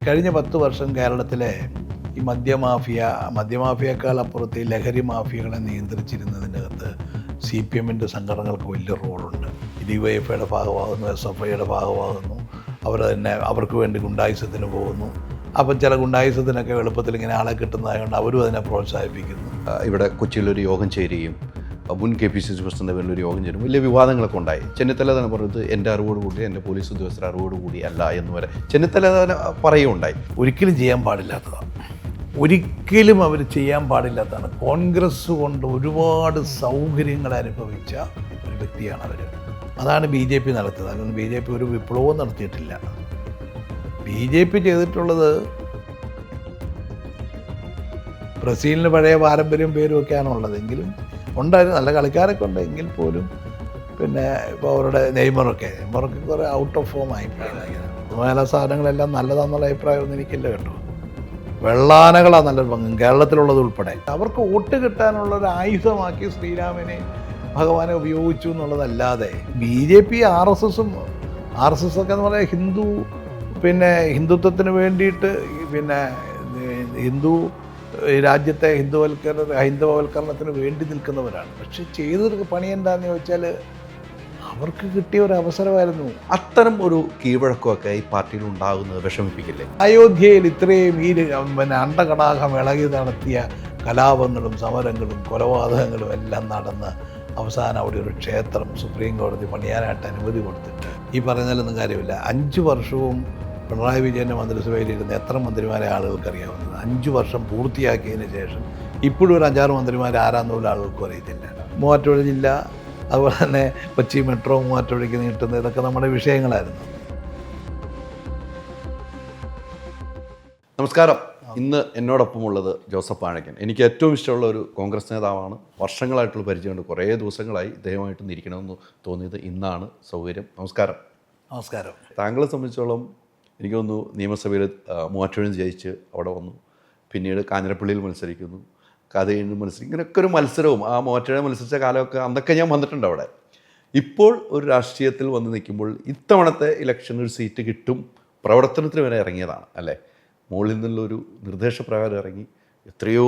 കഴിഞ്ഞ 10 വർഷം കേരളത്തിലെ ഈ മദ്യമാഫിയേക്കാൾ അപ്പുറത്ത് ഈ ലഹരി മാഫിയകളെ നിയന്ത്രിച്ചിരുന്നതിൻ്റെ അകത്ത് CPM-ൻ്റെ സംഘടനകൾക്ക് വലിയ റോളുണ്ട്. DYFIയുടെ ഭാഗമാകുന്നു, SFIയുടെ ഭാഗമാകുന്നു. അവർ തന്നെ അവർക്ക് വേണ്ടി ഗുണ്ടായുസത്തിന് പോകുന്നു. അപ്പം ചില ഗുണ്ടായുസത്തിനൊക്കെ എളുപ്പത്തിൽ ഇങ്ങനെ ആളെ കിട്ടുന്നതായതുകൊണ്ട് അവരും അതിനെ പ്രോത്സാഹിപ്പിക്കുന്നു. ഇവിടെ കൊച്ചിയിലൊരു യോഗം ചേരുകയും മുൻ KPCC പ്രസിഡന്റ് പേരിലൊരു യോഗം ചേരും, വലിയ വിവാദങ്ങളൊക്കെ ഉണ്ടായി. ചെന്നിത്തല തന്നെ പറഞ്ഞത് എൻ്റെ അറിവോടുകൂടി, എൻ്റെ പോലീസ് ഉദ്യോഗസ്ഥരുടെ അറിവോടുകൂടി അല്ല എന്ന് വരെ ചെന്നിത്തല തന്നെ പറയുകയുണ്ടായി. ഒരിക്കലും ചെയ്യാൻ പാടില്ലാത്തതാണ്. ഒരിക്കലും അവർ ചെയ്യാൻ പാടില്ലാത്തതാണ്. കോൺഗ്രസ് കൊണ്ട് ഒരുപാട് സൗകര്യങ്ങൾ അനുഭവിച്ച ഒരു വ്യക്തിയാണ് അവർ. അതാണ് BJP നടത്തിയത്. അതുകൊണ്ട് BJP ഒരു വിപ്ലവവും നടത്തിയിട്ടില്ല. BJP ചെയ്തിട്ടുള്ളത് ബ്രസീലിന് പഴയ പാരമ്പര്യം പേരുമൊക്കെയാണ് ഉള്ളതെങ്കിലും ഉണ്ടായിരുന്നു, നല്ല കളിക്കാരൊക്കെ ഉണ്ടെങ്കിൽ പോലും. പിന്നെ ഇപ്പോൾ അവരുടെ നെയ്മറൊക്കെ കുറേ ഔട്ട് ഓഫ് ഫോം ആയിപ്പോയി. മേല സാധനങ്ങളെല്ലാം നല്ലതാണെന്നുള്ള അഭിപ്രായമൊന്നും എനിക്കില്ല കേട്ടോ. വെള്ളാനകളാണ് നല്ലൊരു പങ്കും, കേരളത്തിലുള്ളത് ഉൾപ്പെടെ. അവർക്ക് വോട്ട് കിട്ടാനുള്ളൊരു ആയുധമാക്കി ശ്രീരാമനെ ഭഗവാനെ ഉപയോഗിച്ചു എന്നുള്ളതല്ലാതെ BJP RSSും RSSൊക്കെ എന്ന് പറഞ്ഞാൽ ഹിന്ദുത്വത്തിന് വേണ്ടിയിട്ട് ഹിന്ദു രാജ്യത്തെ ഹൈന്ദവവൽക്കരണത്തിന് വേണ്ടി നിൽക്കുന്നവരാണ്. പക്ഷെ ചെയ്തൊരു പണി എന്താണെന്ന് ചോദിച്ചാൽ അവർക്ക് കിട്ടിയ ഒരു അവസരമായിരുന്നു. അത്തരം ഒരു കീഴ്വഴക്കമൊക്കെ ഈ പാർട്ടിയിൽ ഉണ്ടാകുന്നത് വിഷമിപ്പിക്കില്ലേ? അയോധ്യയിൽ ഇത്രയും അണ്ടകടാകം ഇളകി നടത്തിയ കലാപങ്ങളും സമരങ്ങളും കൊലപാതകങ്ങളും എല്ലാം നടന്ന് അവസാനം അവിടെ ഒരു ക്ഷേത്രം സുപ്രീം കോടതി പണിയാനായിട്ട് അനുമതി കൊടുത്തിട്ട് ഈ പറഞ്ഞാലൊന്നും കാര്യമില്ല. 5 വർഷവും പിണറായി വിജയൻ്റെ മന്ത്രിസഭയിലിരുന്ന് എത്ര മന്ത്രിമാരെ ആളുകൾക്കറിയാവുന്നത്? 5 വർഷം പൂർത്തിയാക്കിയതിന് ശേഷം ഇപ്പോഴും ഒരു 5-6 മന്ത്രിമാർ ആരാന്ന് പോലും ആളുകൾക്കും അറിയത്തില്ല. മൂവാറ്റുപുഴ ജില്ല, അതുപോലെ തന്നെ കൊച്ചി മെട്രോ മൂവാറ്റുപുഴയ്ക്ക് നീട്ടുന്നത്, ഇതൊക്കെ നമ്മുടെ വിഷയങ്ങളായിരുന്നു. നമസ്കാരം. ഇന്ന് എന്നോടൊപ്പമുള്ളത് ജോസഫ് ആഴക്കൻ. എനിക്ക് ഏറ്റവും ഇഷ്ടമുള്ള ഒരു കോൺഗ്രസ് നേതാവാണ്. വർഷങ്ങളായിട്ടുള്ള പരിചയമുണ്ട്. കുറേ ദിവസങ്ങളായി ഇദ്ദേഹമായിട്ടൊന്ന് ഇരിക്കണമെന്ന് തോന്നിയത് ഇന്നാണ് സൗകര്യം. നമസ്കാരം. നമസ്കാരം. താങ്കളെ സംബന്ധിച്ചോളം എനിക്ക് തോന്നുന്നു നിയമസഭയിൽ മൂവാറ്റുപുഴയിൽ ജയിച്ച് അവിടെ വന്നു, പിന്നീട് കാഞ്ഞിരപ്പള്ളിയിൽ മത്സരിക്കുന്നു, കഥ കഴിഞ്ഞ് മത്സരിക്കും. ഇങ്ങനെയൊക്കെ ഒരു മത്സരവും ആ മൂവാറ്റുപുഴ മത്സരിച്ച കാലമൊക്കെ അന്നൊക്കെ ഞാൻ വന്നിട്ടുണ്ട് അവിടെ. ഇപ്പോൾ ഒരു രാഷ്ട്രീയത്തിൽ വന്ന് നിൽക്കുമ്പോൾ ഇത്തവണത്തെ ഇലക്ഷന് ഒരു സീറ്റ് കിട്ടും പ്രവർത്തനത്തിന് വരെ ഇറങ്ങിയതാണ് അല്ലേ? മുകളിൽ നിന്നുള്ളൊരു നിർദ്ദേശപ്രകാരം ഇറങ്ങി എത്രയോ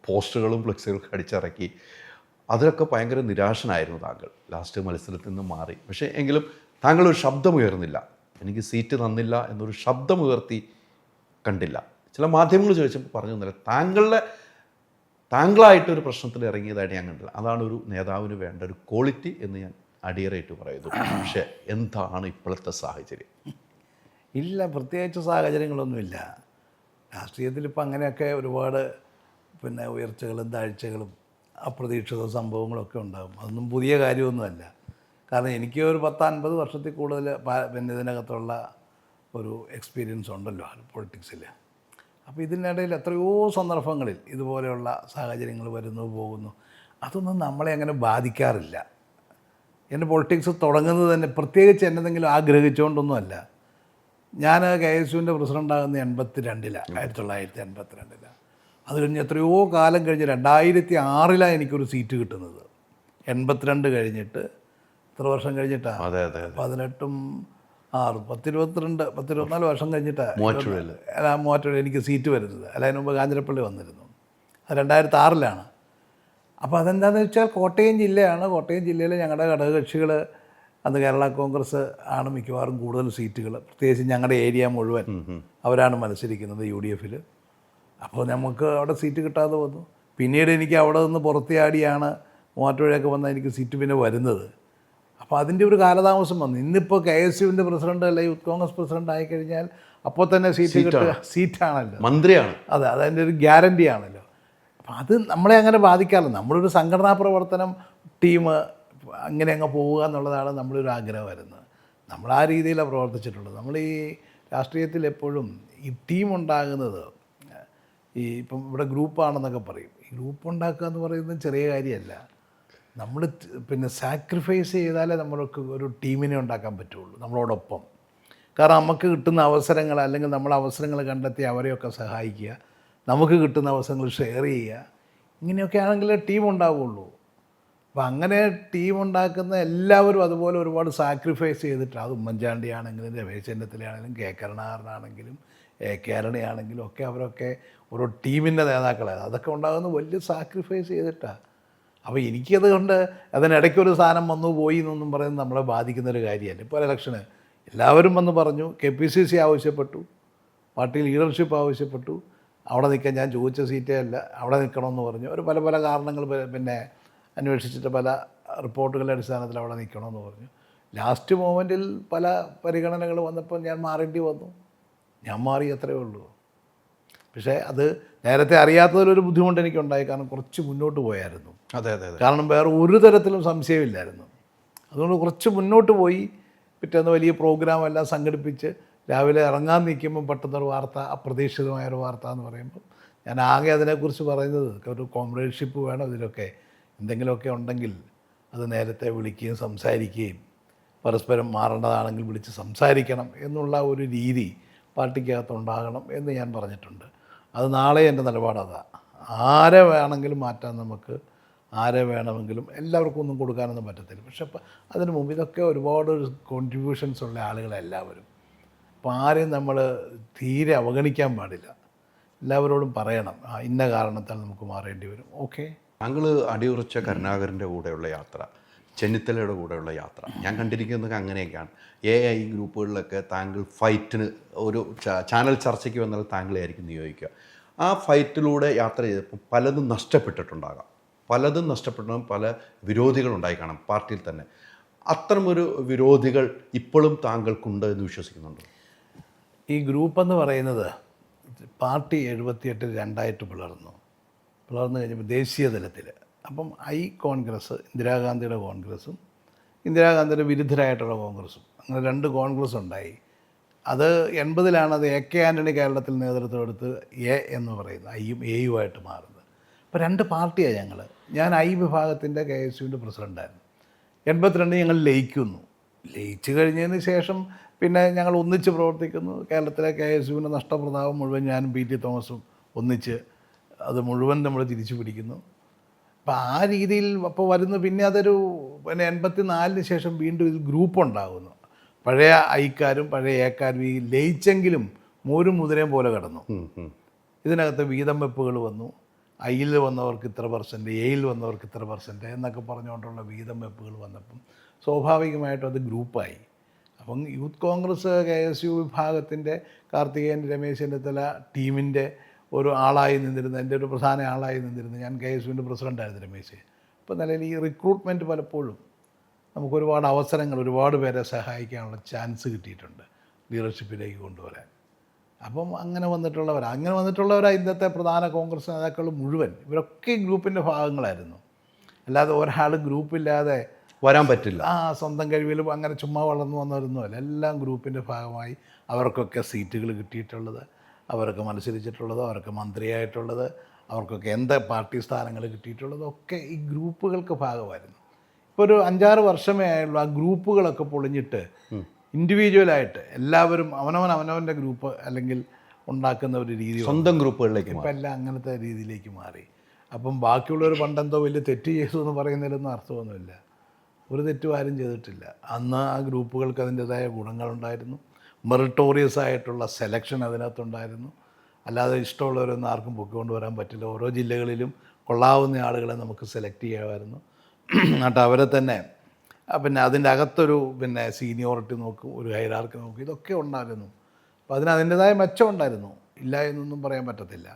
പോസ്റ്ററുകളും ഫ്ലെക്സുകളൊക്കെ അടിച്ചിറക്കി. അതിലൊക്കെ ഭയങ്കര നിരാശനായിരുന്നു താങ്കൾ. ലാസ്റ്റ് മത്സരത്തിൽ നിന്ന് മാറി. പക്ഷേ എങ്കിലും താങ്കളൊരു ശബ്ദമുയർന്നില്ല. എനിക്ക് സീറ്റ് തന്നില്ല എന്നൊരു ശബ്ദമുയർത്തി കണ്ടില്ല. ചില മാധ്യമങ്ങൾ ചോദിച്ചപ്പോൾ പറഞ്ഞു തന്നില്ല. താങ്കളായിട്ടൊരു പ്രശ്നത്തിൽ ഇറങ്ങിയതായിട്ട് ഞാൻ കണ്ടില്ല. അതാണ് ഒരു നേതാവിന് വേണ്ട ഒരു ക്വാളിറ്റി എന്ന് ഞാൻ അടിയറയിട്ട് പറയുന്നു. പക്ഷേ എന്താണ് ഇപ്പോഴത്തെ സാഹചര്യം? ഇല്ല, പ്രത്യേകിച്ച് സാഹചര്യങ്ങളൊന്നുമില്ല. രാഷ്ട്രീയത്തിൽ ഇപ്പം അങ്ങനെയൊക്കെ ഒരുപാട് ഉയർച്ചകളും താഴ്ചകളും അപ്രതീക്ഷിത സംഭവങ്ങളൊക്കെ ഉണ്ടാകും. അതൊന്നും പുതിയ കാര്യമൊന്നുമല്ല. കാരണം എനിക്ക് ഒരു 10-50 വർഷത്തിൽ കൂടുതൽ ഇതിനകത്തുള്ള ഒരു എക്സ്പീരിയൻസ് ഉണ്ടല്ലോ പൊളിറ്റിക്സിൽ. അപ്പോൾ ഇതിനിടയിൽ എത്രയോ സന്ദർഭങ്ങളിൽ ഇതുപോലെയുള്ള സാഹചര്യങ്ങൾ വരുന്നു പോകുന്നു. അതൊന്നും നമ്മളെ അങ്ങനെ ബാധിക്കാറില്ല. എൻ്റെ പൊളിറ്റിക്സ് തുടങ്ങുന്നത് തന്നെ പ്രത്യേകിച്ച് എന്തെങ്കിലും ആഗ്രഹിച്ചുകൊണ്ടൊന്നുമല്ല. ഞാൻ KSUവിൻ്റെ പ്രസിഡൻ്റാകുന്ന 1982. അത് കഴിഞ്ഞ് എത്രയോ കാലം കഴിഞ്ഞ് 2006 എനിക്കൊരു സീറ്റ് കിട്ടുന്നത്. 82 കഴിഞ്ഞിട്ട് എത്ര വർഷം കഴിഞ്ഞിട്ടാണ്? 18 10-24 വർഷം കഴിഞ്ഞിട്ടാണ് മൂവാറ്റുപുഴ എനിക്ക് സീറ്റ് വരുന്നത്. അതിന് മുമ്പ് കാഞ്ഞിരപ്പള്ളി വന്നിരുന്നു. അത് 2006. അപ്പോൾ അതെന്താണെന്ന് വെച്ചാൽ കോട്ടയം ജില്ലയാണ്. കോട്ടയം ജില്ലയിൽ ഞങ്ങളുടെ ഘടകകക്ഷികൾ അന്ന് കേരള കോൺഗ്രസ് ആണ് മിക്കവാറും കൂടുതൽ സീറ്റുകൾ, പ്രത്യേകിച്ച് ഞങ്ങളുടെ ഏരിയ മുഴുവൻ അവരാണ് മത്സരിക്കുന്നത് UDFൽ. അപ്പോൾ നമുക്ക് അവിടെ സീറ്റ് കിട്ടാതെ വന്നു. പിന്നീട് എനിക്ക് അവിടെ നിന്ന് പുറത്തിയാടിയാണ് മൂവാറ്റുപുഴയൊക്കെ വന്നാൽ എനിക്ക് സീറ്റ് പിന്നെ വരുന്നത്. അപ്പോൾ അതിൻ്റെ ഒരു കാലതാമസം വന്നു. ഇന്നിപ്പോൾ KSUവിൻ്റെ പ്രസിഡന്റ് അല്ല യൂത്ത് കോൺഗ്രസ് പ്രസിഡന്റ് ആയിക്കഴിഞ്ഞാൽ അപ്പോൾ തന്നെ സീറ്റ് കിട്ടുക സീറ്റാണല്ലോ, മന്ത്രിയാണ്. അതെ, അതതിൻ്റെ ഒരു ഗ്യാരണ്ടി ആണല്ലോ. അപ്പോൾ അത് നമ്മളെ അങ്ങനെ ബാധിക്കാറില്ല. നമ്മളൊരു സംഘടനാ പ്രവർത്തനം ടീം അങ്ങനെ അങ്ങ് പോവുക എന്നുള്ളതാണ് നമ്മളൊരു ആഗ്രഹം വരുന്നത്. നമ്മൾ ആ രീതിയിലാണ് പ്രവർത്തിച്ചിട്ടുള്ളത്. നമ്മൾ ഈ രാഷ്ട്രീയത്തിൽ എപ്പോഴും ഈ ടീം ഉണ്ടാകുന്നത് ഇപ്പം ഇവിടെ ഗ്രൂപ്പാണെന്നൊക്കെ പറയും. ഈ ഗ്രൂപ്പ് ഉണ്ടാക്കുക എന്ന് പറയുന്നത് ചെറിയ കാര്യമല്ല. നമ്മൾ സാക്രിഫൈസ് ചെയ്താലേ നമ്മൾക്ക് ഒരു ടീമിനെ ഉണ്ടാക്കാൻ പറ്റുള്ളൂ നമ്മളോടൊപ്പം. കാരണം നമുക്ക് കിട്ടുന്ന അവസരങ്ങൾ, അല്ലെങ്കിൽ നമ്മൾ അവസരങ്ങൾ കണ്ടെത്തി അവരെയൊക്കെ സഹായിക്കുക, നമുക്ക് കിട്ടുന്ന അവസരങ്ങൾ ഷെയർ ചെയ്യുക, ഇങ്ങനെയൊക്കെ ആണെങ്കിലേ ടീം ഉണ്ടാവുകയുള്ളൂ. അപ്പം അങ്ങനെ ടീം ഉണ്ടാക്കുന്ന എല്ലാവരും അതുപോലെ ഒരുപാട് സാക്രിഫൈസ് ചെയ്തിട്ട്, അത് ഉമ്മൻചാണ്ടി ആണെങ്കിലും രമേശ് ചെന്നിത്തലയാണെങ്കിലും കെ കരുണാകരനാണെങ്കിലും കേരളയാണെങ്കിലും ഒക്കെ അവരൊക്കെ ഓരോ ടീമിൻ്റെ നേതാക്കളായിരുന്നു. അതൊക്കെ ഉണ്ടാകുന്ന വലിയ സാക്രിഫൈസ് ചെയ്തിട്ടാണ്. അപ്പോൾ എനിക്കതുകൊണ്ട് അതിനിടയ്ക്കൊരു സാധനം വന്നു പോയി എന്നൊന്നും പറയുന്നത് നമ്മളെ ബാധിക്കുന്നൊരു കാര്യമല്ല. ഇപ്പോൾ ഇലക്ഷന് എല്ലാവരും വന്ന് പറഞ്ഞു, KPCC ആവശ്യപ്പെട്ടു, പാർട്ടി ലീഡർഷിപ്പ് ആവശ്യപ്പെട്ടു, അവിടെ നിൽക്കാൻ ഞാൻ ചോദിച്ച സീറ്റേ അല്ല, അവിടെ നിൽക്കണമെന്ന് പറഞ്ഞു. അവർ പല പല കാരണങ്ങൾ പിന്നെ അന്വേഷിച്ചിട്ട് പല റിപ്പോർട്ടുകളുടെ അടിസ്ഥാനത്തിൽ അവിടെ നിൽക്കണമെന്ന് പറഞ്ഞു. ലാസ്റ്റ് മൊമെൻറ്റിൽ പല പരിഗണനകൾ വന്നപ്പോൾ ഞാൻ മാറേണ്ടി വന്നു. ഞാൻ മാറി, അത്രയേ ഉള്ളൂ. പക്ഷേ അത് നേരത്തെ അറിയാത്തതിലൊരു ബുദ്ധിമുട്ട് എനിക്കുണ്ടായി. കാരണം കുറച്ച് മുന്നോട്ട് പോയായിരുന്നു. അതെ അതെ അതെ. കാരണം വേറെ ഒരു തരത്തിലും സംശയമില്ലായിരുന്നു. അതുകൊണ്ട് കുറച്ച് മുന്നോട്ട് പോയി. പിറ്റേന്ന് വലിയ പ്രോഗ്രാമെല്ലാം സംഘടിപ്പിച്ച് രാവിലെ ഇറങ്ങാൻ നിൽക്കുമ്പം പെട്ടെന്നൊരു വാർത്ത, അപ്രതീക്ഷിതമായൊരു വാർത്ത എന്ന് പറയുമ്പോൾ ഞാൻ ആകെ അതിനെക്കുറിച്ച് പറയുന്നത് ഒരു കോംറേഡ്ഷിപ്പ് വേണം. ഇതിലൊക്കെ എന്തെങ്കിലുമൊക്കെ ഉണ്ടെങ്കിൽ അത് നേരത്തെ വിളിക്കുകയും സംസാരിക്കുകയും പരസ്പരം മാറേണ്ടതാണെങ്കിൽ വിളിച്ച് സംസാരിക്കണം എന്നുള്ള ഒരു രീതി പാർട്ടിക്കകത്തുണ്ടാകണം എന്ന് ഞാൻ പറഞ്ഞിട്ടുണ്ട്. അത് നാളെ എൻ്റെ നിലപാടതാണ്. ആരെ വേണമെങ്കിലും മാറ്റാൻ നമുക്ക്, ആരെ വേണമെങ്കിലും എല്ലാവർക്കും ഒന്നും കൊടുക്കാനൊന്നും പറ്റത്തില്ല. പക്ഷെ അതിന് മുമ്പ് ഇതൊക്കെ ഒരുപാട് കോൺട്രിബ്യൂഷൻസ് ഉള്ള ആളുകളെല്ലാവരും. അപ്പോൾ ആരെയും നമ്മൾ തീരെ അവഗണിക്കാൻ പാടില്ല. എല്ലാവരോടും പറയണം, ഇന്ന കാരണത്താൽ നമുക്ക് മാറേണ്ടി വരും. ഓക്കെ. താങ്കൾ അടിയുറച്ച കരുണാകരൻ്റെ കൂടെയുള്ള യാത്ര, ചെന്നിത്തലയുടെ കൂടെയുള്ള യാത്ര ഞാൻ കണ്ടിരിക്കുന്നത് അങ്ങനെയൊക്കെയാണ്. AI ഗ്രൂപ്പുകളിലൊക്കെ താങ്കൾ ഫൈറ്റിന് ഒരു ചാനൽ ചർച്ചയ്ക്ക് വന്നാൽ താങ്കളെ ആയിരിക്കും നിയോഗിക്കുക. ആ ഫൈറ്റിലൂടെ യാത്ര ചെയ്തപ്പോൾ പലതും നഷ്ടപ്പെട്ടിട്ടുണ്ടാകാം, പലതും നഷ്ടപ്പെട്ടും പല വിരോധികളുണ്ടായി കാണാം പാർട്ടിയിൽ തന്നെ. അത്തരമൊരു വിരോധികൾ ഇപ്പോഴും താങ്കൾക്കുണ്ട് എന്ന് വിശ്വസിക്കുന്നുണ്ട്? ഈ ഗ്രൂപ്പ് എന്ന് പറയുന്നത് പാർട്ടി 78 രണ്ടായിട്ട് പിളർന്നു കഴിഞ്ഞപ്പോൾ ദേശീയ തലത്തിൽ അപ്പം കോൺഗ്രസ്, ഇന്ദിരാഗാന്ധിയുടെ കോൺഗ്രസും ഇന്ദിരാഗാന്ധിയുടെ വിരുദ്ധരായിട്ടുള്ള കോൺഗ്രസും, അങ്ങനെ 2 കോൺഗ്രസ് ഉണ്ടായി. അത് 80-ലാണ് അത് AK ആൻ്റണി കേരളത്തിൽ നേതൃത്വം എടുത്ത് എന്ന് പറയുന്നത് ഐയും AUമായിട്ട് മാറുന്നത്. അപ്പോൾ 2 പാർട്ടിയാണ് ഞങ്ങൾ. ഞാൻ വിഭാഗത്തിൻ്റെ KSUവിൻ്റെ പ്രസിഡൻ്റായിരുന്നു. 82 ഞങ്ങൾ ലയിച്ചു കഴിഞ്ഞതിന് ശേഷം പിന്നെ ഞങ്ങൾ ഒന്നിച്ച് പ്രവർത്തിക്കുന്നു. കേരളത്തിലെ KSUവിൻ്റെ നഷ്ടപ്രതാപം മുഴുവൻ ഞാനും PT തോമസും ഒന്നിച്ച് അത് മുഴുവൻ നമ്മൾ തിരിച്ചു പിടിക്കുന്നു. അപ്പോൾ ആ രീതിയിൽ അപ്പോൾ വരുന്നു. പിന്നെ അതൊരു 84-ന് ശേഷം വീണ്ടും ഇതിൽ ഗ്രൂപ്പ് ഉണ്ടാകുന്നു. പഴയ ഐക്കാരും പഴയ ഏക്കാരും ഈ ലയിച്ചെങ്കിലും മോരും മുതിരയും പോലെ കിടന്നു. ഇതിനകത്ത് വീതം വെപ്പുകൾ വന്നു. ഐയിൽ വന്നവർക്ക് ഇത്ര %, എയിൽ വന്നവർക്ക് ഇത്ര % എന്നൊക്കെ പറഞ്ഞുകൊണ്ടുള്ള വീതം വെപ്പുകൾ വന്നപ്പം സ്വാഭാവികമായിട്ടും അത് ഗ്രൂപ്പായി. അപ്പം യൂത്ത് കോൺഗ്രസ് KSU വിഭാഗത്തിൻ്റെ കാർത്തികേയൻ രമേശ് ചെന്നിത്തല ടീമിൻ്റെ ഒരു ആളായി നിന്നിരുന്ന, എൻ്റെ ഒരു പ്രധാന ആളായി നിന്നിരുന്ന, ഞാൻ KSUവിൻ്റെ പ്രസിഡൻ്റായിരുന്നു രമേശ്. ഇപ്പോൾ നിലയിൽ ഈ റിക്രൂട്ട്മെൻറ്റ് പലപ്പോഴും നമുക്കൊരുപാട് അവസരങ്ങൾ, ഒരുപാട് പേരെ സഹായിക്കാനുള്ള ചാൻസ് കിട്ടിയിട്ടുണ്ട് ലീഡർഷിപ്പിലേക്ക് കൊണ്ടുവരാൻ. അപ്പം അങ്ങനെ വന്നിട്ടുള്ളവരാണ് ഇന്നത്തെ പ്രധാന കോൺഗ്രസ് നേതാക്കൾ മുഴുവൻ. ഇവരൊക്കെ ഈ ഗ്രൂപ്പിൻ്റെ ഭാഗങ്ങളായിരുന്നു. അല്ലാതെ ഒരാൾ ഗ്രൂപ്പില്ലാതെ വരാൻ പറ്റില്ല. സ്വന്തം കഴിവിലും അങ്ങനെ ചുമ്മാ വളർന്നു വന്നവരൊന്നുമല്ല. എല്ലാം ഗ്രൂപ്പിൻ്റെ ഭാഗമായി അവർക്കൊക്കെ സീറ്റുകൾ കിട്ടിയിട്ടുള്ളത്, അവർക്ക് മത്സരിച്ചിട്ടുള്ളത്, അവർക്ക് മന്ത്രിയായിട്ടുള്ളത്, അവർക്കൊക്കെ പാർട്ടി സ്ഥാനങ്ങൾ കിട്ടിയിട്ടുള്ളതൊക്കെ ഈ ഗ്രൂപ്പുകൾക്ക് ഭാഗമായിരുന്നു. ഇപ്പോൾ ഒരു 5-6 വർഷമേ ആയുള്ളൂ ആ ഗ്രൂപ്പുകളൊക്കെ പൊളിഞ്ഞിട്ട് ഇൻഡിവിജ്വലായിട്ട് എല്ലാവരും അവനവൻ്റെ ഗ്രൂപ്പ് അല്ലെങ്കിൽ ഉണ്ടാക്കുന്ന ഒരു രീതി, സ്വന്തം ഗ്രൂപ്പുകളിലേക്ക് ഇപ്പം എല്ലാം അങ്ങനത്തെ രീതിയിലേക്ക് മാറി. അപ്പം ബാക്കിയുള്ളവർ പണ്ടെന്തോ വലിയ തെറ്റ് ചെയ്തു എന്ന് പറയുന്നതിലൊന്നും അർത്ഥമൊന്നുമില്ല. ഒരു തെറ്റും ആരും ചെയ്തിട്ടില്ല. അന്ന് ആ ഗ്രൂപ്പുകൾക്ക് അതിൻ്റെതായ ഗുണങ്ങളുണ്ടായിരുന്നു. മെറിറ്റോറിയസ് ആയിട്ടുള്ള സെലക്ഷൻ അതിനകത്തുണ്ടായിരുന്നു. അല്ലാതെ ഇഷ്ടമുള്ളവരൊന്നും ആർക്കും പൊക്കിക്കൊണ്ട് വരാൻ പറ്റില്ല. ഓരോ ജില്ലകളിലും കൊള്ളാവുന്ന ആളുകളെ നമുക്ക് സെലക്ട് ചെയ്യാമായിരുന്നു. എന്നിട്ട് അവരെ തന്നെ പിന്നെ അതിൻ്റെ അകത്തൊരു സീനിയോറിറ്റി നോക്കും, ഒരു ഹൈറാർക്കി നോക്കും, ഇതൊക്കെ ഉണ്ടായിരുന്നു. അപ്പോൾ അതിൻ്റെതായ മെച്ചം ഉണ്ടായിരുന്നു, ഇല്ല എന്നൊന്നും പറയാൻ പറ്റത്തില്ല.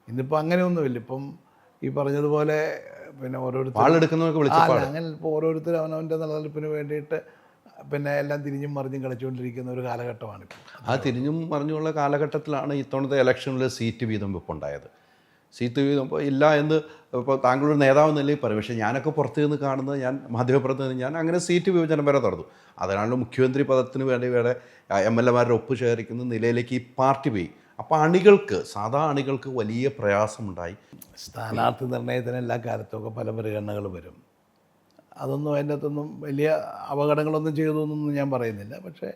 ഇന്നിപ്പോൾ അങ്ങനെയൊന്നുമില്ല. ഇപ്പം ഈ പറഞ്ഞതുപോലെ അങ്ങനെ ഇപ്പോൾ ഓരോരുത്തർ അവനവൻ്റെ നിലനിൽപ്പിന് വേണ്ടിയിട്ട് എല്ലാം തിരിഞ്ഞും മറിഞ്ഞും കളിച്ചുകൊണ്ടിരിക്കുന്ന ഒരു കാലഘട്ടമാണിപ്പോൾ. ആ തിരിഞ്ഞും മറിഞ്ഞുള്ള കാലഘട്ടത്തിലാണ് ഇത്തവണത്തെ ഇലക്ഷനിൽ സീറ്റ് വീതം വെപ്പുണ്ടായത്. സീറ്റ് വീതം ഇല്ല എന്ന് ഇപ്പോൾ താങ്കളൊരു നേതാവ് നിലയിൽ പറയും. പക്ഷേ ഞാനൊക്കെ പുറത്ത് നിന്ന് കാണുന്നത്, ഞാൻ മാധ്യമപ്പുറത്ത് നിന്ന് ഞാൻ അങ്ങനെ സീറ്റ് വിഭജനം വരെ നടന്നു. അതിനാണല്ലോ മുഖ്യമന്ത്രി പദത്തിന് വേണ്ടി വേറെ MLA-മാരുടെ ഒപ്പ് ശേഖരിക്കുന്ന നിലയിലേക്ക് ഈ പാർട്ടി പോയി. അപ്പോൾ സാധാ അണികൾക്ക് വലിയ പ്രയാസമുണ്ടായി. സ്ഥാനാർത്ഥി നിർണയത്തിന് എല്ലാ കാലത്തുമൊക്കെ പല പരിഗണനകൾ വരും. അതൊന്നും അതിൻ്റെ അകത്തൊന്നും വലിയ അപകടങ്ങളൊന്നും ചെയ്തതൊന്നും ഞാൻ പറയുന്നില്ല. പക്ഷേ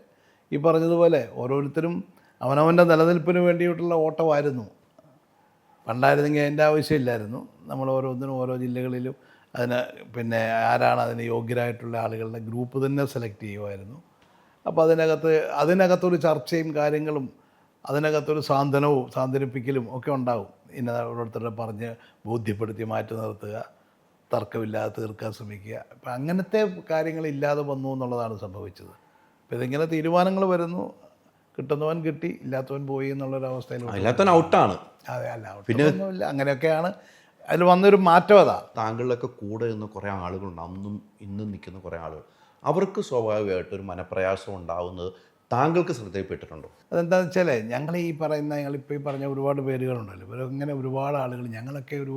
ഈ പറഞ്ഞതുപോലെ ഓരോരുത്തരും അവനവൻ്റെ നിലനിൽപ്പിന് വേണ്ടിയിട്ടുള്ള ഓട്ടമായിരുന്നു. പണ്ടായിരുന്നെങ്കിൽ അതിൻ്റെ ആവശ്യമില്ലായിരുന്നു. നമ്മൾ ഓരോന്നിനും ഓരോ ജില്ലകളിലും അതിന് ആരാണ് അതിന് യോഗ്യരായിട്ടുള്ള ആളുകളുടെ ഗ്രൂപ്പ് തന്നെ സെലക്ട് ചെയ്യുമായിരുന്നു. അപ്പോൾ അതിനകത്തൊരു ചർച്ചയും കാര്യങ്ങളും അതിനകത്തൊരു സാന്ത്വനിപ്പിക്കലും ഒക്കെ ഉണ്ടാവും. ഇന്ന ഓരോരുത്തരുടെ പറഞ്ഞ് ബോധ്യപ്പെടുത്തി മാറ്റി നിർത്തുക, തർക്കമില്ലാതെ തീർക്കാൻ ശ്രമിക്കുക. അപ്പം അങ്ങനത്തെ കാര്യങ്ങളില്ലാതെ വന്നു എന്നുള്ളതാണ് സംഭവിച്ചത്. അപ്പോൾ ഇതിങ്ങനെ തീരുമാനങ്ങൾ വരുന്നു, കിട്ടുന്നവൻ കിട്ടി, ഇല്ലാത്തവൻ പോയി എന്നുള്ളൊരവസ്ഥയിലൂടെ. ഇല്ലാത്തവൻ ഔട്ടാണ്. അതെ, അല്ല ഒന്നുമില്ല, അങ്ങനെയൊക്കെയാണ് അതിൽ വന്നൊരു മാറ്റം. അതാ താങ്കളിലൊക്കെ കൂടെ നിന്ന് കുറേ ആളുകളുണ്ട്, അന്നും ഇന്നും നിൽക്കുന്ന കുറേ ആളുകൾ. അവർക്ക് സ്വാഭാവികമായിട്ടൊരു മനപ്രയാസം ഉണ്ടാവുന്നത് താങ്കൾക്ക് ശ്രദ്ധയിൽപ്പെട്ടിട്ടുണ്ടോ? അതെന്താണെന്ന് വെച്ചാൽ ഞങ്ങളിപ്പോൾ ഈ പറഞ്ഞ ഒരുപാട് പേരുകളുണ്ടല്ലോ, ഇവരങ്ങനെ ഒരുപാട് ആളുകൾ, ഞങ്ങളൊക്കെ ഒരു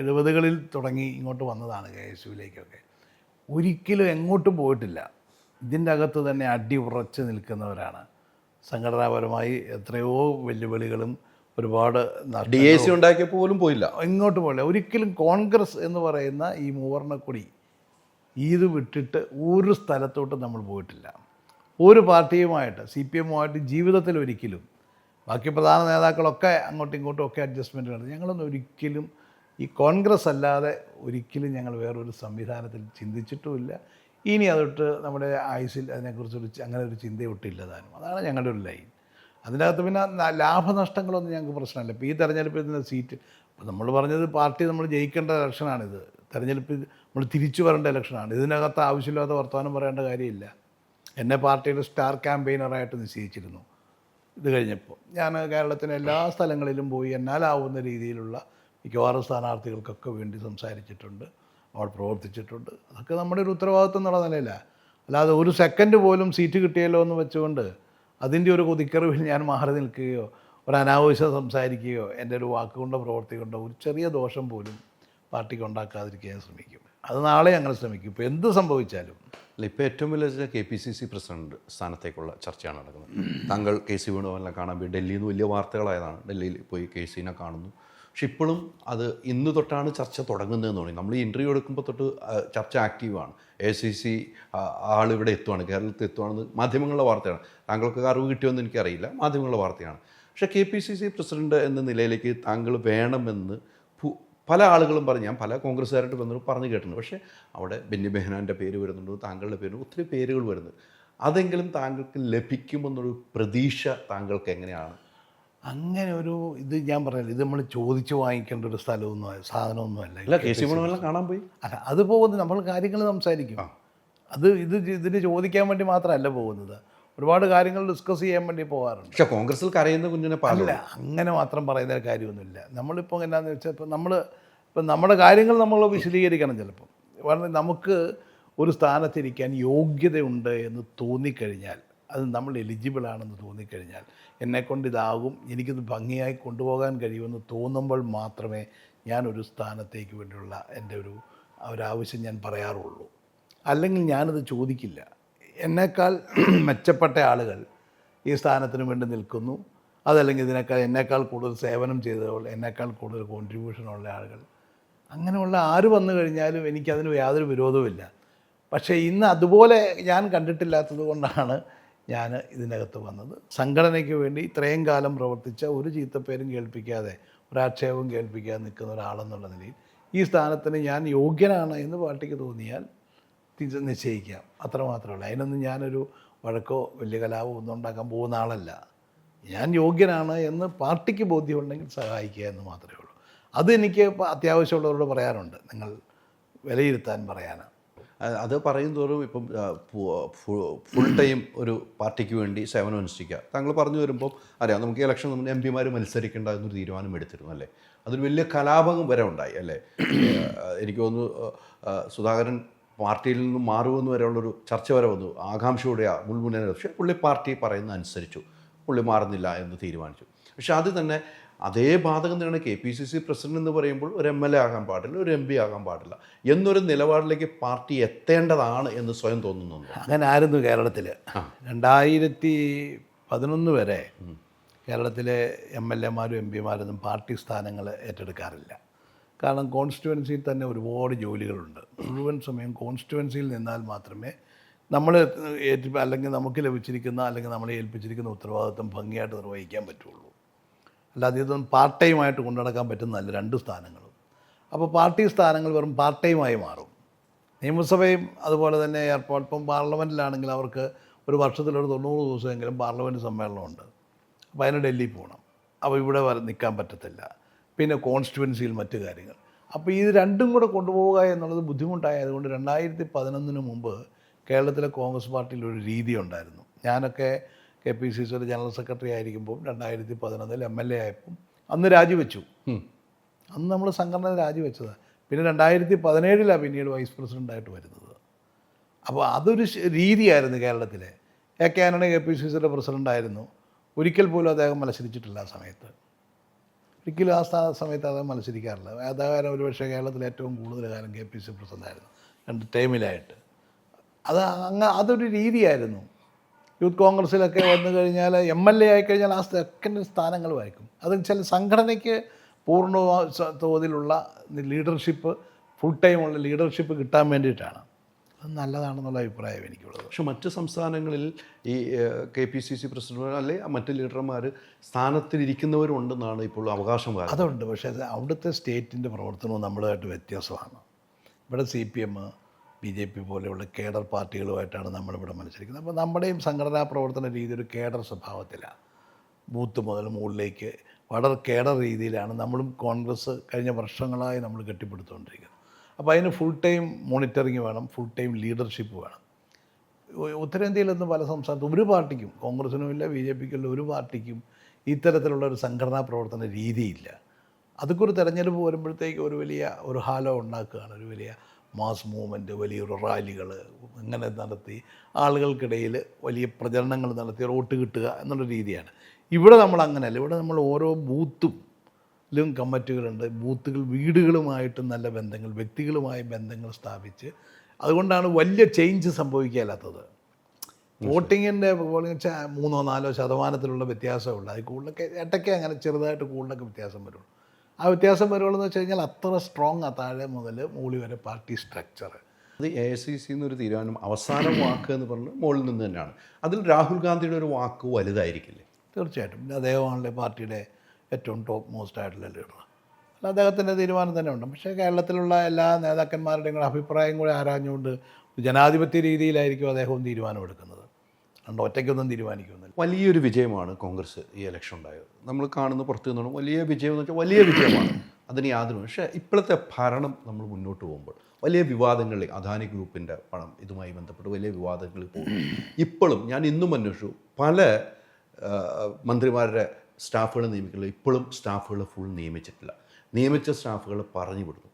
70കളിൽ തുടങ്ങി ഇങ്ങോട്ട് വന്നതാണ് KSUവിലേക്കൊക്കെ. ഒരിക്കലും എങ്ങോട്ടും പോയിട്ടില്ല. ഇതിൻ്റെ അകത്ത് തന്നെ അടി ഉറച്ച് നിൽക്കുന്നവരാണ്. സംഘടനാപരമായി എത്രയോ വെല്ലുവിളികളും ഒരുപാട് DAC ഉണ്ടാക്കിയപ്പോൾ പോലും പോയില്ല, ഇങ്ങോട്ട് പോയില്ല ഒരിക്കലും. കോൺഗ്രസ് എന്ന് പറയുന്ന ഈ മൂവർണ്ണക്കൊടി ഇത് വിട്ടിട്ട് ഒരു സ്ഥലത്തോട്ടും നമ്മൾ പോയിട്ടില്ല. ഒരു പാർട്ടിയുമായിട്ട്, CPM-ഉമായിട്ട് ജീവിതത്തിൽ ഒരിക്കലും. ബാക്കി പ്രധാന നേതാക്കളൊക്കെ അങ്ങോട്ടും ഇങ്ങോട്ടും ഒക്കെ അഡ്ജസ്റ്റ്മെൻറ്റ് നടത്തി. ഞങ്ങളൊന്നും ഒരിക്കലും ഈ കോൺഗ്രസ് അല്ലാതെ ഒരിക്കലും ഞങ്ങൾ വേറൊരു സംവിധാനത്തിൽ ചിന്തിച്ചിട്ടുമില്ല. ഇനി അതൊട്ട് നമ്മുടെ ആയുസിൽ അങ്ങനെ ഒരു ചിന്തയൊട്ടില്ല താനും. അതാണ് ഞങ്ങളുടെ ഒരു ലൈൻ. അതിനകത്ത് പിന്നെ ലാഭനഷ്ടങ്ങളൊന്നും ഞങ്ങൾക്ക് പ്രശ്നമില്ല. ഇപ്പോൾ ഈ തെരഞ്ഞെടുപ്പിൽ നിന്ന് സീറ്റ്, അപ്പോൾ നമ്മൾ പറഞ്ഞത് പാർട്ടി നമ്മൾ ജയിക്കേണ്ട ഇലക്ഷനാണിത്. തെരഞ്ഞെടുപ്പിൽ നമ്മൾ തിരിച്ചു വരേണ്ട ഇലക്ഷനാണ്. ഇതിനകത്ത് ആവശ്യമില്ലാത്ത വർത്തമാനം പറയേണ്ട കാര്യമില്ല. എന്നെ പാർട്ടിയുടെ സ്റ്റാർ ക്യാമ്പയിനറായിട്ട് നിശ്ചയിച്ചിരുന്നു. ഇത് കഴിഞ്ഞപ്പോൾ ഞാൻ കേരളത്തിലെ എല്ലാ സ്ഥലങ്ങളിലും പോയി എന്നാലാവുന്ന രീതിയിലുള്ള മിക്കവാറും സ്ഥാനാർത്ഥികൾക്കൊക്കെ വേണ്ടി സംസാരിച്ചിട്ടുണ്ട്, അവിടെ പ്രവർത്തിച്ചിട്ടുണ്ട്. അതൊക്കെ നമ്മുടെ ഒരു ഉത്തരവാദിത്വം എന്നുള്ള നിലയിലാണ്. അല്ലാതെ ഒരു സെക്കൻഡ് പോലും സീറ്റ് കിട്ടിയല്ലോ എന്ന് വെച്ചുകൊണ്ട് അതിൻ്റെ ഒരു കൊതിക്കറിവിൽ ഞാൻ മാറി നിൽക്കുകയോ ഒരു അനാവശ്യം സംസാരിക്കുകയോ എൻ്റെ ഒരു വാക്കുകൊണ്ടോ പ്രവൃത്തി കൊണ്ടോ ഒരു ചെറിയ ദോഷം പോലും പാർട്ടിക്ക് ഉണ്ടാക്കാതിരിക്കാൻ ശ്രമിക്കും. അത് നാളെ അങ്ങനെ ശ്രമിക്കും. ഇപ്പോൾ എന്ത് സംഭവിച്ചാലും. അല്ല, ഇപ്പോൾ ഏറ്റവും വലിയ KPCC പ്രസിഡന്റ് സ്ഥാനത്തേക്കുള്ള ചർച്ചയാണ് നടക്കുന്നത്. താങ്കൾ KC വേണുഗോപാലിനെ കാണാൻ പോയി ഡൽഹിയിൽ നിന്ന് വലിയ വാർത്തകളായതാണ്. ഡൽഹിയിൽ പോയി KCനെ കാണുന്നു. പക്ഷെ ഇപ്പോഴും അത് ഇന്ന് തൊട്ടാണ് ചർച്ച തുടങ്ങുന്നതെന്ന് തോന്നി. നമ്മൾ ഈ ഇൻ്റർവ്യൂ എടുക്കുമ്പോൾ തൊട്ട് ചർച്ച ആക്റ്റീവാണ്. ACC ആളിവിടെ എത്തുവാണ്, കേരളത്തിൽ എത്തുവാണെന്ന് മാധ്യമങ്ങളുടെ വാർത്തയാണ്. താങ്കൾക്ക് അറിവ് കിട്ടിയോന്ന് എനിക്കറിയില്ല, മാധ്യമങ്ങളുടെ വാർത്തയാണ്. പക്ഷേ KPCC പ്രസിഡന്റ് എന്ന നിലയിലേക്ക് താങ്കൾ വേണമെന്ന് പല ആളുകളും പറഞ്ഞു. ഞാൻ പല കോൺഗ്രസ്സുകാരായിട്ട് ബന്ധപ്പെട്ട് പറഞ്ഞു കേട്ടിട്ടുണ്ട്. പക്ഷേ അവിടെ ബെന്നി ബെഹനാൻ്റെ പേര് വരുന്നുണ്ട്, താങ്കളുടെ പേര്, ഒത്തിരി പേരുകൾ വരുന്നുണ്ട്. അതെങ്കിലും താങ്കൾക്ക് ലഭിക്കുമെന്നൊരു പ്രതീക്ഷ താങ്കൾക്ക് എങ്ങനെയാണ്? അങ്ങനെ ഒരു ഇത് ഞാൻ പറഞ്ഞില്ല, ഇത് നമ്മൾ ചോദിച്ചു വാങ്ങിക്കേണ്ട ഒരു സാധനമൊന്നുമല്ല. ഇല്ല, KC വേണുഗോപാലിനെ കാണാൻ പോയി. അല്ല, അത് പോകുന്നത് നമ്മൾ കാര്യങ്ങൾ സംസാരിക്കും. ഇതിന് ചോദിക്കാൻ വേണ്ടി മാത്രമല്ല പോകുന്നത്, ഒരുപാട് കാര്യങ്ങൾ ഡിസ്കസ് ചെയ്യാൻ വേണ്ടി പോകാറുണ്ട്. പക്ഷേ കോൺഗ്രസിൽ കരയുന്ന കുഞ്ഞിനെ പാടില്ല, അങ്ങനെ മാത്രം പറയുന്ന കാര്യമൊന്നുമില്ല. നമ്മളിപ്പോൾ എന്നാന്ന് വെച്ചാൽ ഇപ്പം നമ്മുടെ കാര്യങ്ങൾ നമ്മൾ വിശദീകരിക്കണം. ചിലപ്പം നമുക്ക് ഒരു സ്ഥാനത്തിരിക്കാൻ യോഗ്യതയുണ്ട് എന്ന് തോന്നിക്കഴിഞ്ഞാൽ, അത് നമ്മൾ എലിജിബിളാണെന്ന് തോന്നിക്കഴിഞ്ഞാൽ, എന്നെക്കൊണ്ട് ഇതാകും, എനിക്കിത് ഭംഗിയായി കൊണ്ടുപോകാൻ കഴിയുമെന്ന് തോന്നുമ്പോൾ മാത്രമേ ഞാനൊരു സ്ഥാനത്തേക്ക് വേണ്ടിയുള്ള എൻ്റെ ഒരാവശ്യം ഞാൻ പറയാറുള്ളൂ. അല്ലെങ്കിൽ ഞാനത് ചോദിക്കില്ല. എന്നേക്കാൾ മെച്ചപ്പെട്ട ആളുകൾ ഈ സ്ഥാനത്തിന് വേണ്ടി നിൽക്കുന്നു, അതല്ലെങ്കിൽ എന്നേക്കാൾ കൂടുതൽ സേവനം ചെയ്തവൾ, എന്നേക്കാൾ കൂടുതൽ കോൺട്രിബ്യൂഷനുള്ള ആളുകൾ, അങ്ങനെയുള്ള ആര് വന്നു കഴിഞ്ഞാലും എനിക്കതിന് യാതൊരു വിരോധവുമില്ല. പക്ഷേ ഇന്ന് അതുപോലെ ഞാൻ കണ്ടിട്ടില്ലാത്തത് കൊണ്ടാണ് ഞാൻ ഇതിനകത്ത് വന്നത്. സംഘടനയ്ക്ക് വേണ്ടി ഇത്രയും കാലം പ്രവർത്തിച്ച, ഒരു ചീത്തപ്പേരും കേൾപ്പിക്കാതെ ഒരാക്ഷേപവും കേൾപ്പിക്കാതെ നിൽക്കുന്ന ഒരാളെന്നുള്ള നിലയിൽ ഈ സ്ഥാനത്തിന് ഞാൻ യോഗ്യനാണ് എന്ന് പാർട്ടിക്ക് തോന്നിയാൽ നിശ്ചയിക്കാം. അത്രമാത്രമല്ല. അതിനൊന്നും ഞാനൊരു വഴക്കോ വലിയ കലാപോ ഒന്നും ഉണ്ടാക്കാൻ പോകുന്ന ആളല്ല. ഞാൻ യോഗ്യനാണ് എന്ന് പാർട്ടിക്ക് ബോധ്യമുണ്ടെങ്കിൽ സഹായിക്കുക എന്ന് മാത്രമേ ഉള്ളൂ. അതെനിക്ക് അത്യാവശ്യമുള്ളവരോട് പറയാറുണ്ട്, നിങ്ങൾ വിലയിരുത്താൻ പറയാനാണ്. അത് പറയും തോറും ഇപ്പം ഫുൾ ടൈം ഒരു പാർട്ടിക്ക് വേണ്ടി സേവനം അനുഷ്ഠിക്കുക. താങ്കൾ പറഞ്ഞു വരുമ്പോൾ അറിയാം, നമുക്ക് ഇലക്ഷൻ നമ്മൾ MP-മാർ മത്സരിക്കേണ്ട എന്നൊരു തീരുമാനം എടുത്തിരുന്നു അല്ലേ. അതൊരു വലിയ കലാപം വരെ ഉണ്ടായി അല്ലേ. എനിക്ക് തോന്നുന്നു സുധാകരൻ പാർട്ടിയിൽ നിന്നും മാറുമെന്ന് വരെയുള്ളൊരു ചർച്ച വരെ വന്നു. ആകാംക്ഷയോടെയാണ് മുൻമുന്നേ. പക്ഷേ പുള്ളി പാർട്ടി പറയുന്നത് അനുസരിച്ചു, പുള്ളി മാറുന്നില്ല എന്ന് തീരുമാനിച്ചു. പക്ഷെ അത് തന്നെ അതേ ബാധകം തന്നെയാണ് KPCC പ്രസിഡന്റ് എന്ന് പറയുമ്പോൾ ഒരു MLA ആകാൻ പാടില്ല, ഒരു MP ആകാൻ പാടില്ല എന്നൊരു നിലപാടിലേക്ക് പാർട്ടി എത്തേണ്ടതാണ് എന്ന് സ്വയം തോന്നുന്നുണ്ട്. അങ്ങനെ ആയിരുന്നു കേരളത്തിൽ. 2011 വരെ കേരളത്തിലെ MLA-മാരും MP-മാരൊന്നും പാർട്ടി സ്ഥാനങ്ങൾ ഏറ്റെടുക്കാറില്ല. കാരണം കോൺസ്റ്റിറ്റ്യുവൻസിയിൽ തന്നെ ഒരുപാട് ജോലികളുണ്ട്. മുഴുവൻ സമയം കോൺസ്റ്റിറ്റ്യുവൻസിയിൽ നിന്നാൽ മാത്രമേ നമ്മൾ അല്ലെങ്കിൽ നമുക്ക് ലഭിച്ചിരിക്കുന്ന അല്ലെങ്കിൽ നമ്മളെ ഏൽപ്പിച്ചിരിക്കുന്ന ഉത്തരവാദിത്വം ഭംഗിയായിട്ട് നിർവഹിക്കാൻ പറ്റുള്ളൂ. അല്ലാതെ ഇതൊന്നും പാർട്ട് ടൈമായിട്ട് കൊണ്ടുനടക്കാൻ പറ്റുന്നതല്ല 2 സ്ഥാനങ്ങളും. അപ്പോൾ പാർട്ടി സ്ഥാനങ്ങൾ വെറും പാർട്ട് ടൈമായി മാറും. നിയമസഭയും അതുപോലെ തന്നെ ഇപ്പം പാർലമെൻറ്റിലാണെങ്കിൽ അവർക്ക് ഒരു വർഷത്തിലൊരു 90 ദിവസമെങ്കിലും പാർലമെൻറ്റ് സമ്മേളനമുണ്ട്. അപ്പോൾ അതിന് ഡൽഹിയിൽ പോകണം. അപ്പോൾ ഇവിടെ നിൽക്കാൻ പറ്റത്തില്ല. പിന്നെ കോൺസ്റ്റിറ്റ്യുവൻസിയിൽ മറ്റു കാര്യങ്ങൾ. അപ്പോൾ ഇത് രണ്ടും കൂടെ കൊണ്ടുപോവുക എന്നുള്ളത് ബുദ്ധിമുട്ടായതുകൊണ്ട് 2011 മുമ്പ് കേരളത്തിലെ കോൺഗ്രസ് പാർട്ടിയിൽ ഒരു രീതി ഉണ്ടായിരുന്നു. ഞാനൊക്കെ KPCCയുടെ ജനറൽ സെക്രട്ടറി ആയിരിക്കുമ്പോൾ 2011 MLA ആയപ്പോൾ അന്ന് രാജിവെച്ചു. അന്ന് നമ്മൾ സംഘടന രാജിവെച്ചതാണ്. പിന്നെ 2017 പിന്നീട് വൈസ് പ്രസിഡൻ്റായിട്ട് വരുന്നത്. അപ്പോൾ അതൊരു രീതിയായിരുന്നു കേരളത്തിലെ. AK ആന്റണി KPCCയുടെ പ്രസിഡൻ്റായിരുന്നു. ഒരിക്കൽ പോലും അദ്ദേഹം മത്സരിച്ചിട്ടില്ല ആ സമയത്ത്. ഒരിക്കലും ആ സമയത്ത് അദ്ദേഹം മത്സരിക്കാറില്ല. അദ്ദേഹം ഒരുപക്ഷെ കേരളത്തിൽ ഏറ്റവും കൂടുതൽ കാലം KPCC പ്രസിഡൻ്റായിരുന്നു 2 ടേമിലായിട്ട്. അതൊരു രീതിയായിരുന്നു. യൂത്ത് കോൺഗ്രസ്സിലൊക്കെ വന്നു കഴിഞ്ഞാൽ MLA ആയിക്കഴിഞ്ഞാൽ ആ സെക്കൻഡ് സ്ഥാനങ്ങൾ വായിക്കും. അത് ചില സംഘടനയ്ക്ക് പൂർണ്ണ തോതിലുള്ള ലീഡർഷിപ്പ്, ഫുൾ ടൈമുള്ള ലീഡർഷിപ്പ് കിട്ടാൻ വേണ്ടിയിട്ടാണ്. അത് നല്ലതാണെന്നുള്ള അഭിപ്രായം എനിക്കുള്ളത്. പക്ഷെ മറ്റ് സംസ്ഥാനങ്ങളിൽ ഈ KPCC പ്രസിഡന്റ് അല്ലെങ്കിൽ മറ്റ് ലീഡർമാർ സ്ഥാനത്തിലിരിക്കുന്നവരുണ്ടെന്നാണ് ഇപ്പോൾ അവകാശം പറയുന്നത്. അതുണ്ട്. പക്ഷേ അവിടുത്തെ സ്റ്റേറ്റിൻ്റെ പ്രവർത്തനവും നമ്മളുമായിട്ട് വ്യത്യാസമാണ്. ഇവിടെ CPM, BJP പോലെയുള്ള കേഡർ പാർട്ടികളുമായിട്ടാണ് നമ്മളിവിടെ മത്സരിക്കുന്നത്. അപ്പോൾ നമ്മുടെയും സംഘടനാ പ്രവർത്തന രീതി ഒരു കേഡർ സ്വഭാവത്തിലാണ്. ബൂത്ത് മുതൽ മുകളിലേക്ക് വളരെ കേഡർ രീതിയിലാണ് നമ്മളും കോൺഗ്രസ് കഴിഞ്ഞ വർഷങ്ങളായി നമ്മൾ കെട്ടിപ്പടുത്തുകൊണ്ടിരിക്കുന്നത്. അപ്പോൾ അതിന് ഫുൾ ടൈം മോണിറ്ററിങ് വേണം, ഫുൾ ടൈം ലീഡർഷിപ്പ് വേണം. ഉത്തരേന്ത്യയിലൊന്നും പല സംസ്ഥാനത്തും ഒരു പാർട്ടിക്കും, കോൺഗ്രസിനുമില്ല BJPക്കുമില്ല ഒരു പാർട്ടിക്കും ഇത്തരത്തിലുള്ള ഒരു സംഘടനാ പ്രവർത്തന രീതിയില്ല. അതൊക്കെ ഒരു തെരഞ്ഞെടുപ്പ് വരുമ്പോഴത്തേക്ക് ഒരു വലിയ ഒരു ഹാലോ ഉണ്ടാക്കുകയാണ്. ഒരു വലിയ മാസ് മൂവ്മെൻറ്റ്, വലിയൊരു റാലികൾ ഇങ്ങനെ നടത്തി ആളുകൾക്കിടയിൽ വലിയ പ്രചരണങ്ങൾ നടത്തി വോട്ട് കിട്ടുക എന്നുള്ള രീതിയാണ്. ഇവിടെ നമ്മൾ അങ്ങനെയല്ല. ഇവിടെ നമ്മൾ ഓരോ ബൂത്തും കമ്മിറ്റികളുണ്ട്. ബൂത്തുകൾ വീടുകളുമായിട്ട് നല്ല ബന്ധങ്ങൾ, വ്യക്തികളുമായി ബന്ധങ്ങൾ സ്ഥാപിച്ച്, അതുകൊണ്ടാണ് വലിയ ചേഞ്ച് സംഭവിക്കാത്തത്. വോട്ടിങ്ങിൻ്റെ 3-4% വ്യത്യാസമുള്ളൂ. അത് കൂടുതലൊക്കെ ഇടയ്ക്ക് അങ്ങനെ ചെറുതായിട്ട് കൂടുതലൊക്കെ വ്യത്യാസം വരുള്ളൂ. ആ വ്യത്യാസം വരുള്ളൂ എന്ന് വെച്ച് കഴിഞ്ഞാൽ അത്ര സ്ട്രോങ് ആ താഴെ മുതൽ മുകളിൽ വരെ പാർട്ടി സ്ട്രക്ചർ. അത് AICC എന്നൊരു തീരുമാനം അവസാന വാക്ക് എന്ന് പറഞ്ഞ് മുകളിൽ നിന്ന് തന്നെയാണ്. അതിൽ രാഹുൽ ഗാന്ധിയുടെ ഒരു വാക്ക് വലുതായിരിക്കില്ലേ? തീർച്ചയായിട്ടും. പിന്നെ അദ്ദേഹമാണല്ലേ പാർട്ടിയുടെ ഏറ്റവും ടോപ്പ് മോസ്റ്റ് ആയിട്ടുള്ള ലീഡർ. അല്ല, അദ്ദേഹത്തിൻ്റെ തീരുമാനം തന്നെ ഉണ്ട്. പക്ഷേ കേരളത്തിലുള്ള എല്ലാ നേതാക്കന്മാരുടെയും കൂടെ അഭിപ്രായം കൂടെ ആരാഞ്ഞുകൊണ്ട് ജനാധിപത്യ രീതിയിലായിരിക്കും അദ്ദേഹവും തീരുമാനമെടുക്കുന്നത്. അതുകൊണ്ട് ഒറ്റയ്ക്കൊന്നും തീരുമാനിക്കുന്നില്ല. വലിയൊരു വിജയമാണ് കോൺഗ്രസ് ഈ ഇലക്ഷൻ ഉണ്ടായത്. നമ്മൾ കാണുന്ന പുറത്തു നിന്നും വലിയ വിജയം എന്ന് വെച്ചാൽ വലിയ വിജയമാണ്, അതിന് യാതൊരു. പക്ഷേ ഇപ്പോഴത്തെ ഭരണം നമ്മൾ മുന്നോട്ട് പോകുമ്പോൾ വലിയ വിവാദങ്ങളിൽ, അദാനി ഗ്രൂപ്പിൻ്റെ പണം ഇതുമായി ബന്ധപ്പെട്ട് വലിയ വിവാദങ്ങളിൽ പോകും. ഇപ്പോഴും ഞാൻ ഇന്നും അന്വേഷിച്ചു, പല മന്ത്രിമാരുടെ സ്റ്റാഫുകൾ നിയമിക്കുന്നില്ല. ഇപ്പോഴും സ്റ്റാഫുകൾ ഫുൾ നിയമിച്ചിട്ടില്ല. നിയമിച്ച സ്റ്റാഫുകൾ പറഞ്ഞു വിടുന്നു.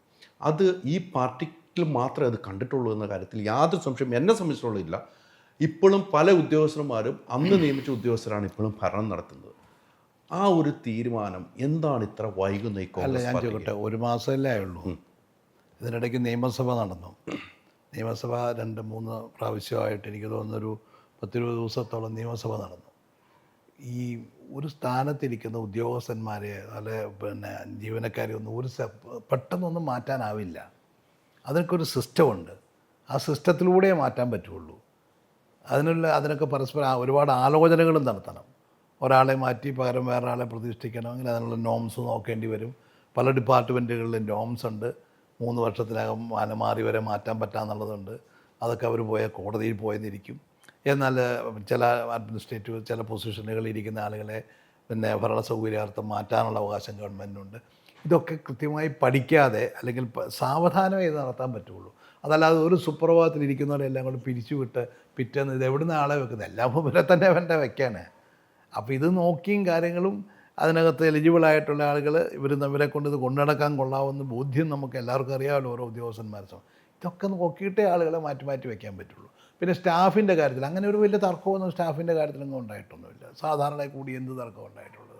അത് ഈ പാർട്ടിക്ക് മാത്രമേ അത് കണ്ടിട്ടുള്ളൂ എന്ന കാര്യത്തിൽ യാതൊരു സംശയം എന്നെ സംബന്ധിച്ചിട്ടുള്ള. ഇപ്പോഴും പല ഉദ്യോഗസ്ഥന്മാരും അന്ന് നിയമിച്ച ഉദ്യോഗസ്ഥരാണ് ഇപ്പോഴും ഭരണം നടത്തുന്നത്. ആ ഒരു തീരുമാനം എന്താണ് ഇത്ര വൈകുന്ന ഈ കോൺഗ്രസ്? ഞാൻ ചോദിക്കട്ടെ, 1 മാസമല്ലേ ആയുള്ളൂ. ഇതിനിടയ്ക്ക് നിയമസഭ നടന്നു. നിയമസഭ 2-3 പ്രാവശ്യമായിട്ട് എനിക്ക് തോന്നുന്നൊരു 10-20 ദിവസത്തോളം നിയമസഭ നടന്നു. ഈ ഒരു സ്ഥാനത്തിരിക്കുന്ന ഉദ്യോഗസ്ഥന്മാരെ അല്ലെ പിന്നെ ജീവനക്കാരെ ഒന്നും പെട്ടെന്നൊന്നും മാറ്റാനാവില്ല. അതിനൊക്കെ ഒരു സിസ്റ്റമുണ്ട്. ആ സിസ്റ്റത്തിലൂടെ മാറ്റാൻ പറ്റുള്ളൂ. അതിനൊക്കെ പരസ്പരം ഒരുപാട് ആലോചനകളും നടത്തണം. ഒരാളെ മാറ്റി പകരം വേറെ ആളെ പ്രതിഷ്ഠിക്കണമെങ്കിൽ അതിനുള്ള നോംസ് നോക്കേണ്ടി വരും. പല ഡിപ്പാർട്ട്മെൻറ്റുകളിലും നോംസ് ഉണ്ട്. 3 വർഷത്തിനകം മാറി വരെ മാറ്റാൻ പറ്റാമെന്നുള്ളതുണ്ട്. അതൊക്കെ അവർ കോടതിയിൽ പോയെന്നിരിക്കും. എന്നാൽ ചില അഡ്മിനിസ്ട്രേറ്റീവ് ചില പൊസിഷനുകളിൽ ഇരിക്കുന്ന ആളുകളെ പിന്നെ ഭരണ സൗകര്യാർത്ഥം മാറ്റാനുള്ള അവകാശം ഗവൺമെൻറ്റിനുണ്ട്. ഇതൊക്കെ കൃത്യമായി പഠിക്കാതെ അല്ലെങ്കിൽ സാവധാനമേ ഇത് നടത്താൻ പറ്റുള്ളൂ. അതല്ലാതെ ഒരു സുപ്രഭാതത്തിലിരിക്കുന്നവരെല്ലാം കൂടെ പിരിച്ചുവിട്ട് പിറ്റേന്ന് ഇത് എവിടുന്ന് ആളെ വെക്കുന്നത്, എല്ലാം ഇവരെ തന്നെ വേണ്ട വെക്കാനേ. അപ്പോൾ ഇത് നോക്കിയും കാര്യങ്ങളും അതിനകത്ത് എലിജിബിളായിട്ടുള്ള ആളുകൾ ഇവരെ കൊണ്ട് ഇത് കൊണ്ടുനടക്കാൻ കൊള്ളാവുന്ന ബോധ്യം നമുക്ക് എല്ലാവർക്കും അറിയാമല്ലോ. ഓരോ ഉദ്യോഗസ്ഥന്മാരും ഇതൊക്കെ നോക്കിയിട്ടേ ആളുകളെ മാറ്റി വയ്ക്കാൻ പറ്റുള്ളൂ. പിന്നെ സ്റ്റാഫിൻ്റെ കാര്യത്തിൽ അങ്ങനെ ഒരു വലിയ തർക്കമൊന്നും സ്റ്റാഫിൻ്റെ കാര്യത്തിലൊന്നും ഉണ്ടായിട്ടൊന്നുമില്ല. സാധാരണ കൂടി എന്ത് തർക്കം ഉണ്ടായിട്ടുള്ളത്?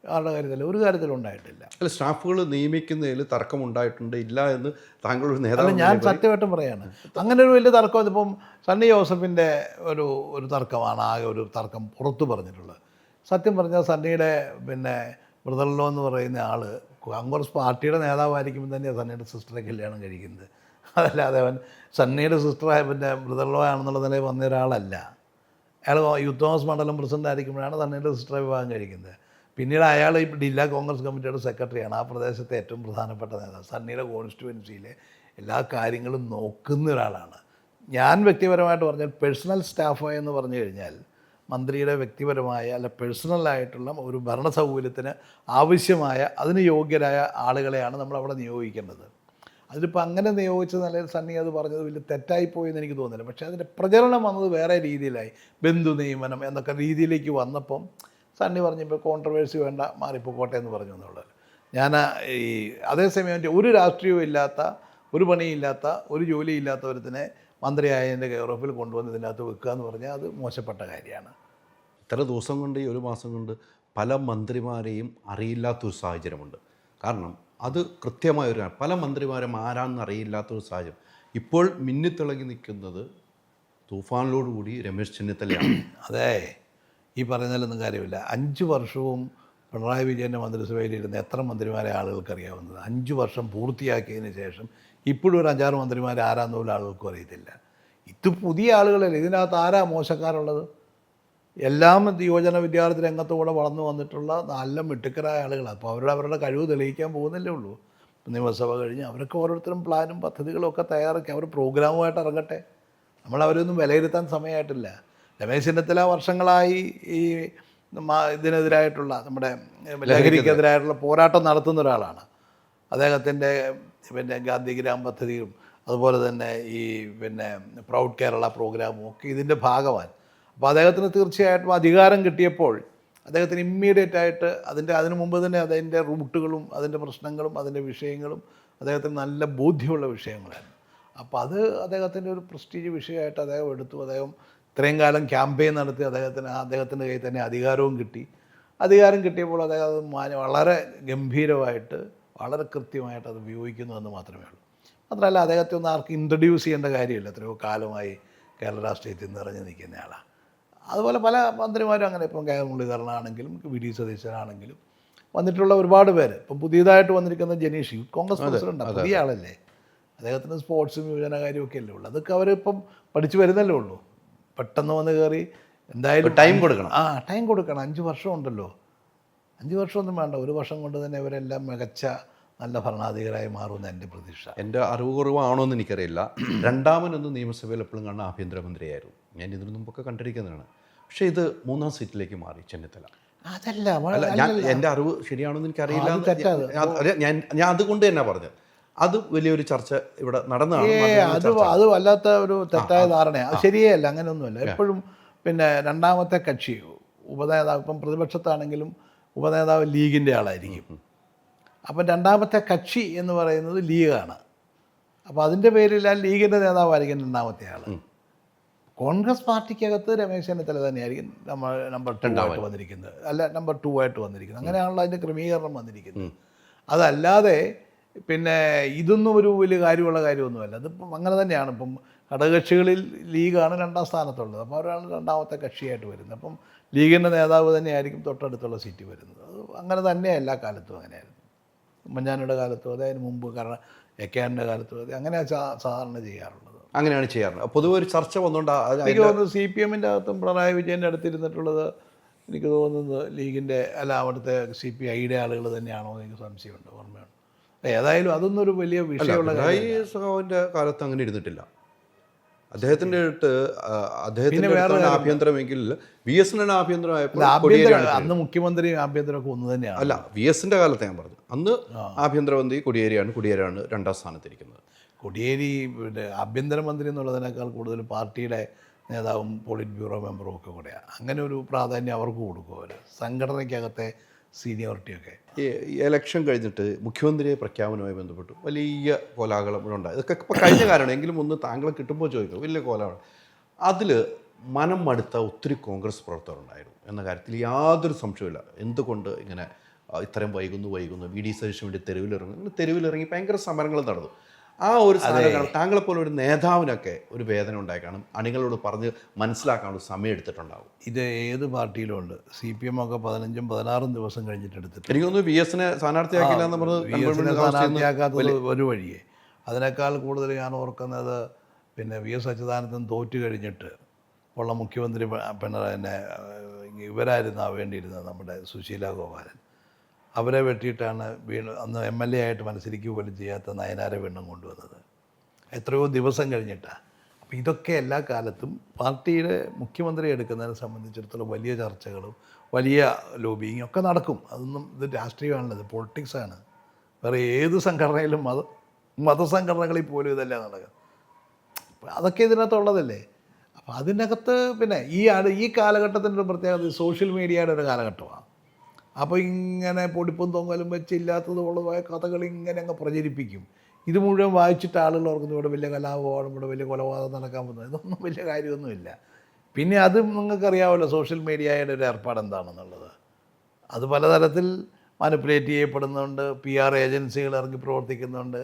ആളുടെ കാര്യത്തിൽ ഒരു കാര്യത്തിലും ഉണ്ടായിട്ടില്ല. അല്ല, സ്റ്റാഫുകൾ നിയമിക്കുന്നതിൽ തർക്കമുണ്ടായിട്ടുണ്ട് ഇല്ല എന്ന് താങ്കളൊരു നേതാവ്. ഞാൻ സത്യമായിട്ടും പറയാണ്, അങ്ങനെ ഒരു വലിയ തർക്കം ഇതിപ്പം സണ്ണി ജോസഫിൻ്റെ ഒരു തർക്കമാണ് ആകെ ഒരു തർക്കം പുറത്തു പറഞ്ഞിട്ടുള്ളത്. സത്യം പറഞ്ഞാൽ സണ്ണിയുടെ പിന്നെ ബ്രദർലോ എന്ന് പറയുന്ന ആൾ കോൺഗ്രസ് പാർട്ടിയുടെ നേതാവായിരിക്കുമ്പോൾ തന്നെയാണ് സണ്ണിയുടെ സിസ്റ്ററെ കല്യാണം കഴിക്കുന്നത്. അതല്ലാതെ അവൻ സണ്ണിയുടെ സിസ്റ്ററായ പിന്നെ ബ്രദർലോ ആണെന്നുള്ള നിലയിൽ വന്ന ഒരാളല്ല. അയാൾ യൂത്ത് കോൺഗ്രസ് മണ്ഡലം പ്രസിഡൻ്റ് ആയിരിക്കുമ്പോഴാണ് സണ്ണിയുടെ സിസ്റ്ററെ വിവാഹം കഴിക്കുന്നത്. പിന്നീട് അയാൾ ഈ ജില്ലാ കോൺഗ്രസ് കമ്മിറ്റിയുടെ സെക്രട്ടറിയാണ്. ആ പ്രദേശത്തെ ഏറ്റവും പ്രധാനപ്പെട്ട നേതാവ്. സണ്ണിയുടെ കോൺസ്റ്റിറ്റ്യുവൻസിയിലെ എല്ലാ കാര്യങ്ങളും നോക്കുന്ന ഒരാളാണ്. ഞാൻ വ്യക്തിപരമായിട്ട് പറഞ്ഞാൽ പേഴ്സണൽ സ്റ്റാഫ് എന്ന് പറഞ്ഞു കഴിഞ്ഞാൽ മന്ത്രിയുടെ വ്യക്തിപരമായ അല്ല പേഴ്സണലായിട്ടുള്ള ഒരു ഭരണ സൗകര്യത്തിന് ആവശ്യമായ അതിന് യോഗ്യരായ ആളുകളെയാണ് നമ്മൾ അവിടെ നിയോഗിക്കേണ്ടത്. അതിലിപ്പോൾ അങ്ങനെ നിയോഗിച്ച നിലയിൽ സണ്ണി അത് പറഞ്ഞത് വലിയ തെറ്റായിപ്പോയി എന്ന് എനിക്ക് തോന്നുന്നില്ല. പക്ഷേ അതിൻ്റെ പ്രചരണം വന്നത് വേറെ രീതിയിലായി, ബന്ധു നിയമനം എന്നൊക്കെ രീതിയിലേക്ക് വന്നപ്പം സണ്ണി പറഞ്ഞപ്പോൾ കോൺട്രവേഴ്സി വേണ്ട, മാറിപ്പോട്ടെ എന്ന് പറഞ്ഞു എന്നുള്ളത്. ഞാൻ ഈ അതേസമയം ഒരു രാഷ്ട്രീയവും ഇല്ലാത്ത, ഒരു പണിയില്ലാത്ത, ഒരു ജോലിയില്ലാത്ത ഒരുത്തിനെ മന്ത്രിയായതിൻ്റെ കെയർ ഓഫിൽ കൊണ്ടുവന്ന് ഇതിനകത്ത് വെക്കുക എന്ന് പറഞ്ഞാൽ അത് മോശപ്പെട്ട കാര്യമാണ്. ഇത്ര ദിവസം കൊണ്ട്, ഈ ഒരു മാസം കൊണ്ട് പല മന്ത്രിമാരെയും അറിയില്ലാത്തൊരു സാഹചര്യമുണ്ട്. കാരണം അത് കൃത്യമായൊരു പല മന്ത്രിമാരും ആരാണെന്ന് അറിയില്ലാത്തൊരു സാഹചര്യം. ഇപ്പോൾ മിന്നിത്തിളങ്ങി നിൽക്കുന്നത് തൂഫാനിലോടുകൂടി രമേശ് ചെന്നിത്തലയാണ്. അതെ, ഈ പറയുന്നതിലൊന്നും കാര്യമില്ല. 5 വർഷവും പിണറായി വിജയൻ്റെ മന്ത്രിസഭയിലിരുന്ന എത്ര മന്ത്രിമാരെ ആളുകൾക്ക് അറിയാവുന്നത്? 5 വർഷം പൂർത്തിയാക്കിയതിന് ശേഷം ഇപ്പോഴും ഒരു 5-6 മന്ത്രിമാരെ ആരാന്ന് പോലും ആളുകൾക്കും അറിയത്തില്ല. ഇത് പുതിയ ആളുകളല്ലേ. ഇതിനകത്ത് ആരാ മോശക്കാരുള്ളത്? എല്ലാം യുവജന വിദ്യാർത്ഥി രംഗത്തുകൂടെ വളർന്നു വന്നിട്ടുള്ള നല്ല മിടുക്കരായ ആളുകളാണ്. അപ്പോൾ അവരുടെ കഴിവ് തെളിയിക്കാൻ പോകുന്നില്ലേ ഉള്ളൂ. നിയമസഭ കഴിഞ്ഞ് അവരൊക്കെ ഓരോരുത്തരും പ്ലാനും പദ്ധതികളും ഒക്കെ തയ്യാറാക്കി അവർ പ്രോഗ്രാമുമായിട്ട് ഇറങ്ങട്ടെ. നമ്മളവരൊന്നും വിലയിരുത്താൻ സമയമായിട്ടില്ല. രമേശ് ചെന്നിത്തല വർഷങ്ങളായി ഈ ഇതിനെതിരായിട്ടുള്ള നമ്മുടെ ലഹരിക്കെതിരായിട്ടുള്ള പോരാട്ടം നടത്തുന്ന ഒരാളാണ്. അദ്ദേഹത്തിൻ്റെ ഗാന്ധിഗ്രാം പദ്ധതിയും അതുപോലെ തന്നെ ഈ പ്രൗഡ് കേരള പ്രോഗ്രാമും ഒക്കെ ഇതിൻ്റെ ഭാഗമാണ്. അപ്പോൾ അദ്ദേഹത്തിന് തീർച്ചയായിട്ടും അധികാരം കിട്ടിയപ്പോൾ അദ്ദേഹത്തിന് ഇമ്മീഡിയറ്റ് ആയിട്ട് അതിന് മുമ്പ് തന്നെ അതിൻ്റെ റൂട്ടുകളും അതിൻ്റെ പ്രശ്നങ്ങളും അതിൻ്റെ വിഷയങ്ങളും അദ്ദേഹത്തിന് നല്ല ബോധ്യമുള്ള വിഷയങ്ങളായിരുന്നു. അപ്പോൾ അത് അദ്ദേഹത്തിൻ്റെ ഒരു പ്രസ്റ്റീജ് വിഷയമായിട്ട് അദ്ദേഹം എടുത്തു. അദ്ദേഹം ഇത്രയും കാലം ക്യാമ്പയിൻ നടത്തി അദ്ദേഹത്തിൻ്റെ കയ്യിൽ തന്നെ അധികാരവും കിട്ടി. അധികാരം കിട്ടിയപ്പോൾ അദ്ദേഹം അത് വളരെ ഗംഭീരമായിട്ട് വളരെ കൃത്യമായിട്ട് അത് ഉപയോഗിക്കുന്നു എന്ന് മാത്രമേ ഉള്ളൂ. മാത്രമല്ല അദ്ദേഹത്തെ ഒന്നും ആർക്കും ഇൻട്രൊഡ്യൂസ് ചെയ്യേണ്ട കാര്യമില്ല. എത്രയോ കാലമായി കേരള രാഷ്ട്രീയത്തിൽ നിറഞ്ഞു നിൽക്കുന്ന ആളാണ്. അതുപോലെ പല മന്ത്രിമാരും അങ്ങനെ, ഇപ്പം കെ മുരളീധരനാണെങ്കിലും വി ഡി സതീശനാണെങ്കിലും വന്നിട്ടുള്ള ഒരുപാട് പേര്. ഇപ്പം പുതിയതായിട്ട് വന്നിരിക്കുന്ന ജനീഷ് യൂത്ത് കോൺഗ്രസ് പ്രസിഡൻ്റാണ്, പുതിയ ആളല്ലേ. അദ്ദേഹത്തിന് സ്പോർട്സും യുവജന കാര്യമൊക്കെ അല്ലേ ഉള്ളൂ. അതൊക്കെ അവരിപ്പം പഠിച്ചു വരുന്നല്ലേ ഉള്ളൂ. പെട്ടെന്ന് വന്ന് കയറി എന്തായാലും ടൈം കൊടുക്കണം. ടൈം കൊടുക്കണം. 5 വർഷം ഉണ്ടല്ലോ. 5 വർഷമൊന്നും വേണ്ട, 1 വർഷം കൊണ്ട് തന്നെ ഇവരെല്ലാം മികച്ച നല്ല ഭരണാധികാരിയായി മാറുമെന്ന് എൻ്റെ പ്രതീക്ഷ. എൻ്റെ അറിവ് കുറവാണോ എന്ന് എനിക്കറിയില്ല. രണ്ടാമനൊന്ന് നിയമസഭയിൽ എപ്പോഴും കാണുന്ന ആഭ്യന്തരമന്ത്രിയായിരുന്നു. ഞാൻ ഇതിനു മുമ്പൊക്കെ കണ്ടിരിക്കുന്നതാണ്. പക്ഷേ ഇത് 3ാം സീറ്റിലേക്ക് മാറി ചെന്നിത്തല. അതല്ല, എൻ്റെ അറിവ് ശരിയാണെന്ന് എനിക്കറിയില്ല. ഞാൻ അതുകൊണ്ട് തന്നെ പറഞ്ഞത് അത് വലിയൊരു ചർച്ച ഇവിടെ നടന്നതാണ്. അത് വല്ലാത്ത ഒരു തെറ്റായ ധാരണയാണ്. അത് ശരിയല്ല, അങ്ങനെയൊന്നുമല്ല. എപ്പോഴും രണ്ടാമത്തെ കക്ഷി ഉപനേതാവ്, ഇപ്പം പ്രതിപക്ഷത്താണെങ്കിലും ഉപനേതാവ് ലീഗിൻ്റെ ആളായിരിക്കും. അപ്പം രണ്ടാമത്തെ കക്ഷി എന്ന് പറയുന്നത് ലീഗാണ്. അപ്പോൾ അതിൻ്റെ പേരിൽ ആ ലീഗിൻ്റെ നേതാവായിരിക്കും രണ്ടാമത്തെ ആൾ. കോൺഗ്രസ് പാർട്ടിക്കകത്ത് രമേശ് ചെന്നിത്തല തന്നെയായിരിക്കും നമ്പർ 2 ആയിട്ട് വന്നിരിക്കുന്നത്, അല്ല നമ്പർ 2 ആയിട്ട് വന്നിരിക്കുന്നത്. അങ്ങനെയാണല്ലോ അതിൻ്റെ ക്രമീകരണം വന്നിരിക്കുന്നത്. അതല്ലാതെ ഇതൊന്നും ഒരു വലിയ കാര്യമുള്ള കാര്യമൊന്നുമല്ല. അതിപ്പം അങ്ങനെ തന്നെയാണ്. ഇപ്പം ഘടകകക്ഷികളിൽ ലീഗാണ് 2ാം സ്ഥാനത്തുള്ളത്. അപ്പോൾ അവരാണ് രണ്ടാമത്തെ കക്ഷിയായിട്ട് വരുന്നത്. അപ്പം ലീഗിൻ്റെ നേതാവ് തന്നെയായിരിക്കും തൊട്ടടുത്തുള്ള സീറ്റ് വരുന്നത്. അത് അങ്ങനെ തന്നെ എല്ലാ കാലത്തും അങ്ങനെയായിരുന്നു. ഉമ്മൻചാണ്ടിയുടെ കാലത്തും അതെ, അതിന് മുമ്പ് കാരണം എ.കെ.ആറിൻ്റെ കാലത്തും അതെ, അങ്ങനെയാണ് സാധാരണ ചെയ്യാറുള്ളത്. അങ്ങനെയാണ് ചെയ്യാറുള്ളത്. പൊതുവെ ഒരു ചർച്ച വന്നുകൊണ്ട് എനിക്ക് തോന്നുന്നത് CPM-ൻ്റെ അകത്തും പിണറായി വിജയൻ്റെ അടുത്തിരുന്നിട്ടുള്ളത് എനിക്ക് തോന്നുന്നത് ലീഗിൻ്റെ അല്ല അവിടുത്തെ CPI-യുടെ ആളുകൾ തന്നെയാണോ എന്ന് എനിക്ക് സംശയമുണ്ട്, ഓർമ്മയുണ്ട്. ഏതായാലും അതൊന്നും ഒരു വലിയ വിഷയമുള്ള സഖാവിൻ്റെ കാലത്ത് അങ്ങനെ ഇരുന്നിട്ടില്ല. അദ്ദേഹത്തിൻ്റെ അടുത്ത് അദ്ദേഹത്തിന് ആഭ്യന്തരമെങ്കിൽ VS-ന് ആഭ്യന്തരമായപ്പോൾ അന്ന് മുഖ്യമന്ത്രിയും ആഭ്യന്തരമൊക്കെ ഒന്ന് തന്നെയാണ്. അല്ല, VS-ൻ്റെ കാലത്ത് ഞാൻ പറഞ്ഞു. അന്ന് ആഭ്യന്തരമന്ത്രി കോടിയേരിയാണ് 2ാം സ്ഥാനത്തിരിക്കുന്നത്. കോടിയേരി ആഭ്യന്തരമന്ത്രി എന്നുള്ളതിനേക്കാൾ കൂടുതൽ പാർട്ടിയുടെ നേതാവും പോളിറ്റ് ബ്യൂറോ മെമ്പറും ഒക്കെ കൂടെയാണ്. അങ്ങനെ ഒരു പ്രാധാന്യം അവർക്ക് കൊടുക്കും. അവർ സംഘടനയ്ക്കകത്തെ സീനിയോറിറ്റിയൊക്കെ. ഈ ഇലക്ഷൻ കഴിഞ്ഞിട്ട് മുഖ്യമന്ത്രിയെ പ്രഖ്യാപനവുമായി ബന്ധപ്പെട്ട് വലിയ കോലാഹലം ഇവിടെ ഉണ്ടായി. ഇതൊക്കെ ഇപ്പോൾ കഴിഞ്ഞ കാലമാണ്. എങ്കിലും ഒന്ന് താങ്കളെ കിട്ടുമ്പോൾ ചോദിക്കും, വലിയ കോലാഹലം. അതിൽ മനം മടുത്ത ഒത്തിരി കോൺഗ്രസ് പ്രവർത്തകരുണ്ടായിരുന്നു എന്ന കാര്യത്തിൽ യാതൊരു സംശയമില്ല. എന്തുകൊണ്ട് ഇങ്ങനെ ഇത്രയും വൈകുന്നു വി ഡി സതീശന് വേണ്ടി തെരുവിലിറങ്ങി ഭയങ്കര സമരങ്ങൾ നടന്നു. ആ ഒരു സാധനം താങ്കളെപ്പോലെ ഒരു നേതാവിനൊക്കെ ഒരു വേദന ഉണ്ടായി കാണും. അണികളോട് പറഞ്ഞ് മനസ്സിലാക്കാനുള്ള സമയം എടുത്തിട്ടുണ്ടാവും. ഇത് ഏത് പാർട്ടിയിലും ഉണ്ട്. CPM ഒക്കെ 15-16 ദിവസം കഴിഞ്ഞിട്ട് എടുത്തിട്ട്. എനിക്ക് തോന്നുന്നു VS-നെ സ്ഥാനാർത്ഥിയാക്കില്ല എന്ന് പറഞ്ഞത് സ്ഥാനാർത്ഥിയാക്കാത്തത് ഒരു വഴിയെ. അതിനേക്കാൾ കൂടുതൽ ഞാൻ ഓർക്കുന്നത് VS അച്യുതാനന്ദൻ തോറ്റു കഴിഞ്ഞിട്ട് ഉള്ള മുഖ്യമന്ത്രി ഇവരായിരുന്നു വേണ്ടിയിരുന്നത്, നമ്മുടെ സുശീല ഗോപാലൻ. അവരെ വെട്ടിയിട്ടാണ് അന്ന് MLA ആയിട്ട് മത്സരിക്കുക പോലും ചെയ്യാത്ത നയനാരെ വീണ്ടും കൊണ്ടുവന്നത്. എത്രയോ ദിവസം കഴിഞ്ഞിട്ടാണ്. അപ്പോൾ ഇതൊക്കെ എല്ലാ കാലത്തും പാർട്ടിയുടെ മുഖ്യമന്ത്രി എടുക്കുന്നതിനെ സംബന്ധിച്ചിടത്തോളം വലിയ ചർച്ചകളും വലിയ ലോബിയും ഒക്കെ നടക്കും. അതൊന്നും ഇത് രാഷ്ട്രീയമാണല്ലോ, ഇത് പൊളിറ്റിക്സാണ്. വേറെ ഏത് സംഘടനയിലും മതസംഘടനകളിൽ പോലും ഇതെല്ലാം നടക്കുക. അപ്പോൾ അതൊക്കെ ഇതിനകത്തുള്ളതല്ലേ. അപ്പോൾ അതിനകത്ത് പിന്നെ ഈ കാലഘട്ടത്തിൻ്റെ ഒരു പ്രത്യേകത സോഷ്യൽ മീഡിയയുടെ ഒരു കാലഘട്ടമാണ്. അപ്പോൾ ഇങ്ങനെ പൊടിപ്പും തൊങ്ങലും വെച്ചില്ലാത്തതുള്ളതായ കഥകൾ ഇങ്ങനെ അങ്ങ് പ്രചരിപ്പിക്കും. ഇത് മുഴുവൻ വായിച്ചിട്ട് ആളുകൾ ഓർക്കുന്നു ഇവിടെ വലിയ കലാപമാണ്, ഇവിടെ വലിയ കൊലപാതകം നടക്കാൻ പോകുന്നത്. ഇതൊന്നും വലിയ കാര്യമൊന്നുമില്ല. പിന്നെ അത് നിങ്ങൾക്കറിയാമല്ലോ സോഷ്യൽ മീഡിയയുടെ ഒരു ഏർപ്പാട് എന്താണെന്നുള്ളത്. അത് പലതരത്തിൽ മാനിപ്പുലേറ്റ് ചെയ്യപ്പെടുന്നുണ്ട്. PR ഏജൻസികൾ ഇറങ്ങി പ്രവർത്തിക്കുന്നുണ്ട്.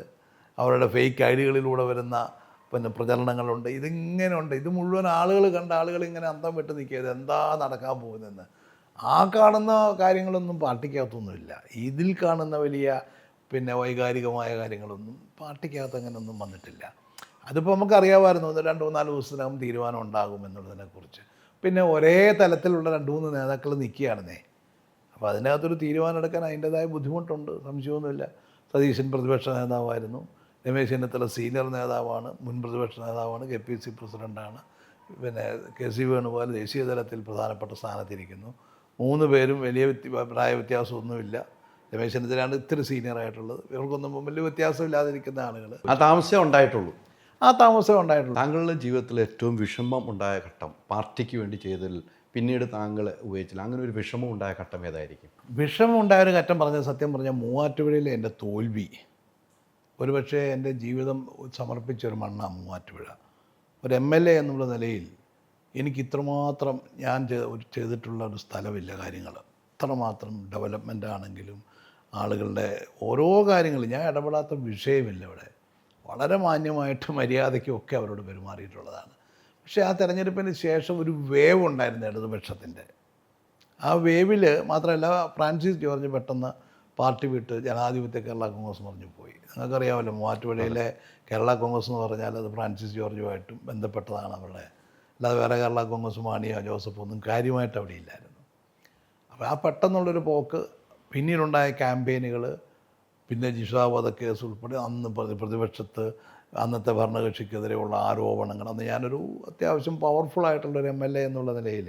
അവരുടെ ഫേക്ക് ഐഡികളിലൂടെ വരുന്ന പിന്നെ പ്രചരണങ്ങളുണ്ട്. ഇതിങ്ങനെ ഉണ്ട്. ഇത് മുഴുവൻ ആളുകൾ കണ്ട ആളുകൾ ഇങ്ങനെ അന്തം വിട്ട് നിൽക്കുക, എന്താ നടക്കാൻ പോകുന്നതെന്ന്. ആ കാണുന്ന കാര്യങ്ങളൊന്നും പാർട്ടിക്കകത്തൊന്നുമില്ല. ഇതിൽ കാണുന്ന വലിയ പിന്നെ വൈകാരികമായ കാര്യങ്ങളൊന്നും പാർട്ടിക്കകത്ത് അങ്ങനെയൊന്നും വന്നിട്ടില്ല. അതിപ്പോൾ നമുക്കറിയാമായിരുന്നു 2-3 ദിവസത്തിനകം തീരുമാനം ഉണ്ടാകും എന്നുള്ളതിനെക്കുറിച്ച്. പിന്നെ ഒരേ തലത്തിലുള്ള 2-3 നേതാക്കൾ നിൽക്കുകയാണെന്നേ. അപ്പോൾ അതിനകത്തൊരു തീരുമാനം എടുക്കാൻ അതിൻ്റേതായ ബുദ്ധിമുട്ടുണ്ട്, സംശയമൊന്നുമില്ല. സതീശൻ പ്രതിപക്ഷ നേതാവായിരുന്നു, രമേശ് ചെന്നിത്തല സീനിയർ നേതാവാണ്, മുൻ പ്രതിപക്ഷ നേതാവാണ്, KPC പ്രസിഡൻ്റാണ്, പിന്നെ KC വേണുഗോപാൽ ദേശീയ തലത്തിൽ പ്രധാനപ്പെട്ട സ്ഥാനത്തിരിക്കുന്നു. 3 പേരും വലിയ പ്രായ വ്യത്യാസമൊന്നുമില്ല. രമേശ് ചെന്നിത്തലയാണ് ഇത്തിരി സീനിയറായിട്ടുള്ളത്. ഇവർക്കൊന്നും വലിയ വ്യത്യാസമില്ലാതിരിക്കുന്ന ആളുകൾ. ആ താമസമേ ഉണ്ടായിട്ടുള്ളൂ. താങ്കളുടെ ജീവിതത്തിൽ ഏറ്റവും വിഷമം ഉണ്ടായ ഘട്ടം പാർട്ടിക്ക് വേണ്ടി ചെയ്തതിൽ പിന്നീട് താങ്കൾ ഉപയോഗിച്ചില്ല, അങ്ങനെ ഒരു വിഷമം ഉണ്ടായ ഘട്ടം ഏതായിരിക്കും? വിഷമം ഉണ്ടായൊരു ഘട്ടം പറഞ്ഞാൽ സത്യം പറഞ്ഞാൽ മൂവാറ്റുപുഴയിലെ എൻ്റെ തോൽവി. ഒരുപക്ഷെ എൻ്റെ ജീവിതം സമർപ്പിച്ചൊരു മണ്ണാണ് മൂവാറ്റുപുഴ. ഒരു MLA എന്നുള്ള നിലയിൽ എനിക്ക് ഇത്രമാത്രം ഞാൻ ചെയ്തിട്ടുള്ള ഒരു സ്ഥലമില്ല. കാര്യങ്ങൾ ഇത്രമാത്രം ഡെവലപ്മെൻ്റ് ആണെങ്കിലും ആളുകളുടെ ഓരോ കാര്യങ്ങളും ഞാൻ ഇടപെടാത്ത വിഷയമില്ല. ഇവിടെ വളരെ മാന്യമായിട്ട് മര്യാദയ്ക്കും ഒക്കെ അവരോട് പെരുമാറിയിട്ടുള്ളതാണ്. പക്ഷേ ആ തെരഞ്ഞെടുപ്പിന് ശേഷം ഒരു വേവ് ഉണ്ടായിരുന്നു ഇടതുപക്ഷത്തിൻ്റെ. ആ വേവിൽ മാത്രമല്ല ഫ്രാൻസിസ് ജോർജ് പെട്ടെന്ന് പാർട്ടി വിട്ട് ജനാധിപത്യ കേരള കോൺഗ്രസ് പറഞ്ഞു പോയി. നിങ്ങൾക്കറിയാമല്ലോ മൂവാറ്റുപുഴയിലെ കേരള കോൺഗ്രസ് എന്ന് പറഞ്ഞാൽ അത് ഫ്രാൻസിസ് ജോർജുമായിട്ടും ബന്ധപ്പെട്ടതാണ് അവരുടെ. അല്ലാതെ വേറെ കേരള കോൺഗ്രസ് മാണിയോ ജോസഫോ ഒന്നും കാര്യമായിട്ട് അവിടെ ഇല്ലായിരുന്നു. അപ്പോൾ ആ പെട്ടെന്നുള്ളൊരു പോക്ക്, പിന്നീടുണ്ടായ ക്യാമ്പയിനുകൾ, പിന്നെ ജിഷ വധക്കേസ് ഉൾപ്പെടെ അന്ന് പ്രതിപക്ഷത്ത് അന്നത്തെ ഭരണകക്ഷിക്കെതിരെയുള്ള ആരോപണങ്ങൾ. അന്ന് ഞാനൊരു അത്യാവശ്യം പവർഫുള്ളായിട്ടുള്ളൊരു MLA എന്നുള്ള നിലയിൽ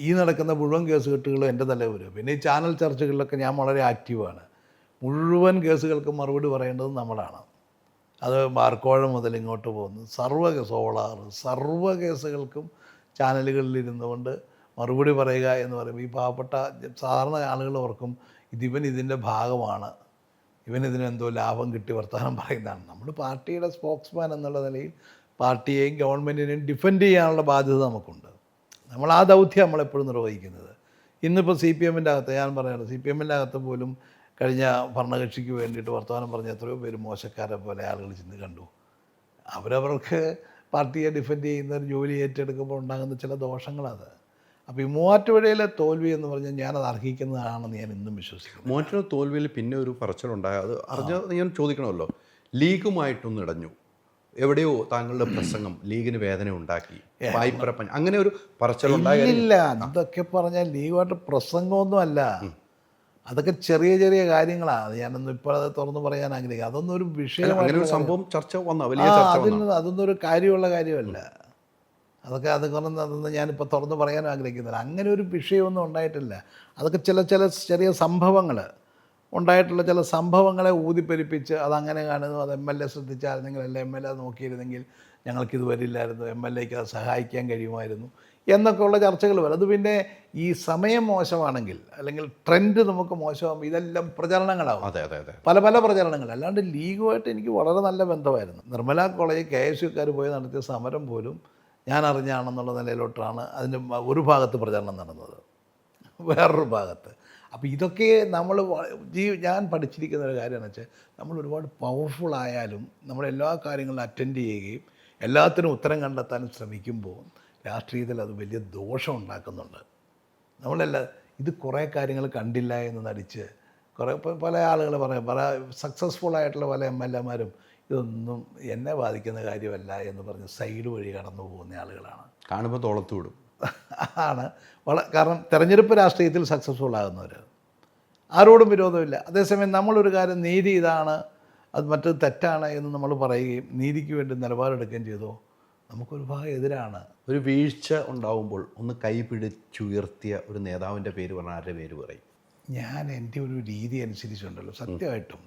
ഈ നടക്കുന്ന മുഴുവൻ കേസ് കെട്ടുകളും എൻ്റെ തലയിൽ വരും. പിന്നെ ഈ ചാനൽ ചർച്ചകളിലൊക്കെ ഞാൻ വളരെ ആക്റ്റീവാണ്. മുഴുവൻ കേസുകൾക്കും മറുപടി പറയേണ്ടത് നമ്മളാണ്. അത് ബാർക്കോഴ മുതൽ ഇങ്ങോട്ട് പോകുന്നു സർവ്വ കേസുകൾക്കും ചാനലുകളിലിരുന്നു കൊണ്ട് മറുപടി പറയുക എന്ന് പറയുമ്പോൾ ഈ പാവപ്പെട്ട സാധാരണ ആളുകൾ ഓർക്കും ഇതിൻ്റെ ഭാഗമാണ്, ഇവനിതിനെന്തോ ലാഭം കിട്ടി വർത്തമാനം പറയുന്നതാണ്. നമ്മൾ പാർട്ടിയുടെ സ്പോക്സ്മാൻ എന്നുള്ള നിലയിൽ പാർട്ടിയെയും ഗവൺമെൻറ്റിനെയും ഡിഫെൻഡ് ചെയ്യാനുള്ള ബാധ്യത നമുക്കുണ്ട്. നമ്മൾ ആ ദൗത്യം നമ്മളെപ്പോഴും നിർവഹിക്കുന്നത്. ഇന്നിപ്പോൾ CPM-ൻ്റെ അകത്ത് ഞാൻ പറയുന്നത്, CPM-ൻ്റെ അകത്ത് പോലും കഴിഞ്ഞ ഭരണകക്ഷിക്ക് വേണ്ടിയിട്ട് വർത്തമാനം പറഞ്ഞ എത്രയോ പേര് മോശക്കാരെ പോലെ ആളുകൾ ചെന്ന് കണ്ടു. അവരവർക്ക് പാർട്ടിയെ ഡിഫെൻഡ് ചെയ്യുന്ന ഒരു ജോലി ഏറ്റെടുക്കുമ്പോൾ ഉണ്ടാകുന്ന ചില ദോഷങ്ങളത്. അപ്പോൾ ഈ മൂവാറ്റുപുഴയിലെ തോൽവി എന്ന് പറഞ്ഞാൽ ഞാനത് അർഹിക്കുന്നതാണെന്ന് ഞാൻ ഇന്നും വിശ്വസിക്കുന്നു. മൂവാറ്റുപുഴ തോൽവിയിൽ പിന്നെ ഒരു പറച്ചിലുണ്ടായ അത് ഞാൻ ചോദിക്കണമല്ലോ. ലീഗുമായിട്ടൊന്ന് ഇടഞ്ഞു, എവിടെയോ താങ്കളുടെ പ്രസംഗം ലീഗിന് വേദന ഉണ്ടാക്കി, അങ്ങനെ ഒരു പറച്ചിലുണ്ടായില്ല. അതൊക്കെ പറഞ്ഞാൽ ലീഗുമായിട്ട് പ്രസംഗമൊന്നുമല്ല, അതൊക്കെ ചെറിയ ചെറിയ കാര്യങ്ങളാണ്. അത് ഞാനൊന്നും ഇപ്പോൾ അത് തുറന്ന് പറയാൻ ആഗ്രഹിക്കുക. അതൊന്നും ഒരു വിഷയമായിട്ട് സംഭവം ചർച്ച അതൊന്നും ഒരു കാര്യമുള്ള കാര്യമല്ല. അതൊന്നും ഞാനിപ്പോൾ തുറന്ന് പറയാൻ ആഗ്രഹിക്കുന്നില്ല. അങ്ങനെ ഒരു വിഷയമൊന്നും ഉണ്ടായിട്ടില്ല. അതൊക്കെ ചെറിയ സംഭവങ്ങൾ ഉണ്ടായിട്ടുള്ള ചില സംഭവങ്ങളെ ഊതിപ്പെരിപ്പിച്ച് അതങ്ങനെ കാണുന്നു. അത് MLA ശ്രദ്ധിച്ചായിരുന്നെങ്കിൽ, അല്ല MLA നോക്കിയിരുന്നെങ്കിൽ ഞങ്ങൾക്കിത് വരില്ലായിരുന്നു, MLAക്ക് അത് സഹായിക്കാൻ കഴിയുമായിരുന്നു എന്നൊക്കെയുള്ള ചർച്ചകൾ വരും. അത് പിന്നെ ഈ സമയം മോശമാണെങ്കിൽ അല്ലെങ്കിൽ ട്രെൻഡ് നമുക്ക് മോശമാകുമ്പോൾ ഇതെല്ലാം പ്രചരണങ്ങളാവും. പല പ്രചരണങ്ങൾ. അല്ലാണ്ട് ലീഗുമായിട്ട് എനിക്ക് വളരെ നല്ല ബന്ധമായിരുന്നു. നിർമ്മല കോളേജ് KSUക്കാർ പോയി നടത്തിയ സമരം പോലും ഞാൻ അറിഞ്ഞാണെന്നുള്ള നിലയിലോട്ടാണ് അതിൻ്റെ ഒരു ഭാഗത്ത് പ്രചരണം നടന്നത്, വേറൊരു ഭാഗത്ത്. അപ്പോൾ ഇതൊക്കെ ഞാൻ പഠിച്ചിരിക്കുന്ന ഒരു കാര്യമെന്ന് വെച്ചാൽ നമ്മൾ ഒരുപാട് പവർഫുള്ളായാലും നമ്മളെല്ലാ കാര്യങ്ങളും അറ്റൻഡ് ചെയ്യുകയും എല്ലാത്തിനും ഉത്തരം കണ്ടെത്താനും ശ്രമിക്കുമ്പോൾ രാഷ്ട്രീയത്തിൽ അത് വലിയ ദോഷം ഉണ്ടാക്കുന്നുണ്ട്. ഇത് കുറേ കാര്യങ്ങൾ കണ്ടില്ല എന്ന് നടിച്ച് പല ആളുകൾ പറയും, പല സക്സസ്ഫുള്ളായിട്ടുള്ള പല MLA-മാരും ഇതൊന്നും എന്നെ ബാധിക്കുന്ന കാര്യമല്ല എന്ന് പറഞ്ഞ് സൈഡ് വഴി കടന്നു പോകുന്ന ആളുകളാണ്. കാണുമ്പോൾ തോളത്ത് വിടും ആണ്. കാരണം തെരഞ്ഞെടുപ്പ് രാഷ്ട്രീയത്തിൽ സക്സസ്ഫുൾ ആകുന്നവർ ആരോടും വിരോധമില്ല. അതേസമയം നമ്മളൊരു കാര്യം നീതി ഇതാണ്, അത് മറ്റത് തെറ്റാണ് എന്ന് നമ്മൾ പറയുകയും നീതിക്ക് വേണ്ടി നിലപാടെടുക്കുകയും ചെയ്തോ നമുക്കൊരു ഭാഗം എതിരാണ്. ഒരു വീഴ്ച ഉണ്ടാവുമ്പോൾ ഒന്ന് കൈ പിടിച്ചുയർത്തിയ ഒരു നേതാവിൻ്റെ പേര് പറഞ്ഞാൽ ആരുടെ പേര് പറയും? ഞാൻ എൻ്റെ ഒരു രീതി അനുസരിച്ചുണ്ടല്ലോ, സത്യമായിട്ടും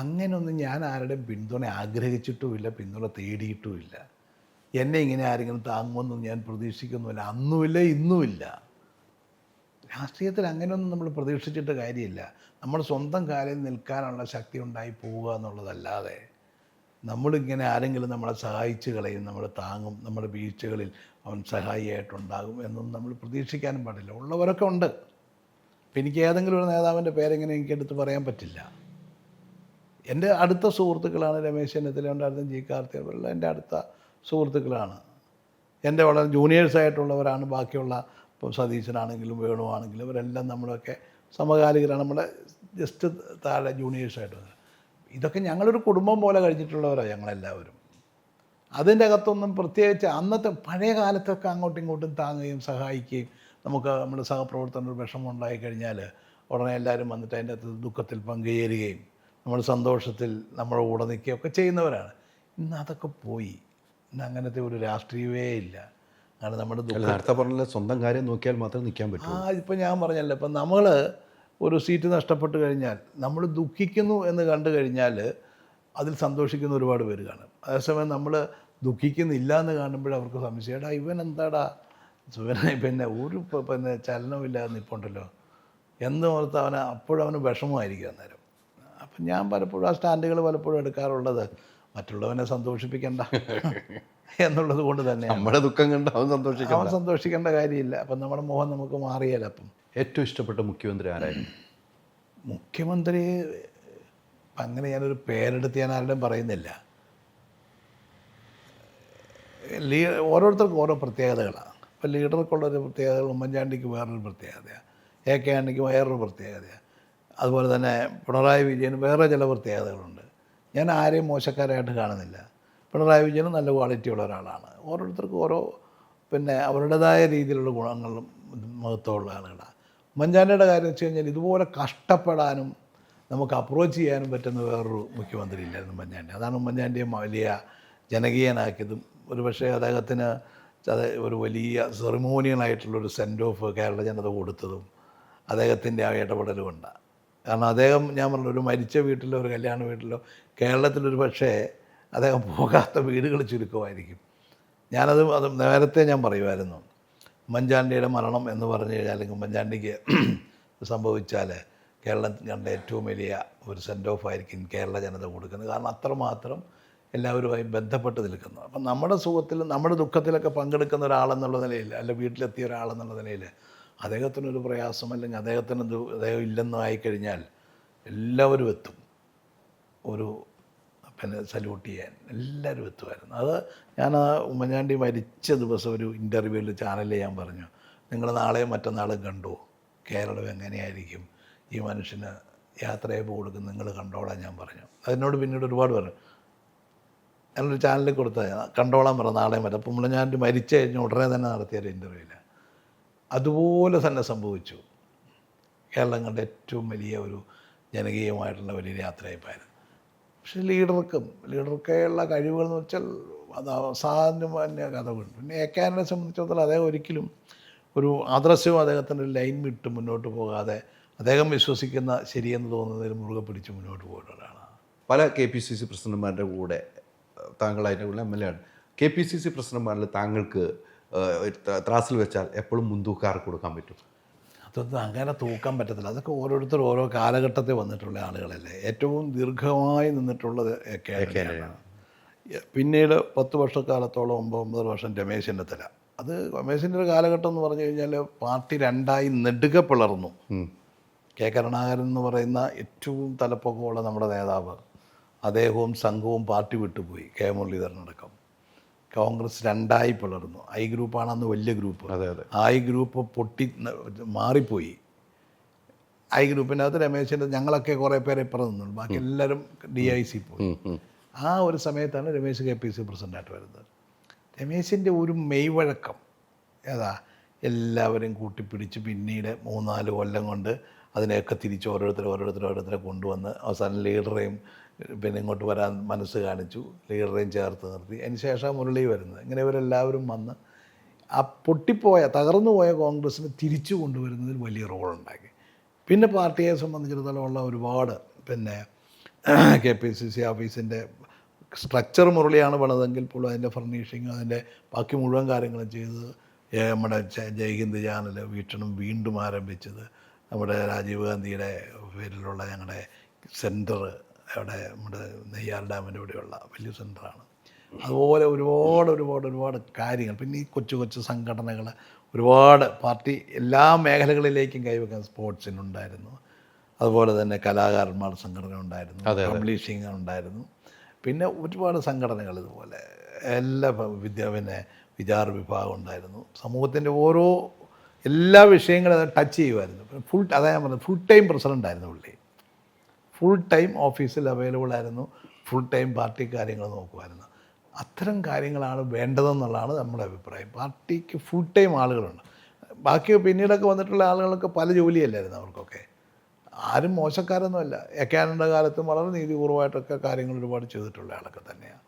അങ്ങനെയൊന്നും ഞാൻ ആരുടെയും പിന്തുണ ആഗ്രഹിച്ചിട്ടുമില്ല, പിന്തുണ തേടിയിട്ടുമില്ല. എന്നെ ഇങ്ങനെ ആരെങ്കിലും താങ്ങുമെന്നും ഞാൻ പ്രതീക്ഷിക്കുന്നുമില്ല, അന്നുമില്ല ഇന്നുമില്ല. രാഷ്ട്രീയത്തിൽ അങ്ങനെയൊന്നും നമ്മൾ പ്രതീക്ഷിച്ചിട്ട് കാര്യമില്ല. നമ്മൾ സ്വന്തം കാലിൽ നിൽക്കാനുള്ള ശക്തി ഉണ്ടായി പോവുക എന്നുള്ളതല്ലാതെ നമ്മളിങ്ങനെ ആരെങ്കിലും നമ്മളെ സഹായിച്ച് കളയും, നമ്മളെ താങ്ങും, നമ്മുടെ വീഴ്ചകളിൽ അവൻ സഹായിയായിട്ടുണ്ടാകും എന്നൊന്നും നമ്മൾ പ്രതീക്ഷിക്കാനും പാടില്ല. ഉള്ളവരൊക്കെ ഉണ്ട്. അപ്പം എനിക്ക് ഏതെങ്കിലും ഒരു നേതാവിൻ്റെ പേരെങ്ങനെ എനിക്കെടുത്ത് പറയാൻ പറ്റില്ല. എൻ്റെ അടുത്ത സുഹൃത്തുക്കളാണ് രമേശ് ചെന്നിത്തല ഉണ്ടായിരുന്ന, ജി കാർത്തികേയനുള്ള എൻ്റെ അടുത്ത സുഹൃത്തുക്കളാണ്. എൻ്റെ വളരെ ജൂനിയേഴ്സായിട്ടുള്ളവരാണ് ബാക്കിയുള്ള. ഇപ്പോൾ സതീശനാണെങ്കിലും വേണുവാണെങ്കിലും ഇവരെല്ലാം നമ്മളൊക്കെ സമകാലികരാണ്, നമ്മുടെ ജസ്റ്റ് താഴെ ജൂനിയേഴ്സായിട്ട്. ഇതൊക്കെ ഞങ്ങളൊരു കുടുംബം പോലെ കഴിഞ്ഞിട്ടുള്ളവരാണ് ഞങ്ങളെല്ലാവരും. അതിൻ്റെ അകത്തൊന്നും പ്രത്യേകിച്ച് അന്നത്തെ പഴയ കാലത്തൊക്കെ അങ്ങോട്ടും ഇങ്ങോട്ടും താങ്ങുകയും സഹായിക്കുകയും, നമുക്ക് നമ്മുടെ സഹപ്രവർത്തകർ ഒരു വിഷമം ഉണ്ടായിക്കഴിഞ്ഞാൽ ഉടനെ എല്ലാവരും വന്നിട്ട് അതിൻ്റെ അകത്ത് ദുഃഖത്തിൽ പങ്കുചേരുകയും നമ്മുടെ സന്തോഷത്തിൽ നമ്മുടെ കൂടെ നിൽക്കുകയൊക്കെ ചെയ്യുന്നവരാണ്. ഇന്ന് അതൊക്കെ പോയി. ഇന്ന് അങ്ങനത്തെ ഒരു രാഷ്ട്രീയമേ ഇല്ല. കാരണം നമ്മുടെ നേരത്തെ പറഞ്ഞ സ്വന്തം കാര്യം നോക്കിയാൽ മാത്രമേ നിൽക്കാൻ പറ്റൂ. ഇപ്പം ഞാൻ പറഞ്ഞല്ലോ, ഇപ്പം നമ്മൾ ഒരു സീറ്റ് നഷ്ടപ്പെട്ട് കഴിഞ്ഞാൽ നമ്മൾ ദുഃഖിക്കുന്നു എന്ന് കണ്ടു കഴിഞ്ഞാൽ അതിൽ സന്തോഷിക്കുന്ന ഒരുപാട് പേര് കാണും. അതേസമയം നമ്മൾ ദുഃഖിക്കുന്നില്ല എന്ന് കാണുമ്പോൾ അവർക്ക് സംശയടാ ഇവൻ എന്താടാ പിന്നെ ഒരു പിന്നെ ചലനമില്ലാതെ നിൽപ്പുണ്ടല്ലോ എന്ന് ഓർത്ത് അപ്പോഴവന് വിഷമമായിരിക്കും അന്നേരം. അപ്പം ഞാൻ പലപ്പോഴും ആ സ്റ്റാൻഡുകൾ പലപ്പോഴും എടുക്കാറുള്ളത് മറ്റുള്ളവനെ സന്തോഷിപ്പിക്കണ്ട എന്നുള്ളത് കൊണ്ട് തന്നെ. നമ്മുടെ ദുഃഖം കണ്ട് അവൻ സന്തോഷിക്കേണ്ട കാര്യമില്ല. അപ്പം നമ്മുടെ മുഖം നമുക്ക് മാറിയാലോ. അപ്പം ഏറ്റവും ഇഷ്ടപ്പെട്ട മുഖ്യമന്ത്രി ആരായിരുന്നു? മുഖ്യമന്ത്രി അങ്ങനെ ഞാനൊരു പേരെടുത്ത് ഞാൻ ആരുടെയും പറയുന്നില്ല. ഓരോരുത്തർക്കും ഓരോ പ്രത്യേകതകളാണ്. ഇപ്പോൾ ലീഡർക്കുള്ളൊരു പ്രത്യേകതകൾ ഉമ്മൻചാണ്ടിക്ക് വേറൊരു പ്രത്യേകതയാണ്, AK ആൻ്റണിക്ക് വേറൊരു പ്രത്യേകതയാണ്, അതുപോലെ തന്നെ പിണറായി വിജയന് വേറെ ചില പ്രത്യേകതകളുണ്ട്. ഞാൻ ആരെയും മോശക്കാരായിട്ട് കാണുന്നില്ല. പിണറായി വിജയനും നല്ല ക്വാളിറ്റിയുള്ള ഒരാളാണ്. ഓരോരുത്തർക്കും ഓരോ പിന്നെ അവരുടേതായ രീതിയിലുള്ള ഗുണങ്ങളും മഹത്വമുള്ള ആളുകളാണ്. ഉമ്മൻചാണ്ടിയുടെ കാര്യം വെച്ച് കഴിഞ്ഞാൽ ഇതുപോലെ കഷ്ടപ്പെടാനും നമുക്ക് അപ്രോച്ച് ചെയ്യാനും പറ്റുന്ന വേറൊരു മുഖ്യമന്ത്രി ഇല്ലായിരുന്നു ഉമ്മൻചാണ്ടി. അതാണ് ഉമ്മൻചാണ്ടിയെ വലിയ ജനകീയനാക്കിയതും. ഒരു പക്ഷേ അദ്ദേഹത്തിന് ഒരു വലിയ സെറിമോണിയലായിട്ടുള്ളൊരു സെൻഡ് ഓഫ് കേരള ജനത കൊടുത്തതും അദ്ദേഹത്തിൻ്റെ ആ ഇടപെടലുകൊണ്ടാണ്. കാരണം അദ്ദേഹം, ഞാൻ പറഞ്ഞു, ഒരു മരിച്ച വീട്ടിലോ ഒരു കല്യാണ വീട്ടിലോ കേരളത്തിലൊരു പക്ഷേ അദ്ദേഹം പോകാത്ത വീടുകൾ ചുരുക്കമായിരിക്കും. അത് നേരത്തെ ഞാൻ പറയുമായിരുന്നു, ഉമ്മൻചാണ്ടിയുടെ മരണം എന്ന് പറഞ്ഞു കഴിഞ്ഞാൽ, അല്ലെങ്കിൽ ഉമ്മൻചാണ്ടിക്ക് സംഭവിച്ചാൽ കേരളം കണ്ട ഏറ്റവും വലിയ ഒരു സെൻഡ് ഓഫ് ആയിരിക്കും കേരള ജനത കൊടുക്കുന്നത്. കാരണം അത്രമാത്രം എല്ലാവരുമായി ബന്ധപ്പെട്ട് നിൽക്കുന്നു. അപ്പം നമ്മുടെ സുഖത്തിലും നമ്മുടെ ദുഃഖത്തിലൊക്കെ പങ്കെടുക്കുന്ന ഒരാളെന്നുള്ള നിലയിൽ, അല്ല വീട്ടിലെത്തിയ ഒരാളെന്നുള്ള നിലയിൽ അദ്ദേഹത്തിനൊരു പ്രയാസം അല്ലെങ്കിൽ അദ്ദേഹം ഇല്ലെന്നും ആയിക്കഴിഞ്ഞാൽ എല്ലാവരും എത്തും ഒരു പിന്നെ സല്യൂട്ട് ചെയ്യാൻ. എല്ലാവരും എത്തുമായിരുന്നു. അത് ഞാൻ ആ ഉമ്മൻചാണ്ടി മരിച്ച ദിവസം ഒരു ഇൻ്റർവ്യൂവിൽ ചാനലിൽ ഞാൻ പറഞ്ഞു, നിങ്ങൾ നാളെയും മറ്റന്നാളും കണ്ടു കേരളം എങ്ങനെയായിരിക്കും, ഈ മനുഷ്യന് യാത്രയപ്പ് കൊടുക്കും, നിങ്ങൾ കണ്ടോളാൻ ഞാൻ പറഞ്ഞു. അതിനോട് പിന്നീട് ഒരുപാട് പറഞ്ഞു. ഞാനൊരു ചാനലിൽ കൊടുത്താൽ കണ്ടോളാൻ പറഞ്ഞു നാളെയും വരെ. അപ്പം ഉമ്മൻചാണ്ടി മരിച്ചു കഴിഞ്ഞ് ഉടനെ തന്നെ നടത്തിയൊരു ഇൻ്റർവ്യൂവിൽ അതുപോലെ തന്നെ സംഭവിച്ചു. കേരളം കണ്ട ഏറ്റവും വലിയ ഒരു ജനകീയമായിട്ടുള്ള വലിയ യാത്രയപ്പായിരുന്നു. പക്ഷേ ലീഡർക്കുള്ള കഴിവുകൾ എന്ന് വെച്ചാൽ അത് അസാധാരണമായ കഥകളുണ്ട്. പിന്നെ AK ആൻ്റണിയെ സംബന്ധിച്ചിടത്തോളം അദ്ദേഹം ഒരിക്കലും ഒരു ആദർശവും അദ്ദേഹത്തിൻ്റെ ലൈൻ വിട്ട് മുന്നോട്ട് പോകാതെ അദ്ദേഹം വിശ്വസിക്കുന്ന ശരിയെന്ന് തോന്നുന്നതിൽ മുറുകെ പിടിച്ച് മുന്നോട്ട് പോയിട്ടുള്ളതാണ്. പല KPCC പ്രസിഡന്റുമാരുടെ കൂടെ താങ്കളായിട്ട് MLA ആണ്. KPCC പ്രസിഡന്റുമാരിൽ താങ്കൾക്ക് ത്രാസിൽ വെച്ചാൽ എപ്പോഴും മുൻതൂക്കാർ കൊടുക്കാൻ പറ്റും? അതൊന്നും അങ്ങനെ തൂക്കാൻ പറ്റത്തില്ല. അതൊക്കെ ഓരോരുത്തർ ഓരോ കാലഘട്ടത്തിൽ വന്നിട്ടുള്ള ആളുകളല്ലേ. ഏറ്റവും ദീർഘമായി നിന്നിട്ടുള്ളത് AK ആൻ്റണിയാണ്. പിന്നീട് 10 വർഷക്കാലത്തോളം 9 വർഷം രമേശ് ചെന്നിത്തല. അത് രമേശിൻ്റെ ഒരു കാലഘട്ടം എന്ന് പറഞ്ഞു കഴിഞ്ഞാൽ പാർട്ടി രണ്ടായി നെടുക പിളർന്നു. K കരുണാകരൻ എന്ന് പറയുന്ന ഏറ്റവും തലപ്പൊക്കമുള്ള നമ്മുടെ നേതാവ്, അദ്ദേഹവും സംഘവും പാർട്ടി വിട്ടുപോയി. K മുരളീധരനടക്കം. കോൺഗ്രസ് രണ്ടായി പിളർന്നു. I ഗ്രൂപ്പാണ് അന്ന് വലിയ ഗ്രൂപ്പ്. I ഗ്രൂപ്പ് പൊട്ടി മാറിപ്പോയി. I ഗ്രൂപ്പിനകത്ത് രമേശിൻ്റെ ഞങ്ങളൊക്കെ കുറേ പേരെ ഇപ്പുറം നിന്നുള്ളൂ, ബാക്കി എല്ലാവരും DIC പോയി. ആ ഒരു സമയത്താണ് രമേശ് KPCC പ്രസിഡൻ്റായിട്ട് വരുന്നത്. രമേശിൻ്റെ ഒരു മെയ്വഴക്കം എല്ലാവരെയും കൂട്ടിപ്പിടിച്ച് പിന്നീട് 3-4 കൊല്ലം കൊണ്ട് അതിനെയൊക്കെ തിരിച്ച് ഓരോരുത്തരെ കൊണ്ടുവന്ന് അവസാനം ലീഡറെയും പിന്നെ ഇങ്ങോട്ട് വരാൻ മനസ്സ് കാണിച്ചു, ലീഡറെയും ചേർത്ത് നിർത്തി. അതിന് ശേഷം മുരളി വരുന്നത്. ഇങ്ങനെ ഇവരെല്ലാവരും വന്ന് ആ തകർന്നു പോയ കോൺഗ്രസ്സിനെ തിരിച്ചു കൊണ്ടുവരുന്നതിൽ വലിയ റോളുണ്ടാക്കി. പിന്നെ പാർട്ടിയെ സംബന്ധിച്ചിടത്തോളം ഉള്ള ഒരുപാട് പിന്നെ KPCC ഓഫീസിൻ്റെ സ്ട്രക്ചർ മുരളിയാണ് പണിതെങ്കിൽ പോലും അതിൻ്റെ ഫർണിഷിങ്, അതിൻ്റെ ബാക്കി മുഴുവൻ കാര്യങ്ങളും ചെയ്തത് നമ്മുടെ ജയ്ഹിന്ദ് ചാനൽ വീണ്ടും ആരംഭിച്ചത്, നമ്മുടെ രാജീവ് ഗാന്ധിയുടെ പേരിലുള്ള ഞങ്ങളുടെ സെൻറ്റർ അവിടെ നമ്മുടെ നെയ്യാർ ഡാമിൻ്റെ ഇവിടെയുള്ള വലിയ സെൻറ്ററാണ്. അതുപോലെ ഒരുപാട് കാര്യങ്ങൾ. പിന്നെ ഈ കൊച്ചു സംഘടനകൾ ഒരുപാട് പാർട്ടി എല്ലാ മേഖലകളിലേക്കും കൈവയ്ക്കാൻ സ്പോർട്സിനുണ്ടായിരുന്നു. അതുപോലെ തന്നെ കലാകാരന്മാർ സംഘടന ഉണ്ടായിരുന്നു, പബ്ലിഷിംഗ് ഉണ്ടായിരുന്നു. പിന്നെ ഒരുപാട് സംഘടനകൾ ഇതുപോലെ എല്ലാ വിചാര വിഭാഗം ഉണ്ടായിരുന്നു. സമൂഹത്തിൻ്റെ എല്ലാ വിഷയങ്ങളും അത് ടച്ച് ചെയ്യുമായിരുന്നു. അതാ ഞാൻ പറഞ്ഞത്, ഫുൾ ടൈം പ്രസിഡൻ്റായിരുന്നു പുള്ളി. ഫുൾ ടൈം ഓഫീസിൽ അവൈലബിൾ ആയിരുന്നു, ഫുൾ ടൈം പാർട്ടി കാര്യങ്ങൾ നോക്കുമായിരുന്നു. അത്തരം കാര്യങ്ങളാണ് വേണ്ടതെന്നുള്ളതാണ് നമ്മുടെ അഭിപ്രായം. പാർട്ടിക്ക് ഫുൾ ടൈം ആളുകളുണ്ട്. ബാക്കി പിന്നീടൊക്കെ വന്നിട്ടുള്ള ആളുകൾക്ക് പല ജോലിയല്ലായിരുന്നു അവർക്കൊക്കെ. ആരും മോശക്കാരൊന്നുമല്ല. എക്കാനൻ്റെ കാലത്തും വളരെ നീതിപൂർവമായിട്ടൊക്കെ കാര്യങ്ങൾ ഒരുപാട് ചെയ്തിട്ടുള്ള ആളൊക്കെ തന്നെയാണ്.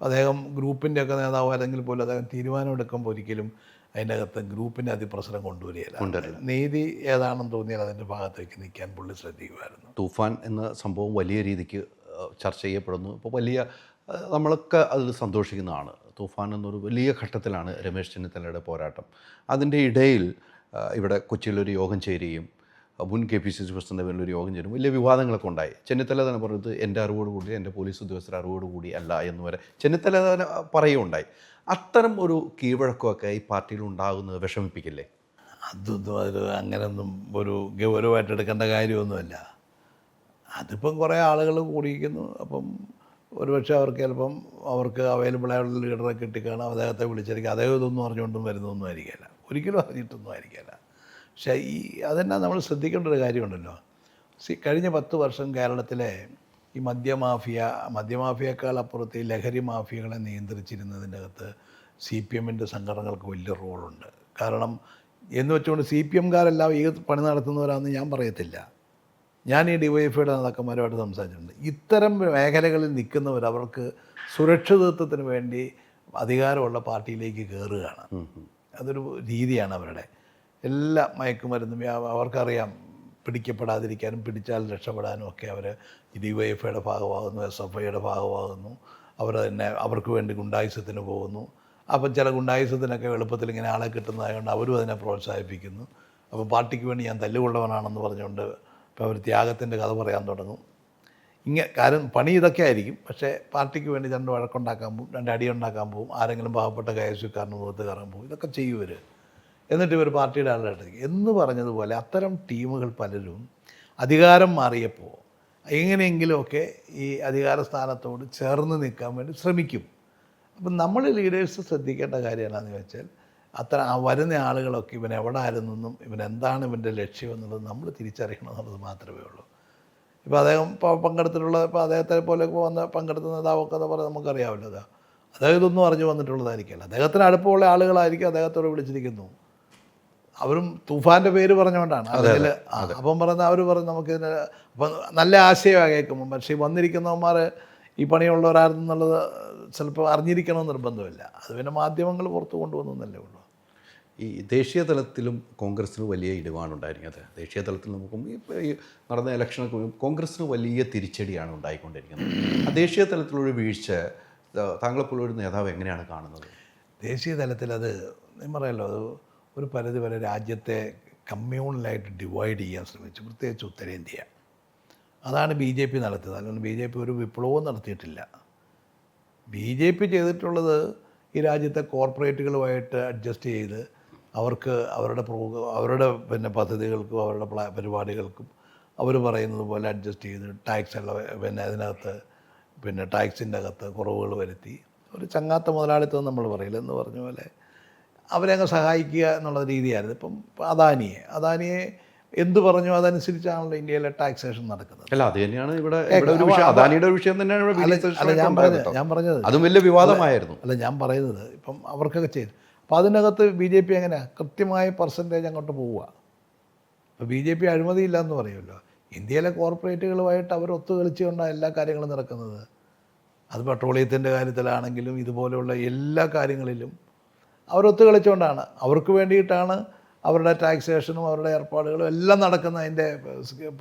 അദ്ദേഹം ഗ്രൂപ്പിൻ്റെയൊക്കെ നേതാവായിരുന്നെങ്കിൽ പോലും അദ്ദേഹം തീരുമാനം എടുക്കുമ്പോൾ ഒരിക്കലും അതിൻ്റെ അകത്ത് ഗ്രൂപ്പിൻ്റെ അതിപ്രസരം കൊണ്ടുവരികയില്ല. നീതി ഏതാണെന്ന് തോന്നിയാൽ അതിൻ്റെ ഭാഗത്തേക്ക് നിൽക്കാൻ പുള്ളി ശ്രദ്ധിക്കുമായിരുന്നു. തൂഫാൻ എന്ന സംഭവം വലിയ രീതിക്ക് ചർച്ച ചെയ്യപ്പെടുന്നു. ഇപ്പോൾ നമ്മളൊക്കെ അതിൽ സന്തോഷിക്കുന്നതാണ്. തൂഫാൻ എന്നൊരു വലിയ ഘട്ടത്തിലാണ് രമേശ് ചെന്നിത്തലയുടെ പോരാട്ടം. അതിൻ്റെ ഇടയിൽ ഇവിടെ കൊച്ചിയിലൊരു യോഗം ചേരുകയും മുൻ KPCC പ്രസിഡന്റ് പേരിലൊരു യോഗം ചേരും, വലിയ വിവാദങ്ങളൊക്കെ ഉണ്ടായി. ചെന്നിത്തല തന്നെ പറഞ്ഞത് എൻ്റെ അറിവോടുകൂടി, എൻ്റെ പോലീസ് ഉദ്യോഗസ്ഥരുടെ അറിവോടുകൂടി അല്ല എന്ന് വരെ ചെന്നിത്തല തന്നെ പറയുകയുണ്ടായി. അത്തരം ഒരു കീഴ്വഴക്കമൊക്കെ ഈ പാർട്ടിയിൽ ഉണ്ടാകുന്നത് വിഷമിപ്പിക്കില്ലേ? അങ്ങനെയൊന്നും ഒരു ഗൗരവമായിട്ട് എടുക്കേണ്ട കാര്യമൊന്നുമല്ല. അതിപ്പം കുറേ ആളുകൾ കൂടിയിരിക്കുന്നു. അപ്പം ഒരുപക്ഷെ അവർക്ക് അവൈലബിളായുള്ള ലീഡറെ കിട്ടിക്കാണും, അദ്ദേഹത്തെ വിളിച്ചിരിക്കുക. അദ്ദേഹം ഇതൊന്നും അറിഞ്ഞുകൊണ്ടും വരുന്നൊന്നും ആയിരിക്കില്ല, ഒരിക്കലും അറിഞ്ഞിട്ടൊന്നും ആയിരിക്കില്ല. പക്ഷേ അതെന്നാ നമ്മൾ ശ്രദ്ധിക്കേണ്ട ഒരു കാര്യമുണ്ടല്ലോ. കഴിഞ്ഞ 10 വർഷം കേരളത്തിലെ ഈ മദ്യമാഫിയേക്കാൾ അപ്പുറത്ത് ഈ ലഹരി മാഫിയകളെ നിയന്ത്രിച്ചിരുന്നതിൻ്റെ അകത്ത് CPMൻ്റെ സംഘടനകൾക്ക് വലിയ റോളുണ്ട്. കാരണം എന്ന് വെച്ചുകൊണ്ട് CPMകാരെല്ലാം ഈ പണി നടത്തുന്നവരാണെന്ന് ഞാൻ പറയത്തില്ല. ഞാൻ ഈ DYFIയുടെ നേതാക്കന്മാരുമായിട്ട് സംസാരിച്ചിട്ടുണ്ട്. ഇത്തരം മേഖലകളിൽ നിൽക്കുന്നവർ അവർക്ക് സുരക്ഷിതത്വത്തിന് വേണ്ടി അധികാരമുള്ള പാർട്ടിയിലേക്ക് കയറുകയാണ്. അതൊരു രീതിയാണ് അവരുടെ. എല്ലാ മയക്കുമരുന്നും അവർക്കറിയാം, പിടിക്കപ്പെടാതിരിക്കാനും പിടിച്ചാൽ രക്ഷപ്പെടാനും ഒക്കെ അവർ DYFIയുടെ ഭാഗമാകുന്നു, SFIയുടെ ഭാഗമാകുന്നു. അവർക്ക് വേണ്ടി ഗുണ്ടായുസത്തിന് പോകുന്നു. അപ്പം ചില ഗുണ്ടായുസത്തിനൊക്കെ എളുപ്പത്തിൽ ഇങ്ങനെ ആളെ കിട്ടുന്നതായതുകൊണ്ട് അവരും അതിനെ പ്രോത്സാഹിപ്പിക്കുന്നു. അപ്പോൾ പാർട്ടിക്ക് വേണ്ടി ഞാൻ തല്ലുകൊള്ളവനാണെന്ന് പറഞ്ഞുകൊണ്ട് ഇപ്പോൾ അവർ ത്യാഗത്തിൻ്റെ കഥ പറയാൻ തുടങ്ങും. കാരണം പണി ഇതൊക്കെ ആയിരിക്കും. പക്ഷേ പാർട്ടിക്ക് വേണ്ടി 2 വഴക്കുണ്ടാക്കാൻ പോകും, 2 അടിയുണ്ടാക്കാൻ പോകും, ആരെങ്കിലും പാവപ്പെട്ട KSUക്കാരന് മുഖത്ത് കയറാൻ പോകും. ഇതൊക്കെ ചെയ്യുവർ. എന്നിട്ട് ഇവർ പാർട്ടിയുടെ ആളുടെ എന്ന് പറഞ്ഞതുപോലെ അത്തരം ടീമുകൾ പലരും അധികാരം മാറിയപ്പോൾ എങ്ങനെയെങ്കിലുമൊക്കെ ഈ അധികാര സ്ഥാനത്തോട് ചേർന്ന് നിൽക്കാൻ വേണ്ടി ശ്രമിക്കും. അപ്പം നമ്മൾ ലീഡേഴ്സ് ശ്രദ്ധിക്കേണ്ട കാര്യം എന്താണെന്ന് വെച്ചാൽ വരുന്ന ആളുകളൊക്കെ ഇവൻ എവിടെ ആയിരുന്നെന്നും എന്താണ് ഇവൻ്റെ ലക്ഷ്യം എന്നുള്ളത് നമ്മൾ തിരിച്ചറിയണം എന്നുള്ളത് മാത്രമേ ഉള്ളൂ. ഇപ്പോൾ അദ്ദേഹം പങ്കെടുത്തിട്ടുള്ള അദ്ദേഹത്തെ പോലെ പങ്കെടുത്ത നേതാവൊക്കെ എന്ന് പറഞ്ഞാൽ നമുക്കറിയാമല്ലോ. അദ്ദേഹം ഇതൊന്നും അറിഞ്ഞു വന്നിട്ടുള്ളതായിരിക്കില്ല. അദ്ദേഹത്തിന് അടുപ്പമുള്ള ആളുകളായിരിക്കും അദ്ദേഹത്തോട് വിളിച്ചിരിക്കുന്നു. അവരും തൂഫാൻ്റെ പേര് പറഞ്ഞുകൊണ്ടാണ് അതിൽ അപ്പം അവർ പറഞ്ഞ് നമുക്കിതിന് അപ്പം നല്ല ആശയമാണ് കേൾക്കുമ്പം. പക്ഷേ വന്നിരിക്കുന്നവന്മാർ ഈ പണിയുള്ളവരായിരുന്നുള്ളത് ചിലപ്പോൾ അറിഞ്ഞിരിക്കണമെന്ന് നിർബന്ധമില്ല. അത് പിന്നെ മാധ്യമങ്ങൾ പുറത്തു കൊണ്ടുവന്നല്ലേ ഉള്ളൂ. ഈ ദേശീയ തലത്തിലും കോൺഗ്രസ്സിന് വലിയ ഇടിവാണുണ്ടായിരിക്കുന്നത്. ദേശീയ തലത്തിൽ നമുക്കും ഈ നടന്ന ഇലക്ഷനൊക്കെ കോൺഗ്രസ്സിന് വലിയ തിരിച്ചടിയാണ് ഉണ്ടായിക്കൊണ്ടിരിക്കുന്നത്. ആ ദേശീയ തലത്തിലൊരു വീഴ്ച താങ്കളെപ്പോലൊരു നേതാവ് എങ്ങനെയാണ് കാണുന്നത്? ദേശീയ തലത്തിൽ അത് ഞാൻ പറയാമല്ലോ, അത് ഒരു പരിധി വരെ രാജ്യത്തെ കമ്മ്യൂണലായിട്ട് ഡിവൈഡ് ചെയ്യാൻ ശ്രമിച്ചു, പ്രത്യേകിച്ച് ഉത്തരേന്ത്യ. അതാണ് BJP നടത്തിയത്. അതുകൊണ്ട് BJP ഒരു വിപ്ലവവും നടത്തിയിട്ടില്ല. BJP ചെയ്തിട്ടുള്ളത് ഈ രാജ്യത്തെ കോർപ്പറേറ്റുകളുമായിട്ട് അഡ്ജസ്റ്റ് ചെയ്ത് അവർക്ക് അവരുടെ പിന്നെ പദ്ധതികൾക്കും അവരുടെ പരിപാടികൾക്കും അവർ പറയുന്നത് പോലെ അഡ്ജസ്റ്റ് ചെയ്ത് അതിനകത്ത് ടാക്സിൻ്റെ അകത്ത് കുറവുകൾ വരുത്തി ഒരു ചങ്ങാത്ത മുതലാളിത്തം നമ്മൾ പറയില്ല എന്ന് പറഞ്ഞ പോലെ അവരെ അങ്ങ് സഹായിക്കുക എന്നുള്ള രീതിയായിരുന്നു. ഇപ്പം അദാനിയെ എന്ത് പറഞ്ഞു അതനുസരിച്ചാണല്ലോ ഇന്ത്യയിലെ ടാക്സേഷൻ നടക്കുന്നത്. അല്ല, അത് തന്നെയാണ് ഇവിടെ അദാനിയുടെ വിഷയം തന്നെയാണ് ഞാൻ പറഞ്ഞത്. അതും വലിയ വിവാദമായിരുന്നു. ഞാൻ പറയുന്നത് ഇപ്പം അവർക്കൊക്കെ ചെയ്തു. അപ്പോൾ അതിനകത്ത് BJP എങ്ങനെയാണ് കൃത്യമായ പെർസെൻറ്റേജ് അങ്ങോട്ട് പോവുക. ഇപ്പോൾ BJP അഴിമതിയില്ല എന്ന് പറയുമല്ലോ. ഇന്ത്യയിലെ കോർപ്പറേറ്റുകളുമായിട്ട് അവർ ഒത്തുകളിച്ചുകൊണ്ടാണ് എല്ലാ കാര്യങ്ങളും നടക്കുന്നത്. അത് പെട്രോളിയത്തിൻ്റെ കാര്യത്തിലാണെങ്കിലും ഇതുപോലെയുള്ള എല്ലാ കാര്യങ്ങളിലും അവരൊത്തു കളിച്ചുകൊണ്ടാണ്, അവർക്ക് വേണ്ടിയിട്ടാണ് അവരുടെ ടാക്സേഷനും അവരുടെ ഏർപ്പാടുകളും എല്ലാം നടക്കുന്ന, അതിൻ്റെ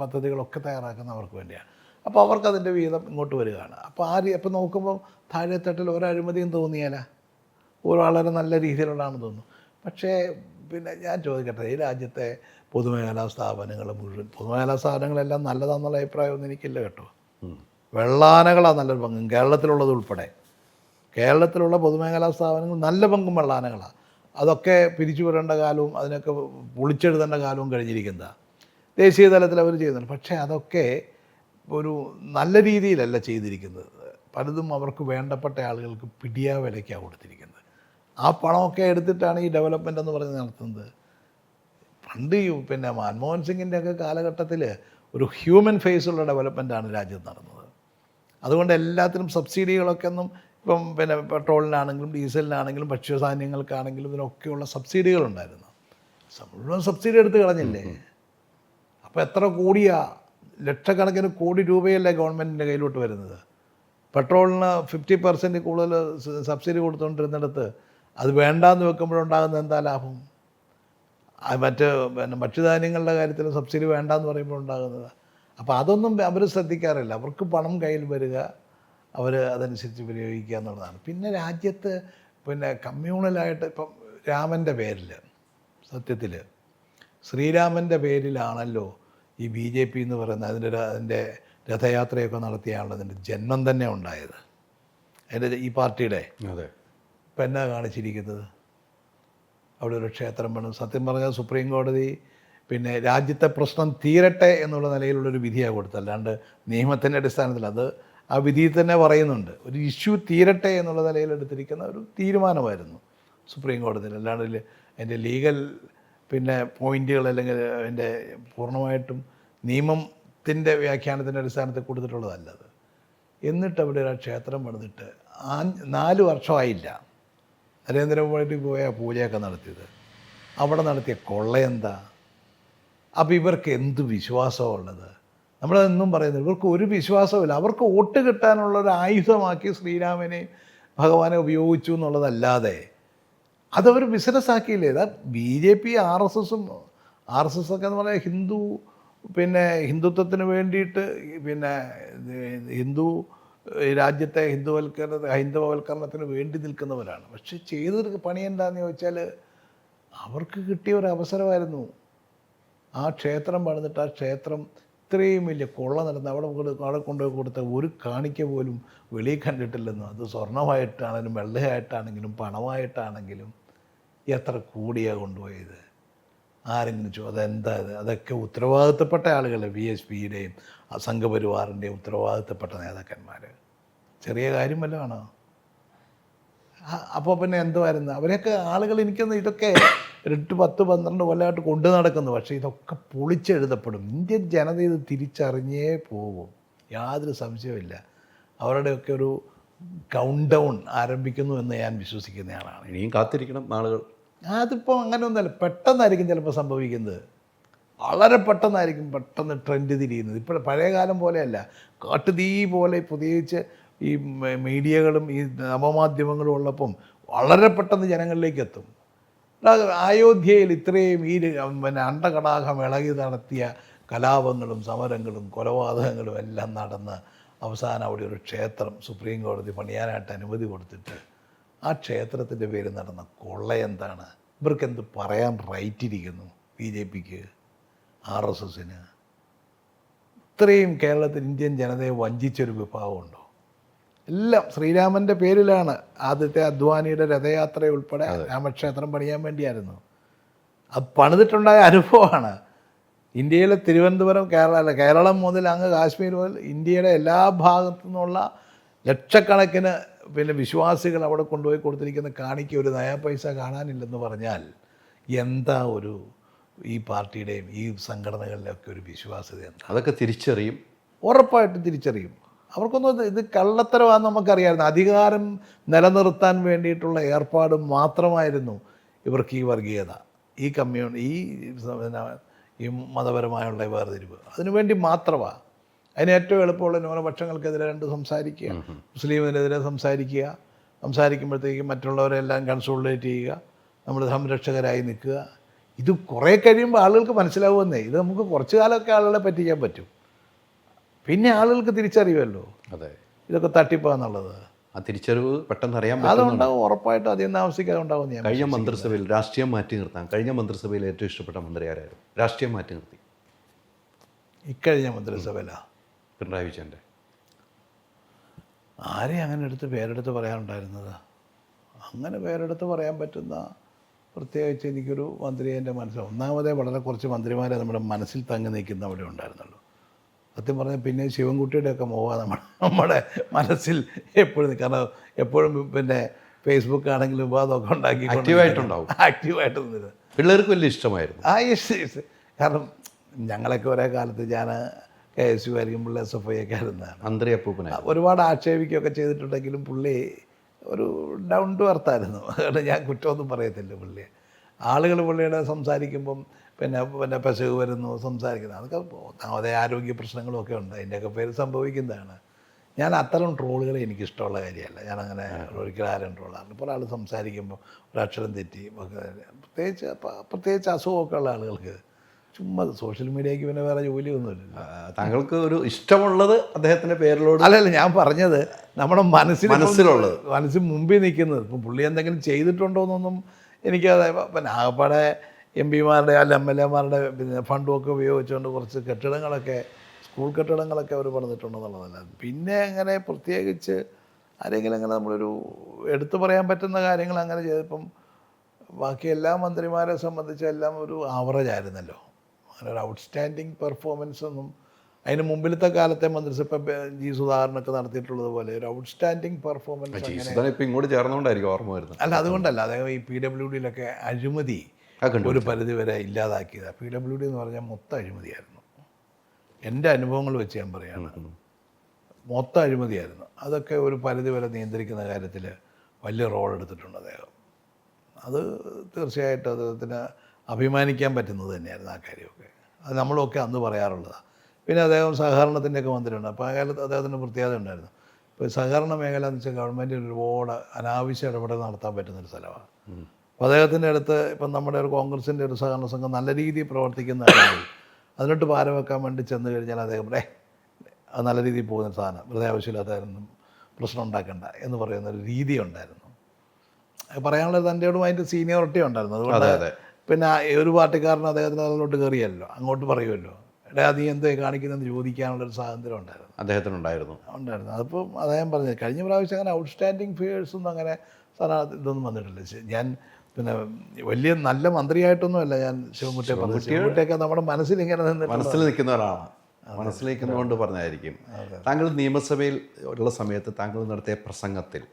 പദ്ധതികളൊക്കെ തയ്യാറാക്കുന്ന അവർക്ക് വേണ്ടിയാണ്. അപ്പോൾ അവർക്കതിൻ്റെ വീതം ഇങ്ങോട്ട് വരികയാണ്. അപ്പോൾ അപ്പോൾ നോക്കുമ്പോൾ താഴെത്തട്ടിൽ ഒരഴിമതിയും തോന്നിയാല, വളരെ നല്ല രീതിയിലുള്ളതാണെന്ന് തോന്നുന്നു. പക്ഷേ പിന്നെ ഞാൻ ചോദിക്കട്ടെ, ഈ രാജ്യത്തെ പൊതുമേഖലാ സ്ഥാപനങ്ങൾ മുഴുവൻ, പൊതുമേഖലാ സ്ഥാപനങ്ങളെല്ലാം നല്ലതാണെന്നുള്ള അഭിപ്രായമൊന്നും എനിക്കില്ല കേട്ടോ. വെള്ളാനകളാണ് നല്ലൊരു പങ്കും, കേരളത്തിലുള്ളത് ഉൾപ്പെടെ. കേരളത്തിലുള്ള പൊതുമേഖലാ സ്ഥാപനങ്ങൾ നല്ല പങ്കും വെള്ളാനകളാണ്. അതൊക്കെ പിരിച്ചു വിടേണ്ട കാലവും അതിനൊക്കെ പൊളിച്ചെഴുതേണ്ട കാലവും കഴിഞ്ഞിരിക്കുന്നതാണ്. ദേശീയ തലത്തിൽ അവർ ചെയ്യുന്നുണ്ട്. പക്ഷേ അതൊക്കെ ഒരു നല്ല രീതിയിലല്ല ചെയ്തിരിക്കുന്നത്. പലതും അവർക്ക് വേണ്ടപ്പെട്ട ആളുകൾക്ക് പിടിയാ വിലയ്ക്കാണ് കൊടുത്തിരിക്കുന്നത്. ആ പണമൊക്കെ എടുത്തിട്ടാണ് ഈ ഡെവലപ്മെൻ്റ് എന്ന് പറഞ്ഞ് നടത്തുന്നത്. പണ്ട് പിന്നെ മൻമോഹൻ സിംഗിൻ്റെ ഒക്കെ കാലഘട്ടത്തിൽ ഒരു ഹ്യൂമൻ ഫേസുള്ള ഡെവലപ്മെൻറ്റാണ് രാജ്യത്ത് നടന്നത്. അതുകൊണ്ട് എല്ലാത്തിനും സബ്സിഡികളൊക്കെ ഒന്നും ഇപ്പം പിന്നെ പെട്രോളിനാണെങ്കിലും ഡീസലിനാണെങ്കിലും ഭക്ഷ്യധാന്യങ്ങൾക്കാണെങ്കിലും ഇതിനൊക്കെയുള്ള സബ്സിഡികളുണ്ടായിരുന്നു. മുഴുവൻ സബ്സിഡി എടുത്ത് കളഞ്ഞില്ലേ? അപ്പോൾ എത്ര കോടിയാ, ലക്ഷക്കണക്കിന് കോടി രൂപയല്ലേ ഗവൺമെൻറ്റിൻ്റെ കയ്യിലോട്ട് വരുന്നത്. പെട്രോളിന് 50% കൂടുതൽ സബ്സിഡി കൊടുത്തുകൊണ്ടിരുന്നിടത്ത് അത് വേണ്ടാന്ന് വെക്കുമ്പോഴുണ്ടാകുന്ന എന്താ ലാഭം? മറ്റ് പിന്നെ ഭക്ഷ്യധാന്യങ്ങളുടെ കാര്യത്തിൽ സബ്സിഡി വേണ്ടാന്ന് പറയുമ്പോൾ ഉണ്ടാകുന്നത്. അപ്പോൾ അതൊന്നും അവർ ശ്രദ്ധിക്കാറില്ല. അവർക്ക് പണം കയ്യിൽ വരിക, അവർ അതനുസരിച്ച് ഉപയോഗിക്കുക എന്നുള്ളതാണ്. പിന്നെ രാജ്യത്ത് പിന്നെ കമ്മ്യൂണലായിട്ട് ഇപ്പം രാമൻ്റെ പേരിൽ, സത്യത്തിൽ ശ്രീരാമൻ്റെ പേരിലാണല്ലോ ഈ BJP എന്ന് പറയുന്ന അതിൻ്റെ രഥയാത്രയൊക്കെ നടത്തിയാണതിൻ്റെ ജന്മം തന്നെ ഉണ്ടായത്. അതിൻ്റെ ഈ പാർട്ടിയുടെ അതെ ഇപ്പം എന്നാ കാണിച്ചിരിക്കുന്നത്? അവിടെ ഒരു ക്ഷേത്രം വേണം. സത്യം പറഞ്ഞാൽ സുപ്രീം കോടതി പിന്നെ രാജ്യത്തെ പ്രശ്നം തീരട്ടെ എന്നുള്ള നിലയിലുള്ളൊരു വിധിയാണ് കൊടുത്തത്, അല്ലാണ്ട് നിയമത്തിൻ്റെ അടിസ്ഥാനത്തിൽ. അത് ആ വിധിയിൽ തന്നെ പറയുന്നുണ്ട്, ഒരു ഇഷ്യൂ തീരട്ടെ എന്നുള്ള നിലയിൽ എടുത്തിരിക്കുന്ന ഒരു തീരുമാനമായിരുന്നു സുപ്രീം കോടതിയിൽ. അല്ലാണ്ട് അതിൻ്റെ ലീഗൽ പിന്നെ പോയിൻറ്റുകൾ അല്ലെങ്കിൽ അതിൻ്റെ പൂർണ്ണമായിട്ടും നിയമത്തിൻ്റെ വ്യാഖ്യാനത്തിൻ്റെ അടിസ്ഥാനത്തിൽ കൊടുത്തിട്ടുള്ളതല്ലത്. എന്നിട്ട് അവിടെ ഒരു ക്ഷേത്രം പണിതിട്ട് 4 വർഷമായില്ല നരേന്ദ്രമോദി പോയ പൂജയൊക്കെ നടത്തിയത്. അവിടെ നടത്തിയ കൊള്ളയെന്താ? അപ്പോൾ ഇവർക്ക് എന്ത് വിശ്വാസമുള്ളത്? നമ്മളതെന്നും പറയുന്നത് ഇവർക്ക് ഒരു വിശ്വാസമില്ല. അവർക്ക് വോട്ട് കിട്ടാനുള്ളൊരു ആയുധമാക്കി ശ്രീരാമനെ ഭഗവാനെ ഉപയോഗിച്ചു എന്നുള്ളതല്ലാതെ അതവർ ബിസിനസ്സാക്കിയില്ലേ. ഇതാ BJP RSS ഒക്കെ എന്ന് പറഞ്ഞാൽ ഹിന്ദുത്വത്തിന് വേണ്ടിയിട്ട് പിന്നെ രാജ്യത്തെ ഹൈന്ദവവൽക്കരണത്തിന് വേണ്ടി നിൽക്കുന്നവരാണ്. പക്ഷെ ചെയ്തൊരു പണി എന്താണെന്ന് ചോദിച്ചാൽ അവർക്ക് കിട്ടിയ ഒരു അവസരമായിരുന്നു. ആ ക്ഷേത്രം പണിതിട്ട് ആ ക്ഷേത്രം ഇത്രയും വലിയ കൊള്ള നടന്ന് അവിടെ കൊണ്ടുപോയി കൊടുത്ത ഒരു കാണിക്ക പോലും വെളിയിൽ കണ്ടിട്ടില്ലെന്നും, അത് സ്വർണ്ണമായിട്ടാണെങ്കിലും വെള്ളയായിട്ടാണെങ്കിലും പണമായിട്ടാണെങ്കിലും എത്ര കൂടിയാണ് കൊണ്ടുപോയത്? ആരെങ്കിലും അതെന്താ ഇത്? അതൊക്കെ ഉത്തരവാദിത്തപ്പെട്ട ആളുകൾ, VSPയുടെയും സംഘപരിവാറിൻ്റെയും ഉത്തരവാദിത്തപ്പെട്ട നേതാക്കന്മാർ. ചെറിയ കാര്യം വല്ലതാണോ? അപ്പോൾ പിന്നെ എന്തുവായിരുന്നു അവരൊക്കെ ആളുകൾ? എനിക്കൊന്ന് ഇതൊക്കെ 8-10-12 കൊല്ലമായിട്ട് കൊണ്ടു നടക്കുന്നു. പക്ഷേ ഇതൊക്കെ പൊളിച്ചെഴുതപ്പെടും. ഇന്ത്യൻ ജനത ഇത് തിരിച്ചറിഞ്ഞേ പോകും, യാതൊരു സംശയമില്ല. അവരുടെയൊക്കെ ഒരു കൗണ്ട് ഡൗൺ ആരംഭിക്കുന്നു എന്ന് ഞാൻ വിശ്വസിക്കുന്നയാളാണ്. ഇനിയും കാത്തിരിക്കണം നാളുകൾ. അതിപ്പോൾ അങ്ങനെയൊന്നുമല്ല, പെട്ടെന്നായിരിക്കും ചിലപ്പോൾ സംഭവിക്കുന്നത്. വളരെ പെട്ടെന്ന് ട്രെൻഡ് തിരിയുന്നത്. ഇപ്പോൾ പഴയ കാലം പോലെയല്ല, കാട്ടുതീ പോലെ പ്രത്യേകിച്ച് ഈ മീഡിയകളും ഈ നവമാധ്യമങ്ങളും ഉള്ളപ്പം വളരെ പെട്ടെന്ന് ജനങ്ങളിലേക്ക് എത്തും. അയോധ്യയിൽ ഇത്രയും ഈ പിന്നെ അണ്ടകടാഹം ഇളകി നടത്തിയ കലാപങ്ങളും സമരങ്ങളും കൊലപാതകങ്ങളും എല്ലാം നടന്ന് അവസാനം അവിടെ ഒരു ക്ഷേത്രം സുപ്രീം കോടതി പണിയാനായിട്ട് അനുമതി കൊടുത്തിട്ട് ആ ക്ഷേത്രത്തിൻ്റെ പേര് നടന്ന കൊള്ളയെന്താണ്? ഇവർക്കെന്ത് പറയാൻ റൈറ്റിരിക്കുന്നു? BJPക്ക്, RSSന്? ഇത്രയും കേരളത്തിൽ ഇന്ത്യൻ ജനതയെ വഞ്ചിച്ചൊരു വിഭാഗമുണ്ടോ? എല്ലാം ശ്രീരാമൻ്റെ പേരിലാണ്. ആദ്യത്തെ അദ്വാനിയുടെ രഥയാത്ര ഉൾപ്പെടെ രാമക്ഷേത്രം പണിയാൻ വേണ്ടിയായിരുന്നു. അത് പണിതിട്ടുണ്ടായ അനുഭവമാണ്. ഇന്ത്യയിലെ തിരുവനന്തപുരം, കേരളം മുതൽ അങ്ങ് കാശ്മീർ മുതൽ ഇന്ത്യയുടെ എല്ലാ ഭാഗത്തു നിന്നുള്ള ലക്ഷക്കണക്കിന് പിന്നെ വിശ്വാസികൾ അവിടെ കൊണ്ടുപോയി കൊടുത്തിരിക്കുന്ന കാണിക്ക് ഒരു നയാ പൈസ കാണാനില്ലെന്ന് പറഞ്ഞാൽ എന്താ ഒരു ഈ പാർട്ടിയുടെയും ഈ സംഘടനകളിലൊക്കെ ഒരു വിശ്വാസ്യത എന്താ? അതൊക്കെ തിരിച്ചറിയും, ഉറപ്പായിട്ടും തിരിച്ചറിയും. അവർക്കൊന്നും ഇത് കള്ളത്തരമാണെന്ന് നമുക്കറിയാമായിരുന്നു. അധികാരം നിലനിർത്താൻ വേണ്ടിയിട്ടുള്ള ഏർപ്പാട് മാത്രമായിരുന്നു ഇവർക്ക് ഈ വർഗീയത, ഈ പിന്നെ ഈ മതപരമായുള്ള വേർതിരിവ് അതിനുവേണ്ടി മാത്രമാണ്. അതിന് ഏറ്റവും എളുപ്പമുള്ള ന്യൂനപക്ഷങ്ങൾക്കെതിരെ സംസാരിക്കുക, മുസ്ലിമിനെതിരെ സംസാരിക്കുമ്പോഴത്തേക്കും മറ്റുള്ളവരെല്ലാം കൺസോളിഡേറ്റ് ചെയ്യുക, നമ്മൾ സംരക്ഷകരായി നിൽക്കുക. ഇത് കുറേ കഴിയുമ്പോൾ ആളുകൾക്ക് മനസ്സിലാവുമെന്നേ. ഇത് നമുക്ക് കുറച്ച് കാലമൊക്കെ ആളുകളെ പറ്റിക്കാൻ പറ്റും, പിന്നെ ആളുകൾക്ക് തിരിച്ചറിയുമല്ലോ അതെ ഇതൊക്കെ തട്ടിപ്പാന്നുള്ളത്. ആ തിരിച്ചറിവ് പെട്ടെന്ന് അറിയാൻ അതുണ്ടാവും, ഉറപ്പായിട്ടും അധികം താമസിക്കാതെ ഉണ്ടാവും. കഴിഞ്ഞ മന്ത്രിസഭയിൽ രാഷ്ട്രീയം മാറ്റി നിർത്താൻ കഴിഞ്ഞ മന്ത്രിസഭയിൽ ഏറ്റവും ഇഷ്ടപ്പെട്ട മന്ത്രി ആരായിരുന്നു? രാഷ്ട്രീയം മാറ്റി നിർത്തി ഇക്കഴിഞ്ഞ മന്ത്രിസഭയിലാണ് പിണറായി വിജയൻ്റെ. ആരെയും അങ്ങനെ പേരെടുത്ത് പറയാനുണ്ടായിരുന്നത്? അങ്ങനെ പേരെടുത്ത് പറയാൻ പറ്റുന്ന പ്രത്യേകിച്ച് എനിക്കൊരു മന്ത്രിയെ എൻ്റെ മനസ്സിൽ, ഒന്നാമതേ വളരെ കുറച്ച് മന്ത്രിമാരെ നമ്മുടെ മനസ്സിൽ തങ്ങി നിൽക്കുന്നവിടെ ഉണ്ടായിരുന്നുള്ളൂ. സത്യം പറഞ്ഞാൽ പിന്നെ ശിവൻകുട്ടിയുടെയൊക്കെ മോഹം നമ്മുടെ മനസ്സിൽ എപ്പോഴും, കാരണം എപ്പോഴും പിന്നെ ഫേസ്ബുക്ക് ആണെങ്കിലും വിവാദമൊക്കെ ഉണ്ടാക്കി ആക്റ്റീവായിട്ട് നിന്നത് പിള്ളേർക്ക് വലിയ ഇഷ്ടമായിരുന്നു. യെസ്. കാരണം ഞങ്ങളൊക്കെ ഒരേ കാലത്ത് ഞാൻ KSU ആയിരിക്കുമ്പോൾ SFI ഒക്കെ ആയിരുന്നതാണ്. മന്ത്രി അപ്പൂപ്പനെ ഒരുപാട് ആക്ഷേപിക്കുകയൊക്കെ ചെയ്തിട്ടുണ്ടെങ്കിലും പുള്ളി ഒരു ഡൗൺ ടു എർത്ത് ആയിരുന്നു. അതുകൊണ്ട് ഞാൻ കുറ്റമൊന്നും പറയത്തില്ല പുള്ളിയെ. ആളുകൾ പുള്ളിയുടെ സംസാരിക്കുമ്പം പിന്നെ പെശക് വരുന്നു സംസാരിക്കുന്നത്, അതൊക്കെ ഒന്നാമതേ ആരോഗ്യ പ്രശ്നങ്ങളൊക്കെ ഉണ്ട്, അതിൻ്റെയൊക്കെ പേര് സംഭവിക്കുന്നതാണ്. ഞാൻ അത്തരം ട്രോളുകൾ എനിക്കിഷ്ടമുള്ള കാര്യമല്ല. ഞാനങ്ങനെ ഒരിക്കലും ആരും ട്രോളാറില്ല. ഇപ്പോൾ ഒരാൾ സംസാരിക്കുമ്പോൾ ഒരക്ഷരം തെറ്റി, പ്രത്യേകിച്ച് അസുഖമൊക്കെ ഉള്ള ആളുകൾക്ക് ചുമ്മാ സോഷ്യൽ മീഡിയയ്ക്ക് പിന്നെ വേറെ ജോലിയൊന്നുമില്ല. താങ്കൾക്ക് ഒരു ഇഷ്ടമുള്ളത് അദ്ദേഹത്തിൻ്റെ പേരിലോട് അല്ലല്ല, ഞാൻ പറഞ്ഞത് നമ്മുടെ മനസ്സിലുള്ളത്, മനസ്സിൽ മുമ്പിൽ നിൽക്കുന്നത്. ഇപ്പം പുള്ളി എന്തെങ്കിലും ചെയ്തിട്ടുണ്ടോ എന്നൊന്നും എനിക്കത്, പിന്നെ ആകപ്പാടെ MP-മാരുടെ അല്ല MLA മാരുടെ പിന്നെ ഫണ്ടുമൊക്കെ ഉപയോഗിച്ചുകൊണ്ട് കുറച്ച് കെട്ടിടങ്ങളൊക്കെ, സ്കൂൾ കെട്ടിടങ്ങളൊക്കെ അവർ പണിതിട്ടുണ്ടെന്നുള്ളതല്ല. പിന്നെ അങ്ങനെ പ്രത്യേകിച്ച് ആരെങ്കിലും അങ്ങനെ നമ്മളൊരു എടുത്തു പറയാൻ പറ്റുന്ന കാര്യങ്ങൾ അങ്ങനെ ചെയ്തപ്പം ബാക്കി എല്ലാ മന്ത്രിമാരെ സംബന്ധിച്ച് എല്ലാം ഒരു ആവറേജ് ആയിരുന്നല്ലോ. അങ്ങനെ ഒരു ഔട്ട്സ്റ്റാൻഡിങ് പെർഫോമൻസ് ഒന്നും അതിന് മുമ്പിലത്തെ കാലത്തെ മന്ത്രിസഭ G. സുധാകരനൊക്കെ നടത്തിയിട്ടുള്ളത് പോലെ ഒരു ഔട്ട്സ്റ്റാൻഡിങ് പെർഫോമൻസ് ഇപ്പം ഇങ്ങോട്ട് ചേർന്നുകൊണ്ടായിരിക്കും ഓർമ്മ വരുന്നത്. അല്ല, അതുകൊണ്ടല്ല. അദ്ദേഹം ഈ PWDയിലൊക്കെ അഴിമതി ഒരു പരിധിവരെ ഇല്ലാതാക്കിയത്. PWD എന്ന് പറഞ്ഞാൽ മൊത്തം അഴിമതിയായിരുന്നു. എൻ്റെ അനുഭവങ്ങൾ വെച്ച് ഞാൻ പറയുകയാണ്, മൊത്തം അഴിമതിയായിരുന്നു. അതൊക്കെ ഒരു പരിധിവരെ നിയന്ത്രിക്കുന്ന കാര്യത്തിൽ വലിയ റോൾ എടുത്തിട്ടുണ്ട് അദ്ദേഹം. അത് തീർച്ചയായിട്ടും അദ്ദേഹത്തിന് അഭിമാനിക്കാൻ പറ്റുന്നത് തന്നെയായിരുന്നു ആ കാര്യമൊക്കെ. അത് നമ്മളൊക്കെ അന്ന് പറയാറുള്ളതാണ്. പിന്നെ അദ്ദേഹം സഹകരണത്തിൻ്റെയൊക്കെ മന്ത്രിയുണ്ട്. അപ്പോൾ ആ കാലത്ത് അദ്ദേഹത്തിന് പ്രത്യേകത ഉണ്ടായിരുന്നു. ഇപ്പോൾ സഹകരണ മേഖല എന്ന് വെച്ചാൽ ഗവൺമെൻറ്റിൽ ഒരുപാട് അനാവശ്യ ഇടപെടൽ നടത്താൻ പറ്റുന്നൊരു സ്ഥലമാണ്. അപ്പോൾ അദ്ദേഹത്തിൻ്റെ അടുത്ത് ഇപ്പം നമ്മുടെ ഒരു കോൺഗ്രസിൻ്റെ ഒരു സഹകരണ സംഘം നല്ല രീതിയിൽ പ്രവർത്തിക്കുന്നതാണെങ്കിൽ അതിനോട്ട് പാര വെക്കാൻ വേണ്ടി ചെന്ന് കഴിഞ്ഞാൽ അദ്ദേഹം അത് നല്ല രീതിയിൽ പോകുന്ന സാധനം, വെറുതെ ആവശ്യമില്ലാത്തതായിരുന്നു, പ്രശ്നം ഉണ്ടാക്കണ്ട എന്ന് പറയുന്നൊരു രീതി ഉണ്ടായിരുന്നു. പറയാനുള്ള തൻ്റെയോടും അതിൻ്റെ സീനിയോറിറ്റി ഉണ്ടായിരുന്നു. അതുകൊണ്ട് പിന്നെ ഒരു പാർട്ടിക്കാരനും അദ്ദേഹത്തിന് അതിലോട്ട് കയറിയല്ലോ, അങ്ങോട്ട് പറയുമല്ലോ, നീ എന്തേ കാണിക്കുന്നതെന്ന് ചോദിക്കാനുള്ളൊരു സ്വാതന്ത്ര്യം ഉണ്ടായിരുന്നു, അദ്ദേഹത്തിനുണ്ടായിരുന്നു. അതിപ്പം അദ്ദേഹം പറഞ്ഞത് കഴിഞ്ഞ പ്രാവശ്യം അങ്ങനെ ഔട്ട്സ്റ്റാൻഡിങ് ഫിഗേഴ്സൊന്നും അങ്ങനെ ഇതൊന്നും വന്നിട്ടില്ല. ഞാൻ പിന്നെ വലിയ നല്ല മന്ത്രിയായിട്ടൊന്നുമല്ല ഞാൻ ശിവൻകുട്ടിയെ പറഞ്ഞത്. ശിവൻകുട്ടിയൊക്കെ നമ്മുടെ മനസ്സിൽ ഇങ്ങനെ മനസ്സിൽ നിൽക്കുന്ന ഒരാളാണ്, മനസ്സിൽ നിൽക്കുന്നതുകൊണ്ട് പറഞ്ഞായിരിക്കും. താങ്കൾ നിയമസഭയിൽ ഉള്ള സമയത്ത് താങ്കൾ നടത്തിയ പ്രസംഗത്തിൽ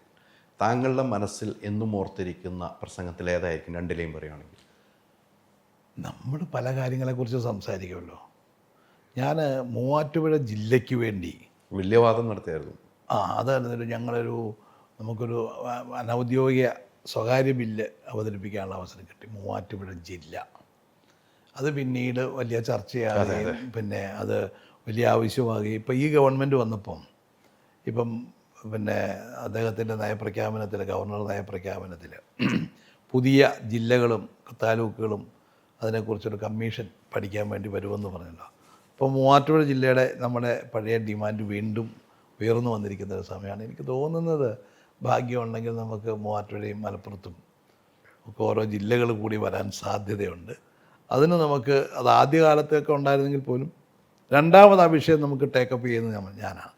താങ്കളുടെ മനസ്സിൽ എന്നും ഓർത്തിരിക്കുന്ന പ്രസംഗത്തിൽ ഏതായിരിക്കും? രണ്ടിലെയും പറയുകയാണെങ്കിൽ. നമ്മൾ പല കാര്യങ്ങളെക്കുറിച്ച് സംസാരിക്കുമല്ലോ. ഞാൻ മൂവാറ്റുപുഴ ജില്ലയ്ക്ക് വേണ്ടി വലിയ വാദം നടത്തിയായിരുന്നു. അതായിരുന്നു നമുക്കൊരു അനൗദ്യോഗിക സ്വകാര്യ ബില്ല് അവതരിപ്പിക്കാനുള്ള അവസരം കിട്ടി, മൂവാറ്റുപുഴ ജില്ല. അത് പിന്നീട് വലിയ ചർച്ചയാകുകയും പിന്നെ അത് വലിയ ആവശ്യമാകുകയും ഇപ്പം ഈ ഗവൺമെൻറ് വന്നപ്പം പിന്നെ അദ്ദേഹത്തിൻ്റെ നയപ്രഖ്യാപനത്തിൽ, ഗവർണർ നയപ്രഖ്യാപനത്തിൽ പുതിയ ജില്ലകളും താലൂക്കുകളും അതിനെക്കുറിച്ചൊരു കമ്മീഷൻ പഠിക്കാൻ വേണ്ടി വരുമെന്ന് പറഞ്ഞല്ലോ. അപ്പോൾ മൂവാറ്റുപുഴ ജില്ലയുടെ നമ്മുടെ പഴയ ഡിമാൻഡ് വീണ്ടും ഉയർന്നു വന്നിരിക്കുന്ന ഒരു സമയമാണ്. എനിക്ക് തോന്നുന്നത് ഭാഗ്യമുണ്ടെങ്കിൽ നമുക്ക് മൂവാറ്റുപുഴയും മലപ്പുറത്തും ഒക്കെ ഓരോ ജില്ലകൾ കൂടി വരാൻ സാധ്യതയുണ്ട്. അതിന് നമുക്ക് അത് ആദ്യകാലത്തൊക്കെ ഉണ്ടായിരുന്നെങ്കിൽ പോലും രണ്ടാമത് ആ വിഷയം നമുക്ക് ടേക്കപ്പ് ചെയ്യുന്നത് ഞാനാണ്.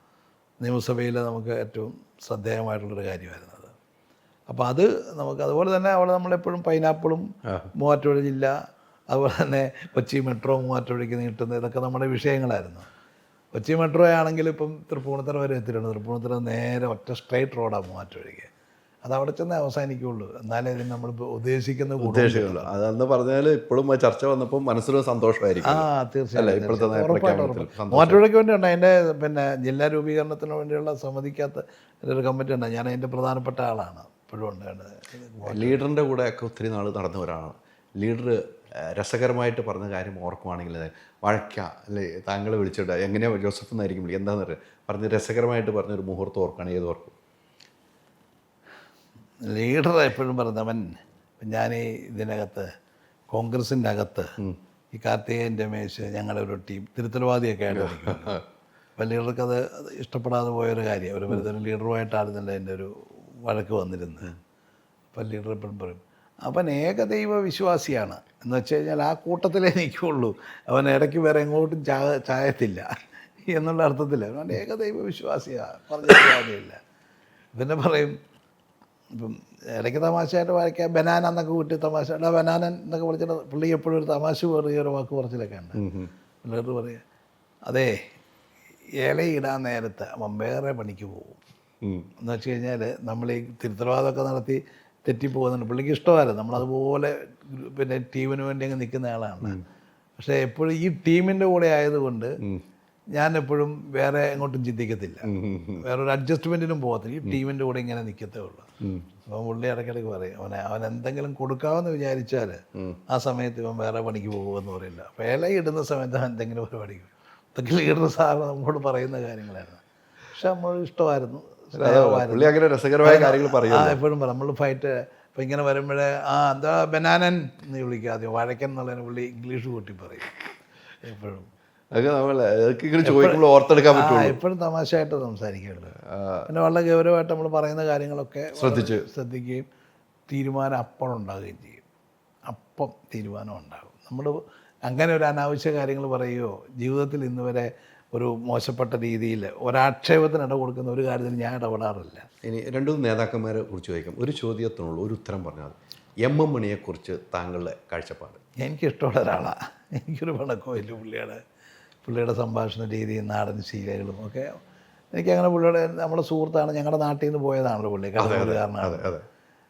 നിയമസഭയിൽ നമുക്ക് ഏറ്റവും ശ്രദ്ധേയമായിട്ടുള്ളൊരു കാര്യമായിരുന്നത്. അപ്പോൾ അത് നമുക്ക് അതുപോലെ തന്നെ അവിടെ നമ്മളെപ്പോഴും പൈനാപ്പിളും മൂവാറ്റുപുഴ ജില്ല, അതുപോലെ തന്നെ കൊച്ചി മെട്രോ മൂവാറ്റുപുഴയ്ക്ക് നീട്ടുന്നത്, ഇതൊക്കെ നമ്മുടെ വിഷയങ്ങളായിരുന്നു. കൊച്ചി മെട്രോ ആണെങ്കിൽ ഇപ്പം തൃപ്പൂണിത്തുറ വരെ എത്തിയിട്ടുണ്ട്. തൃപ്പൂണിത്തുറ നേരെ ഒറ്റ സ്ട്രൈറ്റ് റോഡാണ് മൂവാറ്റുപുഴയ്ക്ക്. അത് അവിടെ ചെന്നേ അവസാനിക്കുകയുള്ളൂ. എന്നാലേ ഇതിന് നമ്മൾ ഉദ്ദേശിക്കുന്ന ഉദ്ദേശിക്കുള്ളൂ. അതെന്ന് പറഞ്ഞാൽ ഇപ്പോഴും ചർച്ച വന്നപ്പോൾ മനസ്സിലൊരു സന്തോഷമായിരിക്കും. തീർച്ചയായും മൂവാറ്റുപുഴയ്ക്ക് വേണ്ടിയുണ്ട്. അതിൻ്റെ പിന്നെ ജില്ലാ രൂപീകരണത്തിന് വേണ്ടിയുള്ള സമിതിക്കകത്ത് ഒരു കമ്മിറ്റി ഉണ്ട്. ഞാൻ അതിൻ്റെ പ്രധാനപ്പെട്ട ആളാണ്. ഇപ്പോഴും ഉണ്ട്. ലീഡറിൻ്റെ കൂടെ ഒക്കെ ഒത്തിരി നാൾ നടന്ന ഒരാളാണ്. ലീഡർ രസകരമായിട്ട് പറഞ്ഞ കാര്യം ഓർക്കുവാണെങ്കിൽ വഴക്ക അല്ലേ, താങ്കൾ വിളിച്ചിട്ട് എങ്ങനെയാണ് ജോസഫ് എന്നായിരിക്കും വിളിക്കുക, എന്താണെന്ന് അറിയാം, പറഞ്ഞ് രസകരമായിട്ട് പറഞ്ഞൊരു മുഹൂർത്തം ഓർക്കുകയാണ്, ഏത് ഓർക്കും? ലീഡർ എപ്പോഴും പറഞ്ഞവൻ, ഞാൻ ഇതിനകത്ത് കോൺഗ്രസിൻ്റെ അകത്ത് ഈ കാർത്തികേയൻ രമേശ് ഞങ്ങളുടെ ഒരു ടീം തിരുത്തലവാദിയൊക്കെ ആയിട്ട് നിൽക്കുന്നു. അപ്പം ലീഡർക്ക് അത് ഇഷ്ടപ്പെടാതെ പോയൊരു കാര്യം, ഒരു വരുന്ന ലീഡറുമായിട്ടായിരുന്നില്ല എൻ്റെ ഒരു വഴക്ക് വന്നിരുന്നത്. അപ്പം ലീഡർ എപ്പോഴും പറയും അവൻ ഏകദൈവ വിശ്വാസിയാണ് എന്ന് വെച്ച് കഴിഞ്ഞാൽ ആ കൂട്ടത്തിലേ നിൽക്കുള്ളൂ, അവൻ ഇടയ്ക്ക് വേറെ എങ്ങോട്ടും ചായത്തില്ല എന്നുള്ള അർത്ഥത്തിൽ അവൻ ഏകദൈവ വിശ്വാസിയാണ്, പറഞ്ഞ കാര്യമില്ല. പിന്നെ പറയും ഇപ്പം ഇടയ്ക്ക് തമാശയായിട്ട് വായിക്കാം ബനാന എന്നൊക്കെ കൂട്ടി തമാശ ബനാനൻ എന്നൊക്കെ വിളിച്ചിട്ട് പുള്ളി എപ്പോഴും ഒരു തമാശ പറയുക, ഒരു വാക്ക് പറച്ചിലൊക്കെ ഉണ്ട്. പിള്ളേർ പറയുക അതെ ഇലയിടാൻ നേരത്ത് അവൻ വേറെ പണിക്ക് പോകും എന്ന് വെച്ച് കഴിഞ്ഞാൽ നമ്മൾ ഈ തിരുത്തലവാദമൊക്കെ നടത്തി തെറ്റിപ്പോകുന്നുണ്ട്. പുള്ളിക്ക് ഇഷ്ടമായിരുന്നു, നമ്മളതുപോലെ പിന്നെ ടീമിന് വേണ്ടി അങ്ങ് നിൽക്കുന്ന ആളാണ്. പക്ഷേ എപ്പോഴും ഈ ടീമിൻ്റെ കൂടെ ആയതുകൊണ്ട് ഞാൻ എപ്പോഴും വേറെ എങ്ങോട്ടും ചിന്തിക്കത്തില്ല, വേറൊരു അഡ്ജസ്റ്റ്മെൻറ്റിനും പോകത്തില്ല, ഈ ടീമിൻ്റെ കൂടെ ഇങ്ങനെ നിൽക്കത്തേ ഉള്ളൂ. അപ്പം പുള്ളി ഇടയ്ക്കിടയ്ക്ക് പറയും അവൻ എന്തെങ്കിലും കൊടുക്കാമെന്ന് വിചാരിച്ചാൽ ആ സമയത്ത് ഇവൻ വേറെ പണിക്ക് പോകുമെന്ന് പറയില്ല. അപ്പോൾ ഇടുന്ന സമയത്ത് എന്തെങ്കിലും ഒരു പണിക്ക് ഇതൊക്കെ ലീഡർ സാറ് നമ്മോട് പറയുന്ന കാര്യങ്ങളായിരുന്നു. പക്ഷെ നമ്മൾ ഇഷ്ടമായിരുന്നു, രസകരമായ കാര്യങ്ങൾ പറയും. എപ്പോഴും പറയും നമ്മൾ ഫൈറ്റ് ഇപ്പം ഇങ്ങനെ വരുമ്പോഴേ എന്താ ബനാനൻ എന്ന് വിളിക്കുക, ആദ്യം വഴക്കൻ എന്നുള്ളതിന് പുള്ളി ഇംഗ്ലീഷ് കൂട്ടി പറയും എപ്പോഴും. എപ്പോഴും തമാശയായിട്ട് സംസാരിക്കുള്ളൂ. പിന്നെ വളരെ ഗൗരവമായിട്ട് നമ്മൾ പറയുന്ന കാര്യങ്ങളൊക്കെ ശ്രദ്ധിക്കുകയും തീരുമാനം അപ്പം ഉണ്ടാകുകയും ചെയ്യും. അപ്പം തീരുമാനം ഉണ്ടാകും. നമ്മൾ അങ്ങനെ ഒരു അനാവശ്യ കാര്യങ്ങൾ പറയുകയോ ജീവിതത്തിൽ ഇന്ന് വരെ ഒരു മോശപ്പെട്ട രീതിയിൽ ഒരാക്ഷേപത്തിന് ഇട കൊടുക്കുന്ന ഒരു കാര്യത്തിൽ ഞാൻ ഇടപെടാറില്ല. ഇനി രണ്ടും നേതാക്കന്മാരെ കുറിച്ച് ചോദിക്കാം. ഒരു ചോദ്യത്തിനുള്ള ഒരു ഉത്തരം പറഞ്ഞാൽ എം എം മണിയെക്കുറിച്ച് താങ്കളുടെ കാഴ്ചപ്പാട്? എനിക്കിഷ്ടമുള്ള ഒരാളാണ്, എനിക്കൊരു പണക്കവും ഇല്ല. പുള്ളിയുടെ സംഭാഷണ രീതിയും നാടൻ ശീലങ്ങളും ഒക്കെ എനിക്കങ്ങനെ പുള്ളിയുടെ നമ്മുടെ സുഹൃത്താണ്, ഞങ്ങളുടെ നാട്ടിൽ നിന്ന് പോയതാണല്ലോ പുള്ളി, കടന്നുകാരനാണ്.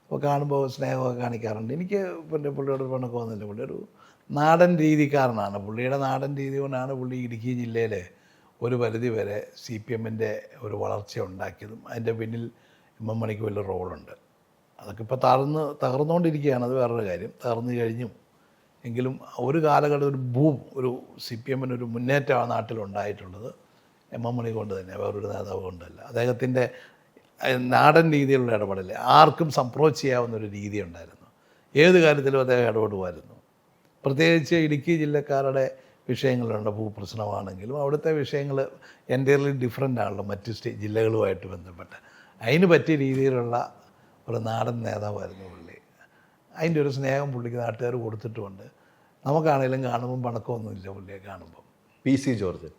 അപ്പോൾ കാണുമ്പോൾ സ്നേഹമൊക്കെ കാണിക്കാറുണ്ട്. എനിക്ക് പിന്നെ പുള്ളിയോട് പണക്കം വന്നില്ല. പുള്ളി ഒരു നാടൻ രീതിക്കാരനാണ്. പുള്ളിയുടെ നാടൻ രീതി കൊണ്ടാണ് പുള്ളി ഇടുക്കി ജില്ലയിൽ ഒരു പരിധി വരെ CPM ഒരു വളർച്ച ഉണ്ടാക്കിയതും അതിൻ്റെ പിന്നിൽ എം എം മണിക്ക് വലിയ റോളുണ്ട്. അതൊക്കെ ഇപ്പോൾ തകർന്നുകൊണ്ടിരിക്കുകയാണ്, അത് വേറൊരു കാര്യം, തകർന്നു കഴിഞ്ഞും. എങ്കിലും ഒരു കാലഘട്ടം ഒരു CPM ഒരു മുന്നേറ്റം ആ നാട്ടിലുണ്ടായിട്ടുള്ളത് എം എം മണി കൊണ്ട് തന്നെ, വേറൊരു നേതാവ് കൊണ്ടല്ല. അദ്ദേഹത്തിൻ്റെ നാടൻ രീതിയിലുള്ള ഇടപെടൽ ആർക്കും അപ്രോച്ച് ചെയ്യാവുന്നൊരു രീതി ഉണ്ടായിരുന്നു. ഏത് കാര്യത്തിലും അദ്ദേഹം ഇടപെടുമായിരുന്നു. പ്രത്യേകിച്ച് ഇടുക്കി ജില്ലക്കാരുടെ വിഷയങ്ങളുണ്ട്, ഭൂപ്രശ്നമാണെങ്കിലും അവിടുത്തെ വിഷയങ്ങൾ എൻ്റയർലി ഡിഫറെൻ്റ് ആണല്ലോ മറ്റ് ജില്ലകളുമായിട്ട് ബന്ധപ്പെട്ട്. അതിന് പറ്റിയ രീതിയിലുള്ള ഒരു നാടൻ നേതാവായിരുന്നു പുള്ളി. അതിൻ്റെ ഒരു സ്നേഹം പുള്ളിക്ക് നാട്ടുകാർ കൊടുത്തിട്ടുമുണ്ട്. നമുക്കാണെങ്കിലും കാണുമ്പം പണക്കമൊന്നുമില്ല പുള്ളിയെ കാണുമ്പം. PC ജോർജ്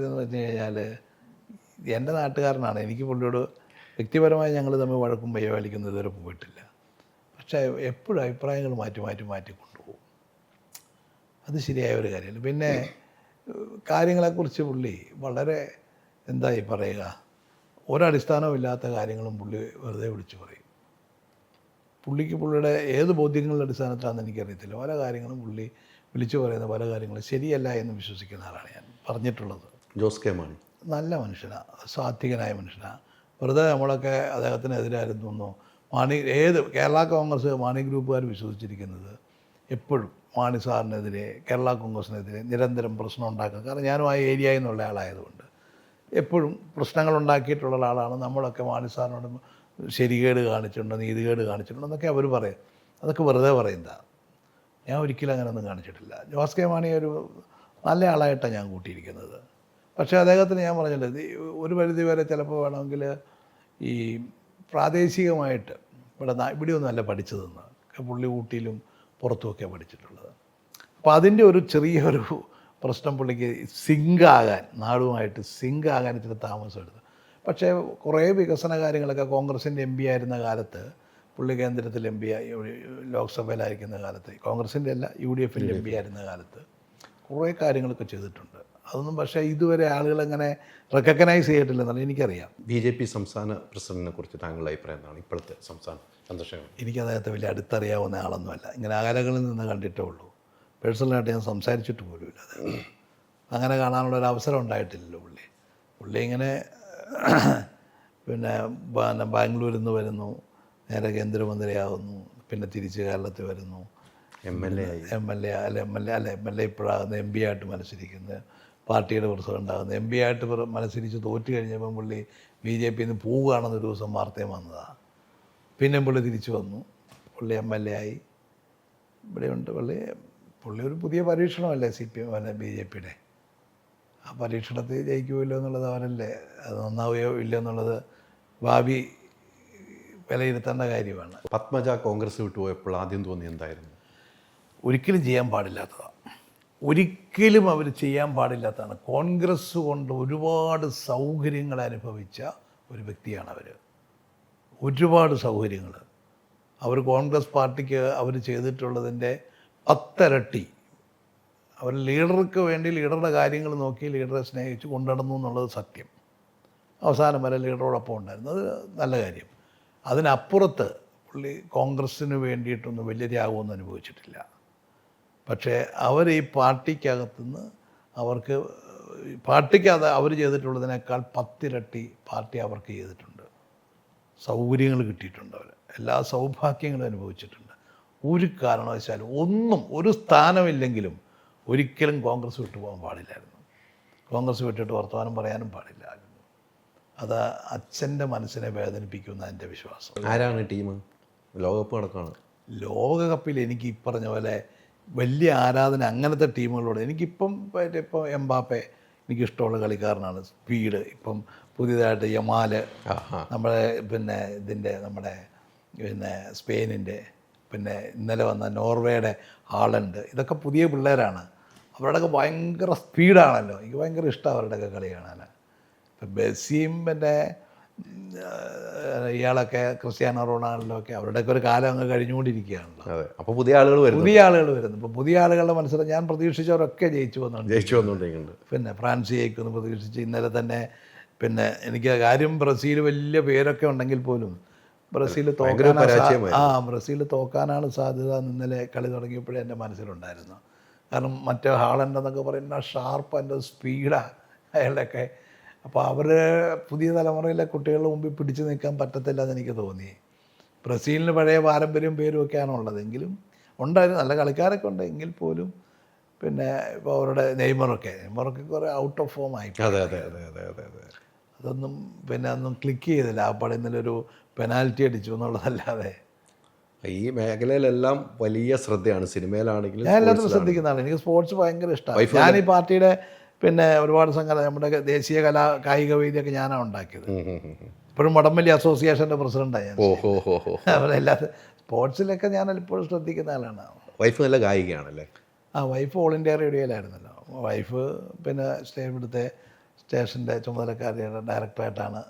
എന്ന് പറഞ്ഞു കഴിഞ്ഞാൽ എൻ്റെ നാട്ടുകാരനാണ്. എനിക്ക് പുള്ളിയോട് വ്യക്തിപരമായി ഞങ്ങൾ തമ്മിൽ വഴക്കും പയ്യവാലിക്കുന്നത് ഇതുവരെ പോയിട്ടില്ല. പക്ഷേ എപ്പോഴും അഭിപ്രായങ്ങൾ മാറ്റി കൊണ്ടുപോകും. അത് ശരിയായ ഒരു കാര്യമല്ല. പിന്നെ കാര്യങ്ങളെക്കുറിച്ച് പുള്ളി വളരെ എന്തായി പറയുക, ഒരടിസ്ഥാനവും ഇല്ലാത്ത കാര്യങ്ങളും പുള്ളി വെറുതെ വിളിച്ചു പറയും. പുള്ളിക്ക് പുള്ളിയുടെ ഏത് ബോധ്യങ്ങളുടെ അടിസ്ഥാനത്തിലാണെന്ന് എനിക്കറിയത്തില്ല, പല കാര്യങ്ങളും പുള്ളി വിളിച്ചു പറയുന്ന പല കാര്യങ്ങളും ശരിയല്ല എന്ന് വിശ്വസിക്കുന്ന ആളാണ് ഞാൻ പറഞ്ഞിട്ടുള്ളത്. ജോസ് കെ മാണി നല്ല മനുഷ്യനാണ്, സാത്വികനായ മനുഷ്യനാണ്. വെറുതെ നമ്മളൊക്കെ അദ്ദേഹത്തിനെതിരായിരുന്നു മാണി. കേരള കോൺഗ്രസ് മാണി ഗ്രൂപ്പുകാർ വിശ്വസിച്ചിരിക്കുന്നത് എപ്പോഴും മാണി സാറിനെതിരെ, കേരള കോൺഗ്രസിനെതിരെ നിരന്തരം പ്രശ്നം ഉണ്ടാക്കുക. കാരണം ഞാനും ആ ഏരിയയിൽ നിന്നുള്ള ആളായതുകൊണ്ട് എപ്പോഴും പ്രശ്നങ്ങൾ ഉണ്ടാക്കിയിട്ടുള്ള ആളാണ്. നമ്മളൊക്കെ മാണി സാറിനോട് ശരികേട് കാണിച്ചിട്ടുണ്ടോ, നീതികേട് കാണിച്ചിട്ടുണ്ടോ എന്നൊക്കെ അവർ പറയും. അതൊക്കെ വെറുതെ പറയുന്നതാണ്. ഞാൻ ഒരിക്കലും അങ്ങനെയൊന്നും കാണിച്ചിട്ടില്ല. ജോസ് കെ മാണി ഒരു നല്ല ആളായിട്ടാണ് ഞാൻ കൂട്ടിയിരിക്കുന്നത്. പക്ഷേ അദ്ദേഹത്തിന് ഞാൻ പറഞ്ഞല്ലോ, ഒരു പരിധി വരെ ചിലപ്പോൾ വേണമെങ്കിൽ ഈ പ്രാദേശികമായിട്ട് ഇവിടെയൊന്നും അല്ല പഠിച്ചതെന്ന്, പുള്ളി ഊട്ടിയിലും പുറത്തുമൊക്കെ പഠിച്ചിട്ടുള്ളത്. അപ്പോൾ അതിൻ്റെ ഒരു ചെറിയൊരു പ്രശ്നം പുള്ളിക്ക് നാടുമായിട്ട് സിങ്ക് ആകാൻ ഇച്ചിരി താമസം എടുത്തു. പക്ഷേ കുറേ വികസന കാര്യങ്ങളൊക്കെ കോൺഗ്രസിൻ്റെ MP ആയിരുന്ന കാലത്ത്, പുള്ളി കേന്ദ്രത്തിൽ MP ആയി ലോക്സഭയിലായിരിക്കുന്ന കാലത്ത്, കോൺഗ്രസിൻ്റെ അല്ല UDFൻ്റെ MP ആയിരുന്ന കാലത്ത് കുറേ കാര്യങ്ങളൊക്കെ ചെയ്തിട്ടുണ്ട്. അതൊന്നും പക്ഷേ ഇതുവരെ ആളുകളങ്ങനെ റെക്കഗ്നൈസ് ചെയ്തിട്ടില്ലെന്നാണ് എനിക്കറിയാം. BJP സംസ്ഥാന പ്രസിഡന്റിനെ കുറിച്ച് താങ്കളുടെ അഭിപ്രായം എന്താണ്? ഇപ്പോഴത്തെ സംസ്ഥാന ചന്ദ്രശേഖരൻ. എനിക്ക് അദ്ദേഹത്തെ വലിയ അടുത്തറിയാവുന്ന ആളൊന്നുമല്ല, ഇങ്ങനെ അകലകളിൽ നിന്ന് കണ്ടിട്ടേ ഉള്ളൂ. പേഴ്സണലായിട്ട് ഞാൻ സംസാരിച്ചിട്ട് പോലുമില്ല. അങ്ങനെ കാണാനുള്ളൊരു അവസരം ഉണ്ടായിട്ടില്ലല്ലോ പുള്ളി ഇങ്ങനെ പിന്നെ ബാംഗ്ലൂരിൽ നിന്ന് വരുന്നു, നേരെ കേന്ദ്രമന്ത്രിയാകുന്നു, പിന്നെ തിരിച്ച് കേരളത്തിൽ വരുന്നു, എം എൽ എ ഇപ്പോഴാകുന്നു എം പി ആയിട്ട് മത്സരിക്കുന്നത്, പാർട്ടിയുടെ പ്രസിഡൻ്റാകുന്നു. എം പി ആയിട്ട് മത്സരിച്ച് തോറ്റു കഴിഞ്ഞപ്പം പുള്ളി BJP നിന്ന് പോവുകയാണെന്നൊരു ദിവസം വാർത്തയും വന്നതാണ്. പിന്നെ പുള്ളി തിരിച്ചു വന്നു, പുള്ളി MLA ആയി. ഇവിടെയുണ്ട് പുള്ളി ഒരു പുതിയ പരീക്ഷണമല്ലേ CPM അല്ലെ BJPയുടെ. ആ പരീക്ഷണത്തിൽ ജയിക്കുമല്ലോ എന്നുള്ളത് അവരല്ലേ, അത് നന്നാവുകയോ ഇല്ല എന്നുള്ളത് ഭാവി വിലയിരുത്തേണ്ട കാര്യമാണ്. പത്മജ കോൺഗ്രസ് വിട്ടുപോയപ്പോൾ ആദ്യം തോന്നി എന്തായിരുന്നു? ഒരിക്കലും ചെയ്യാൻ പാടില്ലാത്തതാണ്. ഒരിക്കലും അവർ ചെയ്യാൻ പാടില്ലാത്തതാണ്. കോൺഗ്രസ് കൊണ്ട് ഒരുപാട് സൗകര്യങ്ങൾ അനുഭവിച്ച ഒരു വ്യക്തിയാണ് അവർ. ഒരുപാട് സൗകര്യങ്ങൾ അവർ കോൺഗ്രസ് പാർട്ടിക്ക് അവർ ചെയ്തിട്ടുള്ളതിൻ്റെ 10 ഇരട്ടി. അവർ ലീഡർക്ക് വേണ്ടി ലീഡറുടെ കാര്യങ്ങൾ നോക്കി ലീഡറെ സ്നേഹിച്ച് കൊണ്ടുനടന്നു എന്നുള്ളത് സത്യം. അവസാനം വരെ ലീഡറോടൊപ്പം ഉണ്ടായിരുന്നു, അത് നല്ല കാര്യം. അതിനപ്പുറത്ത് പുള്ളി കോൺഗ്രസ്സിന് വേണ്ടിയിട്ടൊന്നും വലിയ ത്യാഗമൊന്നും അനുഭവിച്ചിട്ടില്ല. പക്ഷേ അവർ ഈ പാർട്ടിക്കകത്തുനിന്ന് അവർക്ക് പാർട്ടിക്കകത്ത് അവർ ചെയ്തിട്ടുള്ളതിനേക്കാൾ 10 ഇരട്ടി പാർട്ടി അവർക്ക് ചെയ്തിട്ടുണ്ട്. സൗകര്യങ്ങൾ കിട്ടിയിട്ടുണ്ട്, അവർ എല്ലാ സൗഭാഗ്യങ്ങളും അനുഭവിച്ചിട്ടുണ്ട്. ഒരു കാരണവശാലും ഒരു സ്ഥാനമില്ലെങ്കിലും ഒരിക്കലും കോൺഗ്രസ് വിട്ടുപോകാൻ പാടില്ലായിരുന്നു. കോൺഗ്രസ് വിട്ടിട്ട് വർത്തമാനം പറയാനും പാടില്ലായിരുന്നു. അത് അച്ഛൻ്റെ മനസ്സിനെ വേദനിപ്പിക്കുമെന്ന് എൻ്റെ വിശ്വാസം. ആരാണ് ടീം? ലോകകപ്പ് നടക്കുകയാണ്. ലോകകപ്പിൽ എനിക്ക് ഈ പറഞ്ഞ പോലെ വലിയ ആരാധന അങ്ങനത്തെ ടീമുകളോട്. എനിക്കിപ്പം എംബാപ്പെ എനിക്കിഷ്ടമുള്ള കളിക്കാരനാണ്. സ്പീഡ് ഇപ്പം പുതിയതായിട്ട് യമാൽ, നമ്മുടെ നമ്മുടെ സ്പെയിനിൻ്റെ, പിന്നെ ഇന്നലെ വന്ന നോർവേയുടെ ഹാളണ്ട്, ഇതൊക്കെ പുതിയ പിള്ളേരാണ്. അവരുടെയൊക്കെ ഭയങ്കര സ്പീഡാണല്ലോ. എനിക്ക് ഭയങ്കര ഇഷ്ടമാണ് അവരുടെയൊക്കെ കളി കാണാൻ. ഇപ്പം മെസ്സിയും പിന്നെ ഇയാളൊക്കെ ക്രിസ്ത്യാനോ റൊണാൾഡോ ഒക്കെ അവരുടെയൊക്കെ ഒരു കാലം അങ്ങ് കഴിഞ്ഞുകൊണ്ടിരിക്കുകയാണല്ലോ. അപ്പോൾ പുതിയ ആളുകൾ വരുന്നു. ഇപ്പം പുതിയ ആളുകളുടെ മത്സരം ഞാൻ പ്രതീക്ഷിച്ചവരൊക്കെ ജയിച്ചു വന്നുകൊണ്ടിരിക്കുന്നുണ്ട്. പിന്നെ ഫ്രാൻസ് ജയിക്കുമെന്ന് പ്രതീക്ഷിച്ച് ഇന്നലെ തന്നെ. പിന്നെ എനിക്ക് കാര്യം ബ്രസീൽ വലിയ പേരൊക്കെ ഉണ്ടെങ്കിൽ പോലും ബ്രസീൽ തോക്കാനാണ് സാധ്യത. ഇന്നലെ കളി തുടങ്ങിയപ്പോഴേ എൻ്റെ മനസ്സിലുണ്ടായിരുന്നു. കാരണം മറ്റേ ഹാളണ്ട് എന്നൊക്കെ പറയുന്ന ഷാർപ്പ്, എൻ്റെ സ്പീഡാണ് അയാളുടെയൊക്കെ. അപ്പോൾ അവർ പുതിയ തലമുറയിലെ കുട്ടികളുടെ മുമ്പിൽ പിടിച്ചു നിൽക്കാൻ പറ്റത്തില്ല എന്ന് എനിക്ക് തോന്നി. ബ്രസീലിന് പഴയ പാരമ്പര്യവും പേരും ഒക്കെയാണ് ഉള്ളതെങ്കിലും ഉണ്ടായിരുന്നു, നല്ല കളിക്കാരൊക്കെ ഉണ്ട് എങ്കിൽ പോലും. പിന്നെ ഇപ്പോൾ അവരുടെ നെയ്മറൊക്കെ കുറേ ഔട്ട് ഓഫ് ഫോം ആയി. അതൊന്നും ഒന്നും ക്ലിക്ക് ചെയ്തില്ല. ആ പടം ഇന്നലെ ഒരു പെനാൽറ്റി അടിച്ചു എന്നുള്ളതല്ലാതെ. ഈ മേഖലയിലെല്ലാം വലിയ ശ്രദ്ധയാണ്. സിനിമയിലാണെങ്കിലും ഞാൻ എല്ലാത്തിനും ശ്രദ്ധിക്കുന്നതാണ്. എനിക്ക് സ്പോർട്സ് ഭയങ്കര ഇഷ്ടമാണ്. ഞാൻ ഈ പാർട്ടിയുടെ ഒരുപാട് സംഘടന, നമ്മുടെ ദേശീയ കായിക വേദിയൊക്കെ ഞാനാണ് ഉണ്ടാക്കിയത്. ഇപ്പോഴും വടംവലി അസോസിയേഷൻ്റെ പ്രസിഡൻ്റാണ് ഞാൻ. അവരെല്ലാ സ്പോർട്സിലൊക്കെ ഞാൻ എപ്പോഴും ശ്രദ്ധിക്കുന്ന ആളാണ്. വൈഫ് നല്ല ഗായികയാണല്ലേ? വൈഫ് ഓൾ ഇന്ത്യ റേഡിയോയിലായിരുന്നല്ലോ. വൈഫ് ഇവിടുത്തെ സ്റ്റേഷൻ്റെ ചുമതലക്കാരിയുടെ ഡയറക്ടറായിട്ടാണ്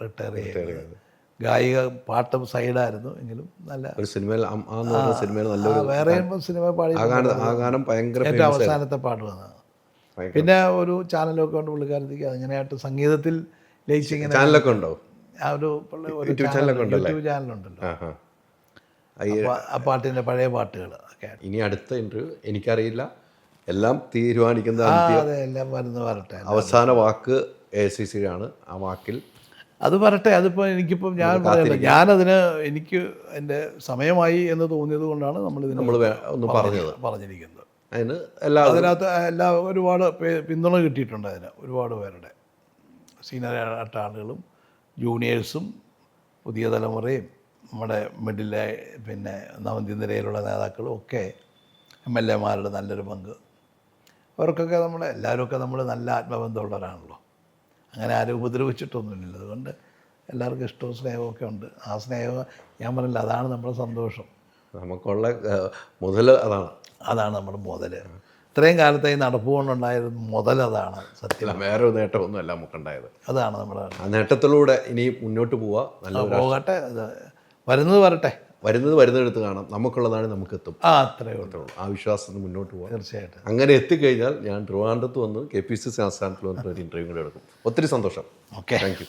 റിട്ടയർ ചെയ്തത്. ഗായിക പാട്ടും സൈഡായിരുന്നു എങ്കിലും നല്ല ഒരു സിനിമയിൽ വേറെ സിനിമ പാടി ഏറ്റവും അവസാനത്തെ പാട്ട് വന്നത്. പിന്നെ ഒരു ചാനലൊക്കെ ഉണ്ട് പുള്ളിക്കാരത്തേക്ക്. അങ്ങനെയായിട്ട് സംഗീതത്തിൽ ലയിച്ചിങ്ങനെ ചാനലൊക്കെ ഉണ്ടോ? യൂട്യൂബ് ചാനലുണ്ടല്ലോ. ആ പാട്ടിൻ്റെ പഴയ പാട്ടുകൾ ഒക്കെ. ഇനി അടുത്ത ഇൻ്റർവ്യൂ എനിക്കറിയില്ല, എല്ലാം തീരുമാനിക്കുന്ന എല്ലാം വരട്ടെ. അവസാന വാക്ക് AICC ആണ്. ആ വാക്കിൽ അത് വരട്ടെ. അതിപ്പോൾ എനിക്കിപ്പം ഞാനതിന് എനിക്ക് എൻ്റെ സമയമായി എന്ന് തോന്നിയത് കൊണ്ടാണ് നമ്മൾ പറഞ്ഞിരിക്കുന്നത്. അതിനകത്ത് ഒരുപാട് പിന്തുണ കിട്ടിയിട്ടുണ്ട്. അതിന് ഒരുപാട് പേരുടെ സീനിയറായിട്ട് ആളുകളും ജൂനിയേഴ്സും പുതിയ തലമുറയും നമ്മുടെ മിഡിലെ നവനിരയിലുള്ള നേതാക്കളും ഒക്കെ MLA മാരുടെ നല്ലൊരു പങ്ക്. അവർക്കൊക്കെ എല്ലാവരുമൊക്കെ നല്ല ആത്മബന്ധമുള്ളവരാണല്ലോ. അങ്ങനെ ആരും ഉപദ്രവിച്ചിട്ടൊന്നുമില്ല. അതുകൊണ്ട് എല്ലാവർക്കും ഇഷ്ടവും സ്നേഹവും ഒക്കെ ഉണ്ട്. ആ സ്നേഹം ഞാൻ പറഞ്ഞില്ല, അതാണ് നമ്മുടെ സന്തോഷം. നമുക്കുള്ള മുതൽ അതാണ് നമ്മുടെ മുതൽ. ഇത്രയും കാലത്തെ ഈ നടപ്പുകൊണ്ടുണ്ടായത് മുതൽ അതാണ് സത്യം. വേറെ ഒരു നേട്ടമൊന്നുമല്ല നമുക്കുണ്ടായത്. അതാണ് നമ്മുടെ ആ നേട്ടത്തിലൂടെ ഇനി മുന്നോട്ട് പോകട്ടെ. വരുന്നത് വരട്ടെ. വരുന്നെടുത്ത് കാണാം. നമുക്കുള്ളതാണ് നമുക്കെത്തും. അത്രേ ഉള്ളൂ. ആ വിശ്വാസത്തിൽ മുന്നോട്ട് പോകാം. തീർച്ചയായിട്ടും. അങ്ങനെ എത്തിക്കഴിഞ്ഞാൽ ഞാൻ ട്രിവാൻഡ്രത്ത് വന്ന് KPCC ആസ്ഥാനത്തിൽ വന്നിട്ട് ഒരു ഇൻ്റർവ്യൂ കൂടെ എടുക്കും. ഒത്തിരി സന്തോഷം. Okay, thank you.